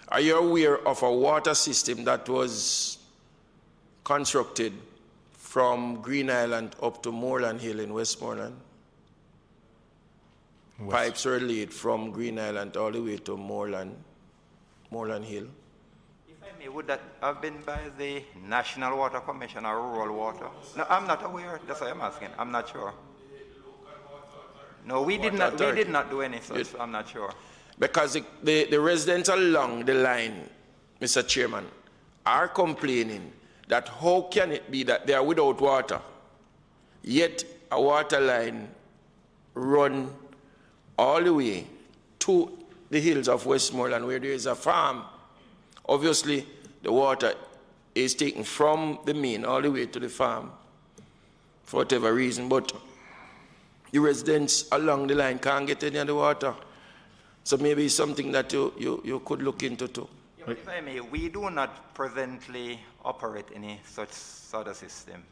Are you aware of a water system that was constructed from Green Island up to Moreland Hill in Westmoreland? Pipes were laid from Green Island all the way to Moreland Hill. If I may, would that have been by the National Water Commission or Rural Water? No, I'm not aware. That's why I'm asking. I'm not sure. No, we did not do any such. I'm not sure. Because the residents along the line, Mr. Chairman, are complaining that how can it be that they are without water, yet a water line run all the way to the hills of Westmoreland where there is a farm. Obviously, the water is taken from the main all the way to the farm for whatever reason, but the residents along the line can't get any of the water. So maybe it's something that you could look into too. Yeah, if I may, we do not presently operate any such sort of system.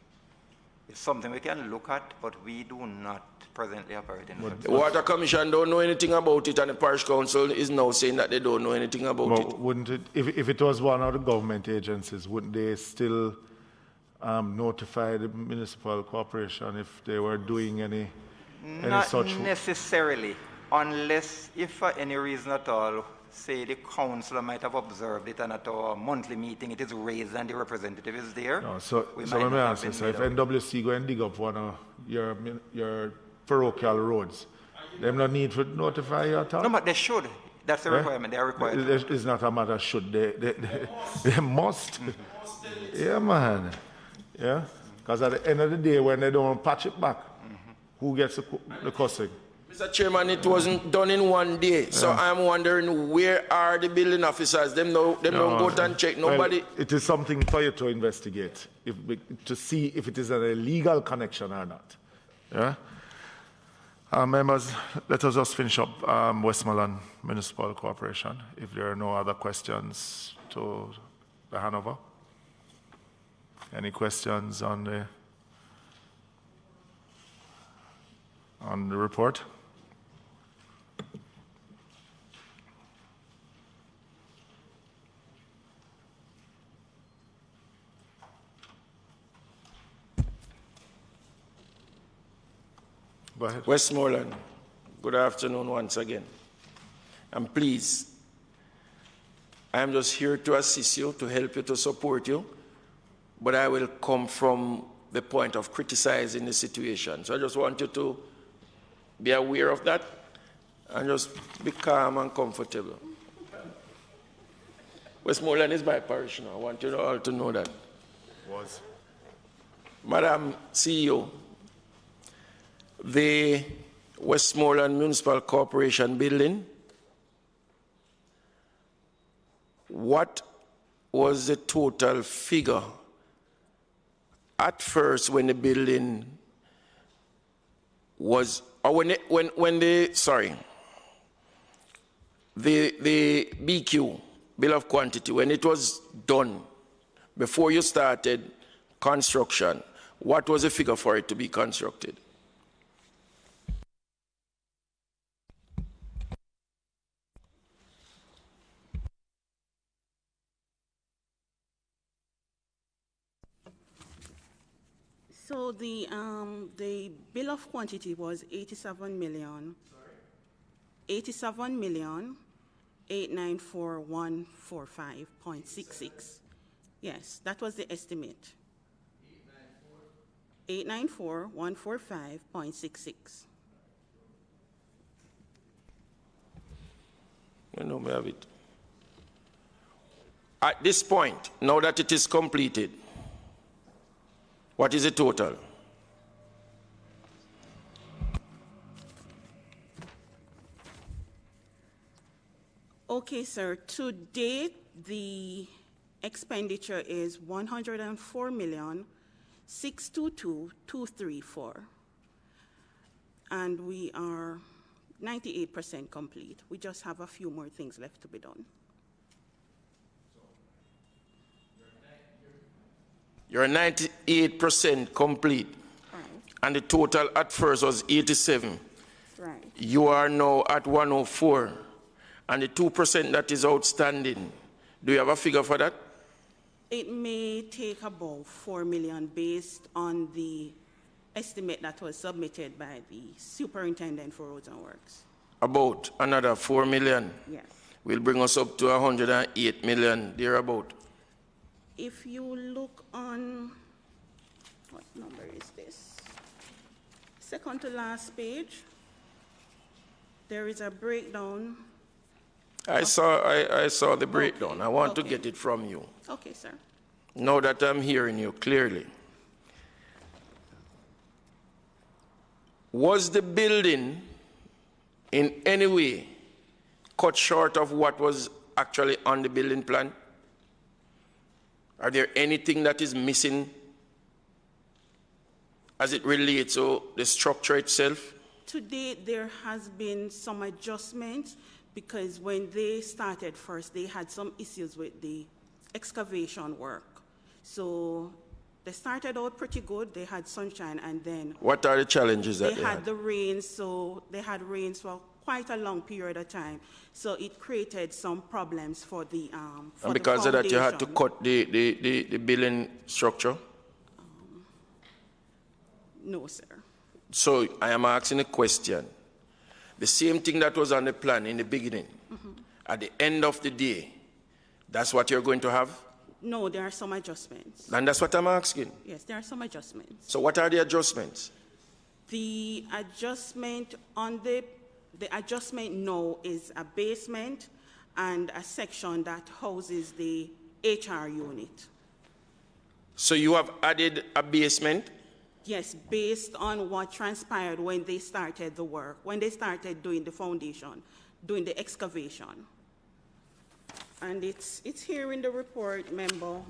It's something we can look at, but we do not presently operate in such. The Water Commission don't know anything about it, and the Parish Council is now saying that they don't know anything about it. Wouldn't it, if it was one of the government agencies, wouldn't they still notify the municipal corporation if they were doing any such? Not necessarily, unless if for any reason at all, say the councillor might have observed it and at our monthly meeting it is raised and the representative is there. No, so let me ask you, so if NWC go and dig up one of your parochial roads, they don't need to notify you at all? No, but they should. That's the requirement. They are required. It's not a matter of should. They must. Yeah, man. Yeah? Because at the end of the day, when they don't patch it back, who gets the cussing? Mr. Chairman, it wasn't done in one day, so I'm wondering where are the building officers? Them don't go and check. Nobody. Well, it is something for you to investigate, to see if it is an illegal connection or not. Yeah. Members, let us just finish up Westmoreland Municipal Corporation. If there are no other questions to the Hanover, any questions on the report? Go ahead. Westmoreland, good afternoon once again. And please, I am just here to assist you, to help you, to support you, but I will come from the point of criticizing the situation. So I just want you to be aware of that and just be calm and comfortable. Westmoreland is my parish now. I want you all to know that. Madam CEO, the Westmoreland Municipal Corporation building, what was the total figure at first when the building was, or the BQ, bill of quantity, when it was done, before you started construction, what was the figure for it to be constructed? So the bill of quantity was 87 million. 87,894,145.66. Yes, that was the estimate. 894,145.66. I know we have it. At this point, now that it is completed, what is the total? Okay, sir. To date, the expenditure is 104,622,234, and we are 98% complete. We just have a few more things left to be done. You're 98% complete. Right. And the total at first was 87. Right. You are now at 104. And the 2% that is outstanding, do you have a figure for that? It may take about 4 million based on the estimate that was submitted by the Superintendent for Roads and Works. About another 4 million? Yes. Will bring us up to 108 million, thereabout. If you look on, what number is this? Second to last page, there is a breakdown. I saw the breakdown. I want to get it from you. Okay, sir. Now that I'm hearing you clearly. Was the building in any way cut short of what was actually on the building plan? Are there anything that is missing as it relates to the structure itself? To date, there has been some adjustments because when they started first, they had some issues with the excavation work. So they started out pretty good. They had sunshine, and then what are the challenges that they had? The rains, so they had rains for quite a long period of time. So it created some problems for the and because of that, you had to cut the building structure? No, sir. So I am asking a question. The same thing that was on the plan in the beginning, at the end of the day, that's what you're going to have? No, there are some adjustments. And that's what I'm asking. Yes, there are some adjustments. So what are the adjustments? The adjustment on the adjustment now is a basement and a section that houses the HR unit. So you have added a basement? Yes, based on what transpired when they started the work, when they started doing the foundation, doing the excavation. And it's here in the report, Member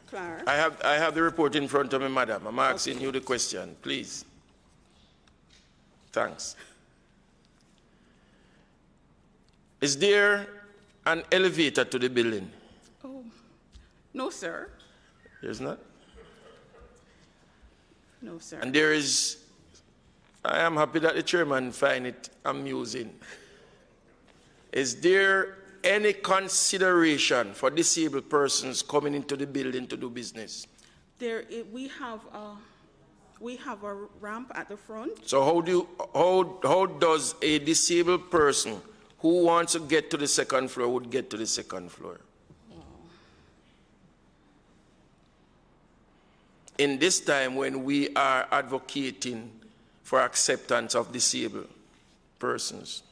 Clark. I have the report in front of me, Madam. I'm asking you the question, please. Thanks. Is there an elevator to the building? Oh, no, sir. There's not? No, sir. And there is, I am happy that the chairman find it amusing. Is there any consideration for disabled persons coming into the building to do business? We have a ramp at the front. So how does a disabled person who wants to get to the second floor would get to the second floor? In this time when we are advocating for acceptance of disabled persons?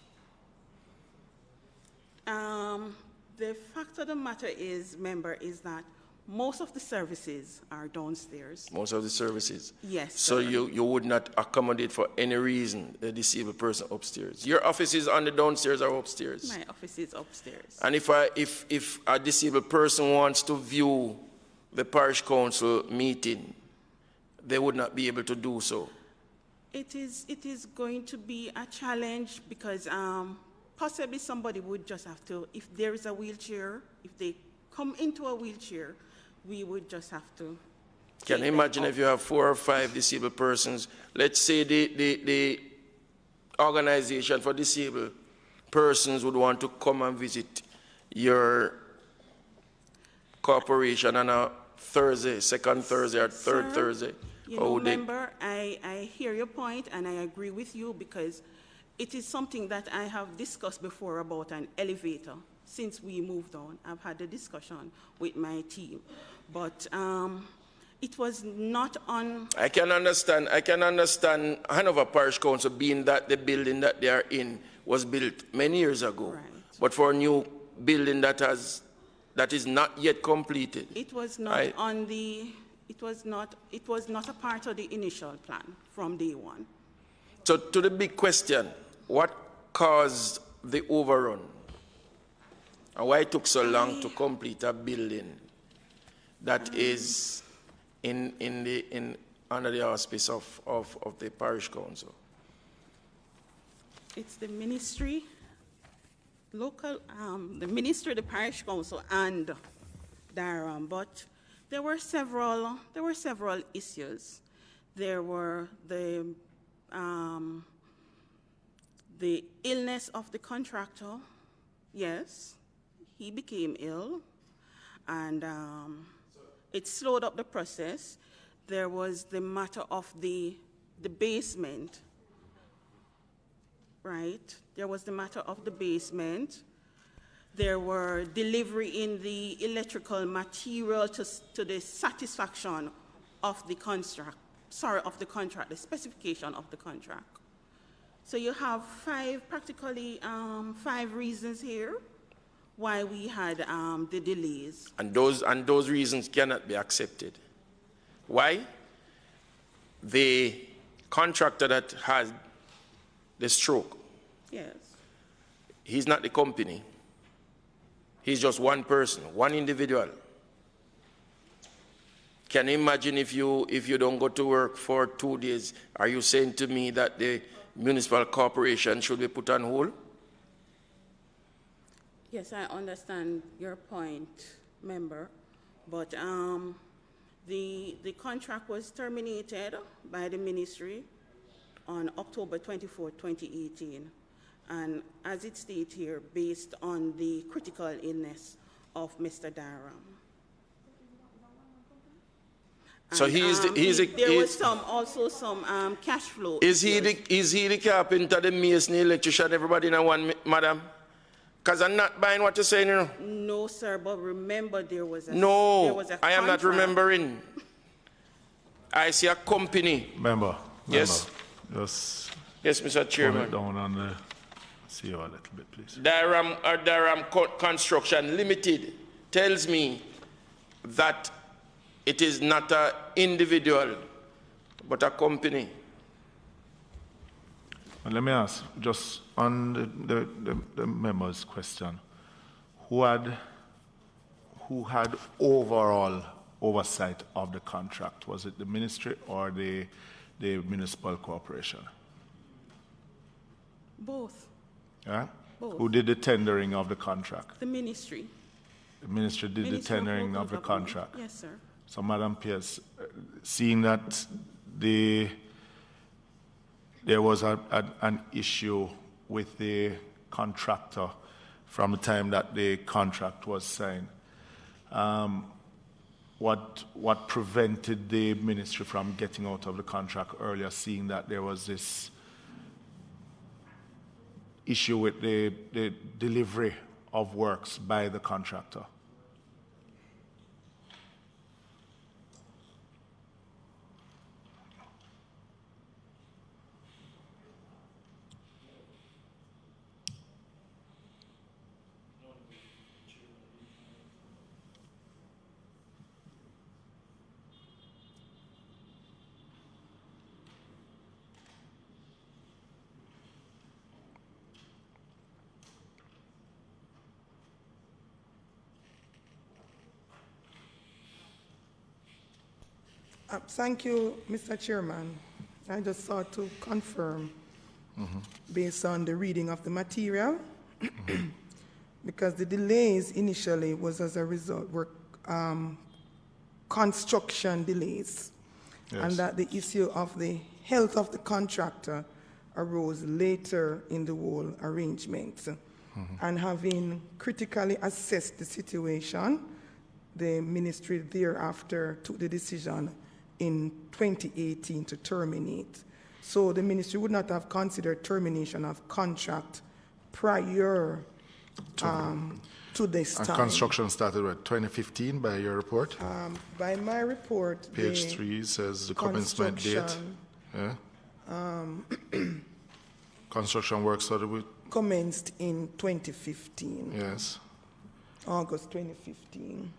The fact of the matter is, Member, is that most of the services are downstairs. Most of the services? Yes, So sir. you would not accommodate for any reason a disabled person upstairs? Your office is on the downstairs or upstairs? My office is upstairs. And if a disabled person wants to view the parish council meeting, they would not be able to do so? It is going to be a challenge because possibly somebody would just have to, if there is a wheelchair, if they come into a wheelchair, we would just have to. Can you imagine if you have 4 or 5 disabled persons? Let's say the organization for disabled persons would want to come and visit your corporation on a Thursday, second Thursday or third Thursday. You know, Member, I hear your point and I agree with you because it is something that I have discussed before about an elevator. Since we moved on, I've had a discussion with my team, but it was not on. I can understand Hanover Parish Council being that the building that they are in was built many years ago, right. But for a new building that is not yet completed. It was not on the. It was not a part of the initial plan from day one. So to the big question, what caused the overrun? And why it took so long to complete a building that is under the auspice of the parish council? It's the ministry, the ministry, the parish council, and Durham. But There were several issues. There were the illness of the contractor. Yes, he became ill, and it slowed up the process. There was the matter of the basement, right? There was the matter of the basement. There were delivery in the electrical material to the satisfaction of the contract, the specification of the contract. So you have practically five reasons here why we had the delays. And those reasons cannot be accepted. Why? The contractor that has the stroke, yes, he's not the company. He's just one person, one individual. Can you imagine if you don't go to work for 2 days? Are you saying to me that the municipal corporation should be put on hold? Yes, I understand your point, member, but the contract was terminated by the ministry on October 24, 2018. And as it states here, based on the critical illness of Mr. Daram. So there was also some cash flow. Is he the carpenter, the mason, the electrician, everybody in one, madam? Because I'm not buying what you're saying, you know. No, sir, but remember there was a I am not remembering. I see a company. Member. Yes. Yes, Mr. Chairman. It down on the CEO a little bit, please. Daram Construction Limited tells me that it is not an individual, but a company. And let me ask, just on the member's question, who had overall oversight of the contract? Was it the ministry or the municipal corporation? Both. Yeah? Both. Who did the tendering of the contract? The ministry. The ministry did the tendering of the contract? Yes, sir. So, Madam Pierce, seeing that there was an issue with the contractor from the time that the contract was signed, what prevented the ministry from getting out of the contract earlier, seeing that there was this issue with the delivery of works by the contractor? Thank you, Mr. Chairman. I just sought to confirm, based on the reading of the material, because the delays initially was as a result were construction delays, yes, and that the issue of the health of the contractor arose later in the whole arrangement. And having critically assessed the situation, the ministry thereafter took the decision in 2018 to terminate. So the ministry would not have considered termination of contract prior to this time. Construction started with 2015 by your report? By my report, page 3 says the commencement date. Yeah. Construction work started with? Commenced in 2015. Yes. August 2015.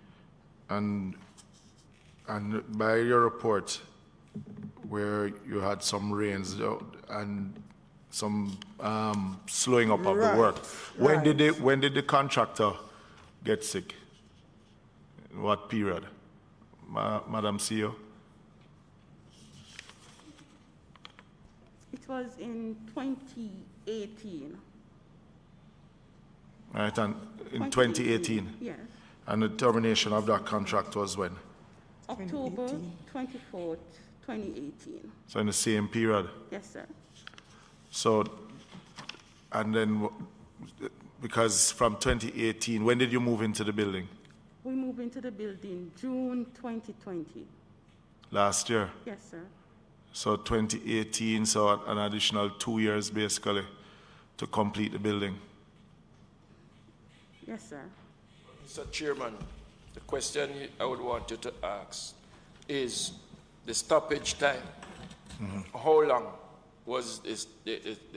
And by your report, where you had some rains and some slowing up of the work, when did the contractor get sick? In what period, Madam CEO? It was in 2018. Right, and in 2018? Yes. And the termination of that contract was when? October 24th, 2018. So in the same period? Yes, sir. So, and then, because from 2018, when did you move into the building? We moved into the building June 2020. Last year? Yes, sir. So 2018, so an additional 2 years basically to complete the building. Yes, sir. Mr. Chairman, the question I would want you to ask is the stoppage time. How long was the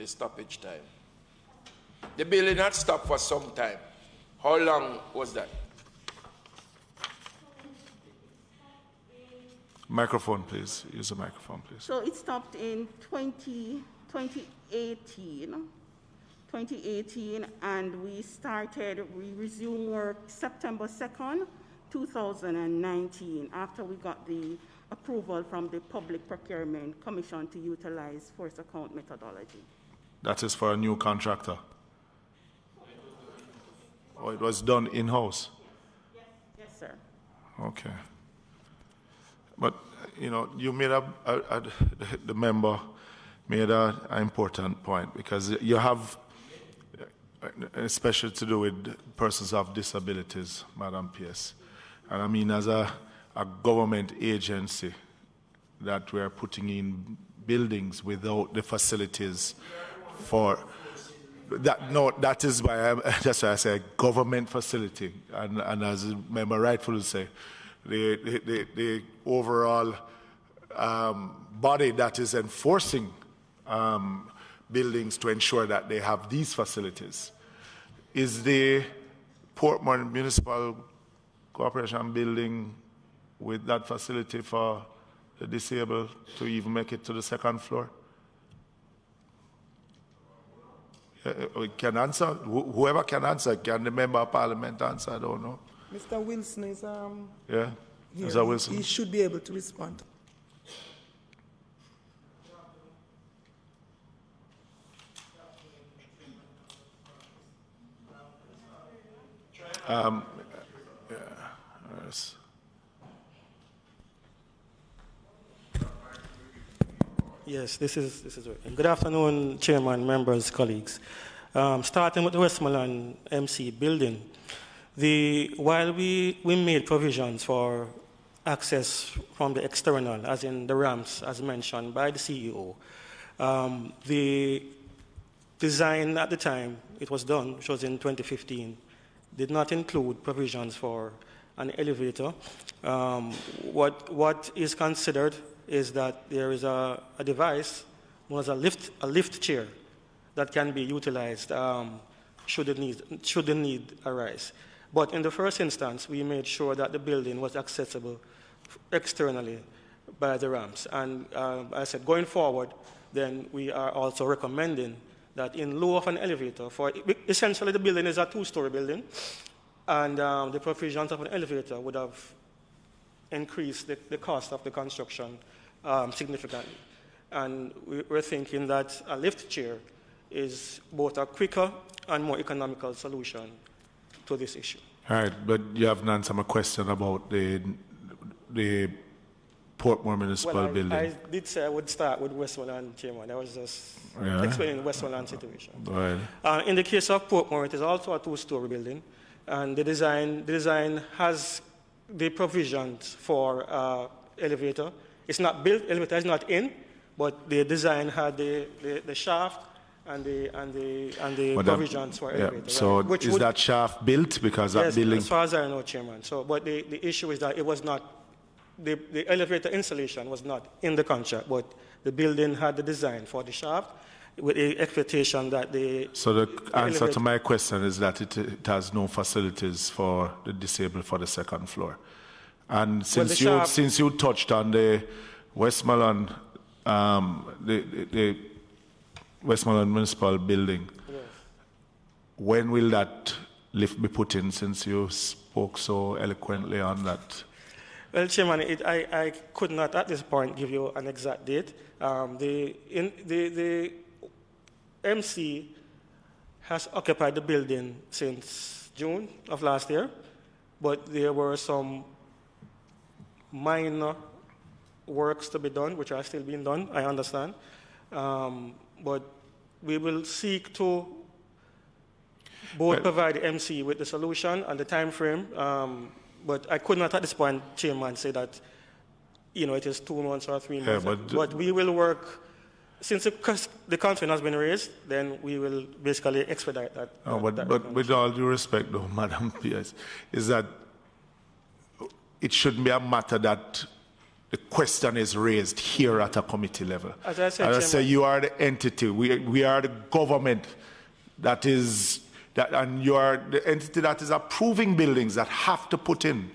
stoppage time? The building had stopped for some time. How long was that? Microphone, please. Use the microphone, please. So it stopped in 2018, and we resumed work September 2nd, 2019, after we got the approval from the Public Procurement Commission to utilize force account methodology. That is for a new contractor? Or it was done in-house? Yes, sir. Okay. But, you know, you made the member made an important point, because you have, especially to do with persons of disabilities, Madam PS. And I mean, as a government agency that we're putting in buildings without the facilities for that. No, that is why that's why I say government facility. And as the member rightfully say, the overall body that is enforcing buildings to ensure that they have these facilities is the Portmore Municipal Corporation building with that facility for the disabled to even make it to the second floor? We can answer. Whoever can answer. Can the member of parliament answer? I don't know. Mr. Wilson is yeah. here. Mr. Wilson. He should be able to respond. Yes. Yes, this is good afternoon, Chairman, members, colleagues. Starting with the Westmoreland MC building, while we made provisions for access from the external, as in the ramps, as mentioned by the CEO, the design at the time it was done, which was in 2015, did not include provisions for an elevator. What is considered is that there is a device known as a lift chair that can be utilized should the need arise. But in the first instance, we made sure that the building was accessible externally by the ramps. And I said, going forward, then we are also recommending that in lieu of an elevator, for essentially the building is a two-story building, and the provisions of an elevator would have increased the cost of the construction significantly. And we're thinking that a lift chair is both a quicker and more economical solution to this issue. All right, but you haven't answered my question about the Portmore Municipal building. I did say I would start with Westmoreland, Chairman. I was just explaining the Westmoreland situation. Right. In the case of Portmore, it is also a two-story building, and the design has the provisions for elevator. It's not built, elevator is not in, but the design had the shaft and the provisions for elevator. Yeah. So right? is that shaft built? Because that building... as far as I know, Chairman. So, but the issue is that it was not, the elevator installation was not in the contract, but the building had the design for the shaft with the expectation that the... So the answer to my question is that it has no facilities for the disabled for the second floor. And since you touched on the Westmoreland, the Westmoreland Municipal building, yes. When will that lift be put in, since you spoke so eloquently on that? Well, Chairman, I could not at this point give you an exact date. The MC has occupied the building since June of last year, but there were some minor works to be done, which are still being done, I understand. But we will seek to both provide the MC with the solution and the time frame. But I could not at this point, Chairman, say that it is 2 months or 3 months. But we will work, since the concern has been raised, then we will basically expedite that. But with all due respect, though, Madam Pierce, is that it shouldn't be a matter that the question is raised here at a committee level. As I said, say you are the entity. We are the government and you are the entity that is approving buildings that have to put in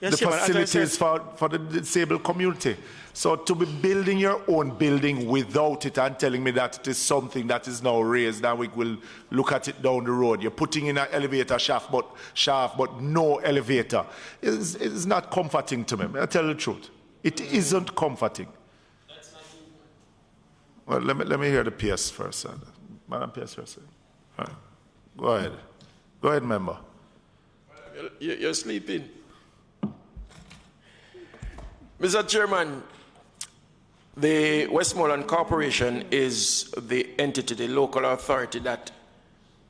Yes, the Chairman, facilities for the disabled community. So to be building your own building without it and telling me that it is something that is now raised and we will look at it down the road. You're putting in an elevator shaft, but no elevator. It's not comforting to me. I tell you the truth. It isn't comforting. Well, let me hear the PS first. Madam PS first. All right. Go ahead. Go ahead, member. You're sleeping. Mr. Chairman, the Westmoreland Corporation is the entity, the local authority that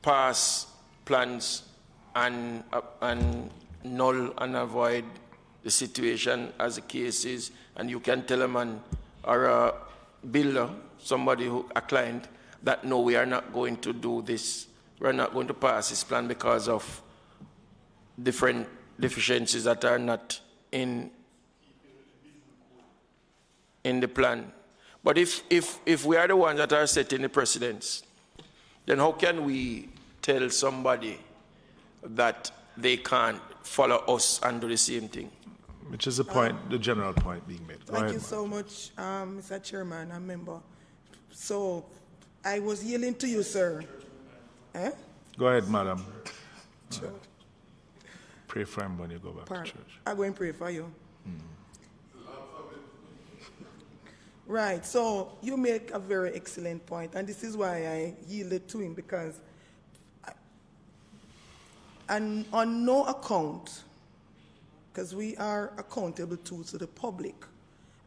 pass plans and null and avoid the situation as the case is. And you can tell a man or a builder, a client, that no, we are not going to do this. We're not going to pass this plan because of different deficiencies that are not in the plan. But if we are the ones that are setting the precedents, then how can we tell somebody that they can't follow us and do the same thing? Which is the point, the general point being made. Thank you so much, Mr. Chairman and member. So I was yielding to you, sir. Go ahead, madam. Pray for him when you go back to church. I'm going to pray for you. Right, so you make a very excellent point, and this is why I yielded to him, because and on no account, because we are accountable to the public,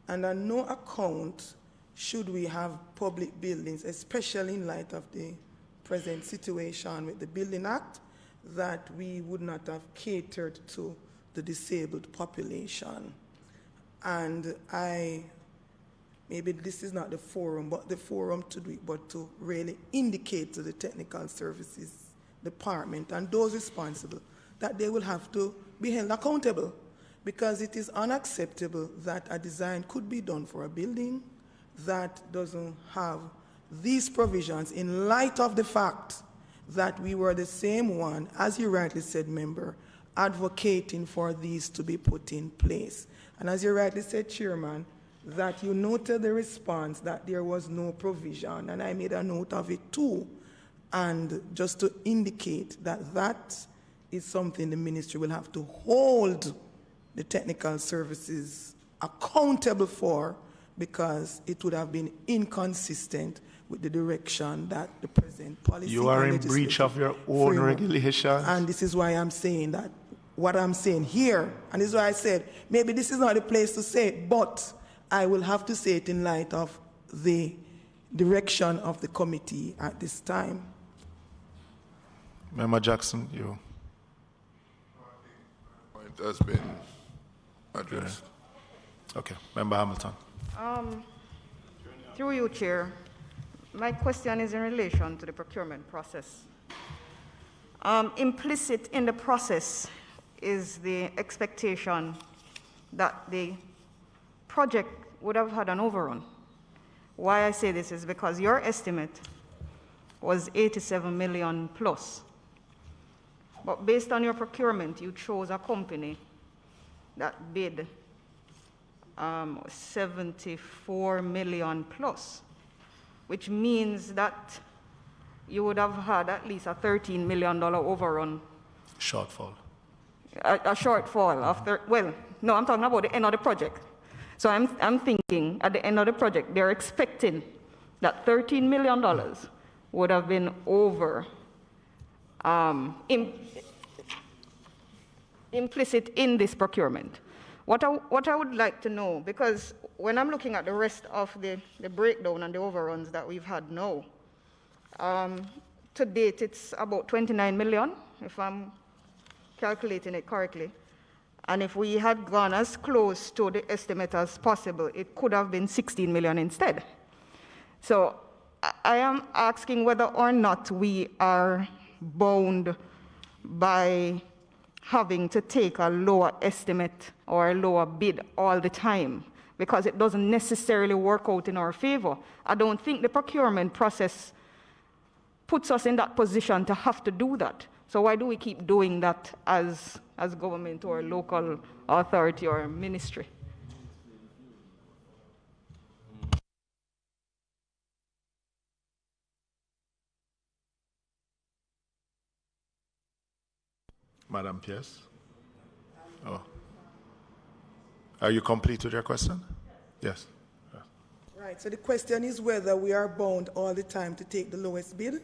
and on no account should we have public buildings, especially in light of the present situation with the Building Act, that we would not have catered to the disabled population. And maybe this is not the forum, but the forum to do it, but to really indicate to the technical services department and those responsible that they will have to be held accountable, because it is unacceptable that a design could be done for a building that doesn't have these provisions, in light of the fact that we were the same one, as you rightly said, member, advocating for these to be put in place. And as you rightly said, Chairman, that you noted the response that there was no provision, and I made a note of it too, and just to indicate that that is something the ministry will have to hold the technical services accountable for, because it would have been inconsistent with the direction that the present policy. You are in breach of your own regulations. And this is why I'm saying that what I'm saying here, and this is why I said maybe this is not the place to say it, but I will have to say it in light of the direction of the committee at this time. Member Jackson, you. Point has been addressed. Yeah. Okay, Member Hamilton. Through you, Chair, my question is in relation to the procurement process. Implicit in the process is the expectation that the project would have had an overrun. Why I say this is because your estimate was 87 million plus. But based on your procurement, you chose a company that bid 74 million plus, which means that you would have had at least a $13 million overrun. Shortfall. A shortfall of, well, no, I'm talking about the end of the project. So I'm thinking at the end of the project, they're expecting that $13 million would have been over, implicit in this procurement. What I would like to know, because when I'm looking at the rest of the breakdown and the overruns that we've had now, to date it's about 29 million, if I'm calculating it correctly. And if we had gone as close to the estimate as possible, it could have been 16 million instead. So I am asking whether or not we are bound by having to take a lower estimate or a lower bid all the time, because it doesn't necessarily work out in our favor. I don't think the procurement process puts us in that position to have to do that. So why do we keep doing that as government or local authority or ministry? Madam Pierce? Oh. Are you complete with your question? Yes. Right, so the question is whether we are bound all the time to take the lowest bid?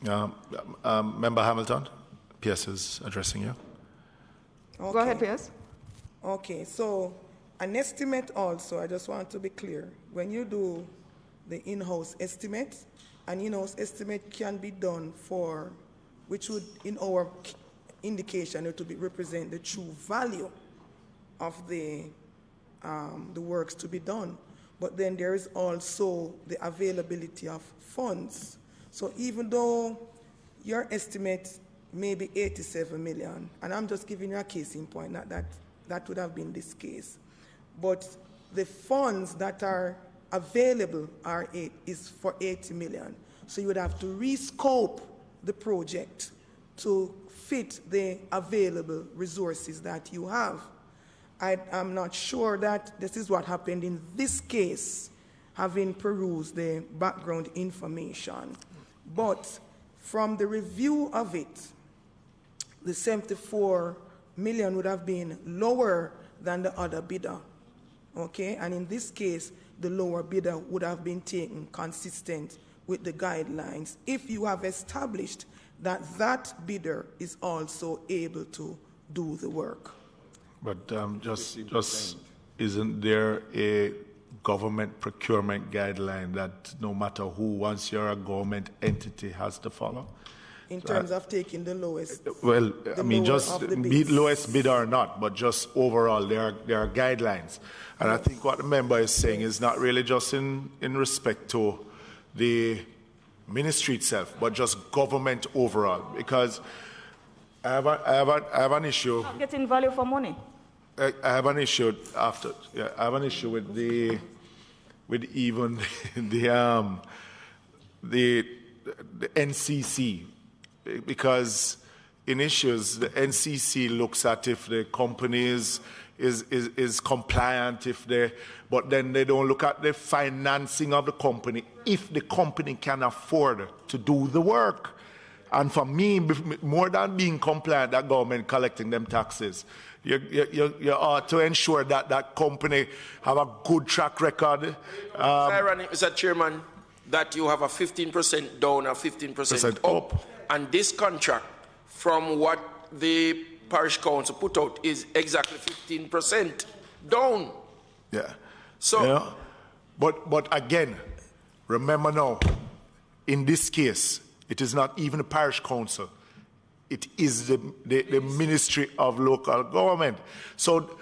Member Hamilton, Pierce is addressing you. Okay. Go ahead, Pierce. Okay, so an estimate also, I just want to be clear. When you do the in-house estimate, an in-house estimate can be done for, which would, in our indication, it would represent the true value of the works to be done. But then there is also the availability of funds. So even though your estimate may be 87 million, and I'm just giving you a case in point, not that would have been this case, but the funds that are available is for 80 million. So you would have to rescope the project to fit the available resources that you have. I'm not sure that this is what happened in this case, having perused the background information. But from the review of it, the 74 million would have been lower than the other bidder. Okay? And in this case, the lower bidder would have been taken consistent with the guidelines if you have established that that bidder is also able to do the work. But just isn't there a government procurement guideline that no matter who, once you're a government entity, has to follow? In terms of taking the lowest? Well, I mean, just be lowest bidder or not, but just overall, there are guidelines. And I think what the member is saying is not really just in respect to the ministry itself, but just government overall. Because I have an issue. Not getting value for money. I have an issue after. Yeah, I have an issue with even the NCC, because in issues the NCC looks at if the company is compliant, but then they don't look at the financing of the company if the company can afford to do the work. And for me, more than being compliant, that government collecting them taxes, you ought to ensure that that company have a good track record. Ironic, Mr. Chairman, that you have a 15% down or 15% up. And this contract, from what the parish council put out, is exactly 15% down. Yeah. So, yeah. But again, remember now, in this case, it is not even the parish council. It is the Ministry of Local Government. So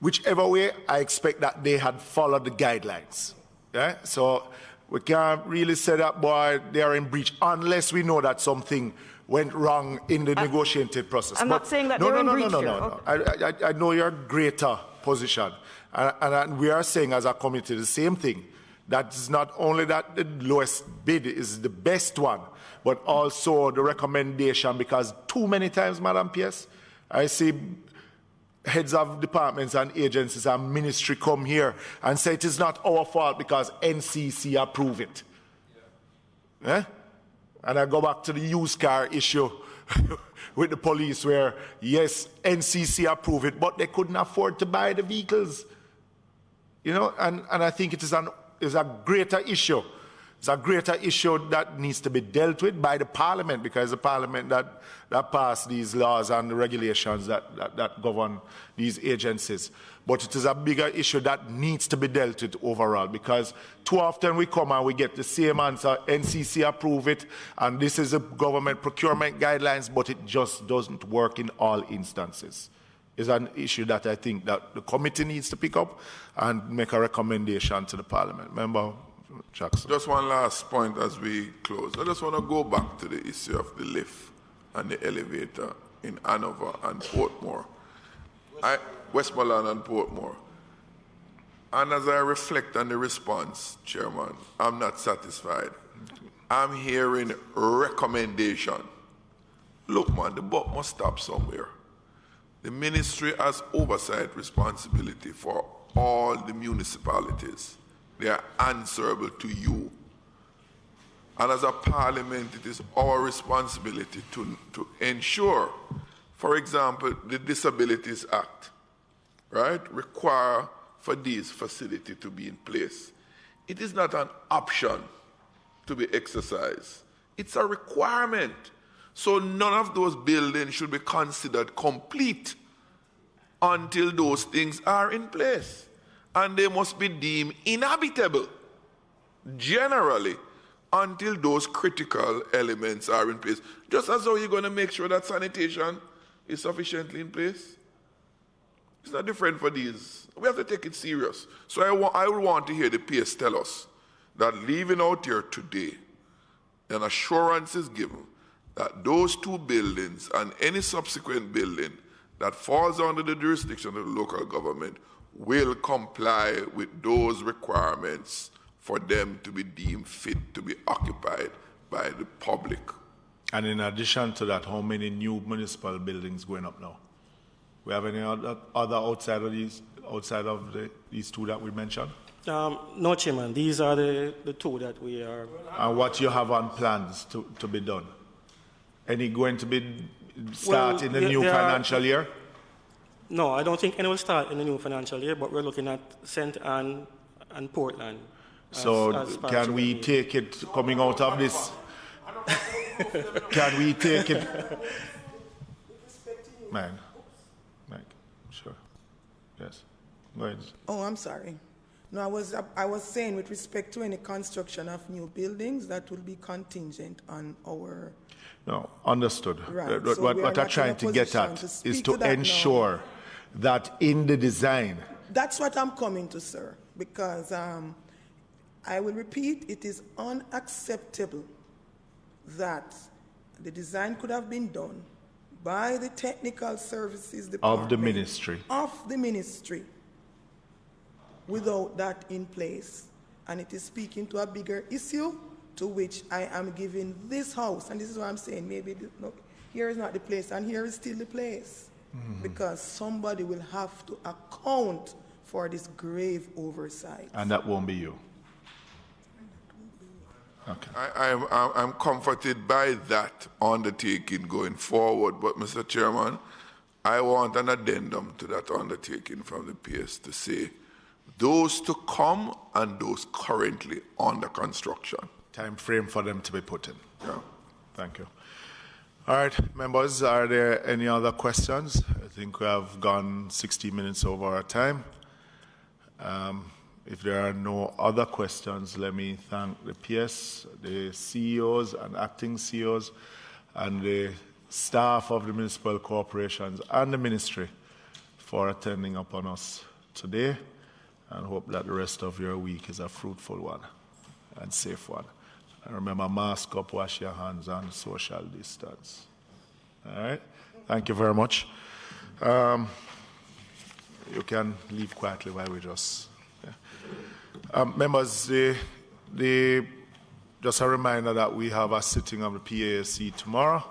whichever way, I expect that they had followed the guidelines. Yeah? So we can't really say that, boy, they are in breach unless we know that something went wrong in the negotiating process. I'm not saying that they're in breach. No. I know your greater position. And we are saying as a committee the same thing. That is not only that the lowest bid is the best one, but also the recommendation, because too many times, Madam Pierce, I see heads of departments and agencies and ministry come here and say it is not our fault because NCC approve it. Yeah. Eh? And I go back to the used car issue with the police where, yes, NCC approve it, but they couldn't afford to buy the vehicles. You know, and I think it is a greater issue It's a greater issue that needs to be dealt with by the Parliament, because the Parliament that passed these laws and the regulations that govern these agencies. But it is a bigger issue that needs to be dealt with overall, because too often we come and we get the same answer, NCC approve it, and this is a government procurement guidelines, but it just doesn't work in all instances. It's an issue that I think that the committee needs to pick up and make a recommendation to the Parliament. Member Jackson. Just one last point as we close. I just want to go back to the issue of the lift and the elevator in Hanover and Portmore. Westmoreland and Portmore. And as I reflect on the response, Chairman, I'm not satisfied. I'm hearing recommendation. Look, man, the buck must stop somewhere. The ministry has oversight responsibility for all the municipalities. They are answerable to you. And as a parliament, it is our responsibility to ensure, for example, the Disabilities Act, right, require for these facilities to be in place. It is not an option to be exercised. It's a requirement. So none of those buildings should be considered complete until those things are in place. And they must be deemed inhabitable, generally, until those critical elements are in place. Just as though you're going to make sure that sanitation is sufficiently in place. It's not different for these. We have to take it serious. So I would want to hear the PS tell us that leaving out here today, an assurance is given that those two buildings and any subsequent building that falls under the jurisdiction of the local government will comply with those requirements for them to be deemed fit to be occupied by the public. And in addition to that, how many new municipal buildings going up now? We have any other outside of these two that we mentioned? No, Chairman. These are the two that we are. And what you have on plans to be done? Any going to be start in the new financial year? No, I don't think any will start in the new financial year, but we're looking at St. Anne and Portland. As can we take it coming out of this? Can we take it? Mike, sure. Yes. Go ahead. Oh, I'm sorry. No, I was saying with respect to any construction of new buildings, that will be contingent on our... No, understood. Right. What I'm trying to get at is to ensure that in the design... That's what I'm coming to, sir, because I will repeat, it is unacceptable that the design could have been done by the technical services department of the ministry without that in place. And it is speaking to a bigger issue to which I am giving this house, and this is what I'm saying, maybe look, here is not the place and here is still the place. Because somebody will have to account for this grave oversight. And that won't be you. Okay. I'm comforted by that undertaking going forward, but Mr. Chairman, I want an addendum to that undertaking from the PS to say those to come and those currently under construction. Time frame for them to be put in. Yeah. Thank you. All right, members, are there any other questions? I think we have gone 60 minutes over our time. If there are no other questions, let me thank the PS, the CEOs and acting CEOs, and the staff of the municipal corporations and the ministry for attending upon us today, and hope that the rest of your week is a fruitful one and safe one. And remember, mask up, wash your hands, and social distance. All right? Thank you very much. You can leave quietly while we just... Yeah. Members, just a reminder that we have a sitting of the PAC tomorrow,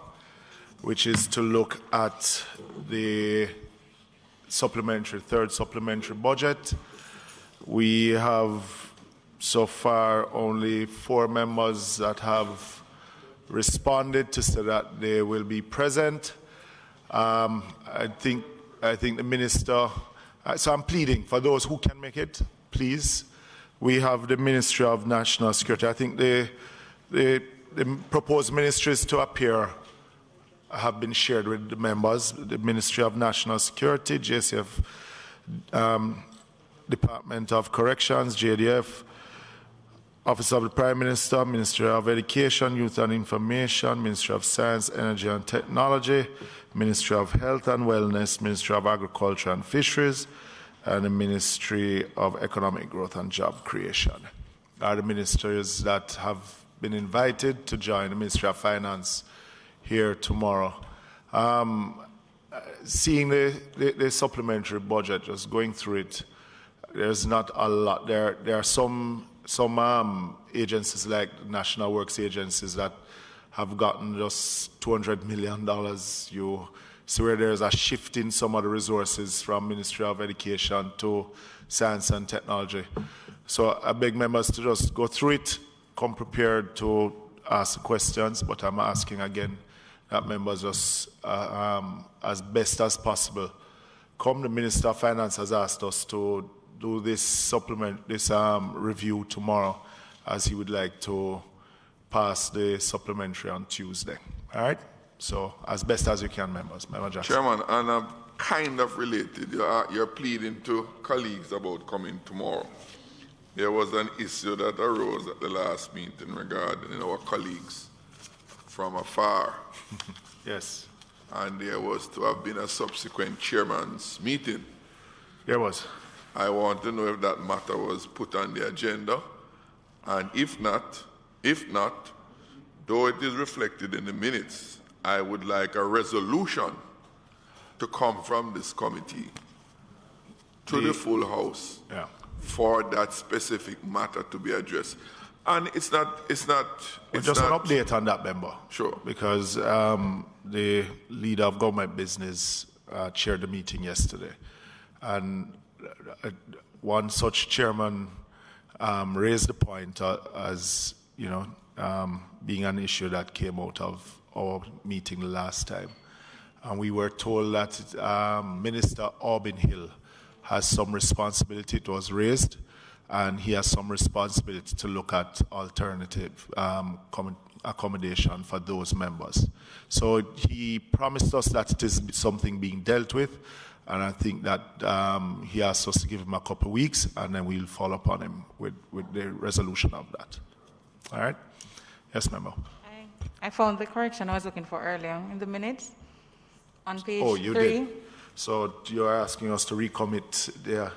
which is to look at the third supplementary budget. We have so far only 4 members that have responded to say that they will be present. I think the minister, so I'm pleading for those who can make it, please we have the Ministry of National Security. I think the proposed ministries to appear have been shared with the members. The Ministry of National Security, JCF, Department of Corrections, JDF, Office of the Prime Minister, Ministry of Education, Youth and Information, Ministry of Science, Energy and Technology, Ministry of Health and Wellness, Ministry of Agriculture and Fisheries, and the Ministry of Economic Growth and Job Creation are the ministries that have been invited to join the Ministry of Finance here tomorrow. Seeing the supplementary budget, just going through it, there's not a lot. There are some agencies like National Works agencies that have gotten just $200 million. You see where there's a shift in some of the resources from Ministry of Education to Science and Technology. So I beg members to just go through it, come prepared to ask questions, but I'm asking again that members just, as best as possible, come. The Minister of Finance has asked us to do this review tomorrow, as he would like to pass the supplementary on Tuesday. All right? So as best as you can, members. Member Jackson. Chairman, and kind of related, you're pleading to colleagues about coming tomorrow. There was an issue that arose at the last meeting regarding our colleagues from afar. Yes. And there was to have been a subsequent chairman's meeting. There was. I want to know if that matter was put on the agenda, and if not, though it is reflected in the minutes, I would like a resolution to come from this committee to the full House for that specific matter to be addressed. And it's not just an update on that, member. Sure. Because the leader of government business chaired the meeting yesterday, and one such chairman raised the point as being an issue that came out of our meeting last time, and we were told that Minister Auburn Hill has some responsibility. It was raised, and he has some responsibility to look at alternative accommodation for those members. So he promised us that it is something being dealt with, and I think that he asked us to give him a couple of weeks, and then we'll follow up on him with the resolution of that. All right? Yes, member. I found the correction I was looking for earlier in the minutes on page 3. Oh, you did. So you're asking us to recommit the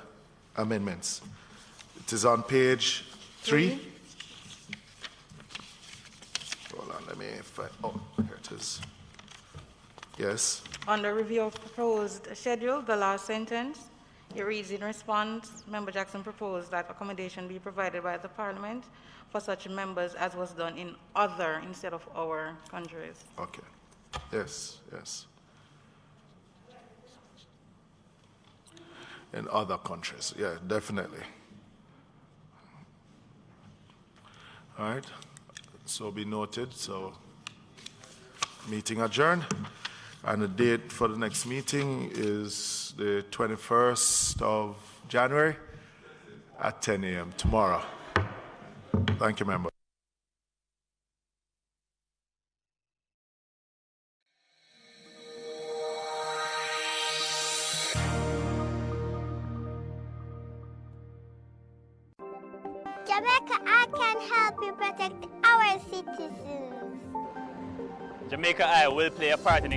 amendments. It is on page 3. Hold on, let me find. Oh, here it is. Yes. On the review of proposed schedule, the last sentence, it reads, in response, Member Jackson proposed that accommodation be provided by the Parliament for such members as was done in other instead of our countries. Okay. Yes, yes. In other countries, yeah, definitely. All right. So be noted. So meeting adjourned. And the date for the next meeting is the 21st of January at 10 a.m. tomorrow. Thank you, member. Jamaica, I can help you protect our citizens. Jamaica, I will play a part in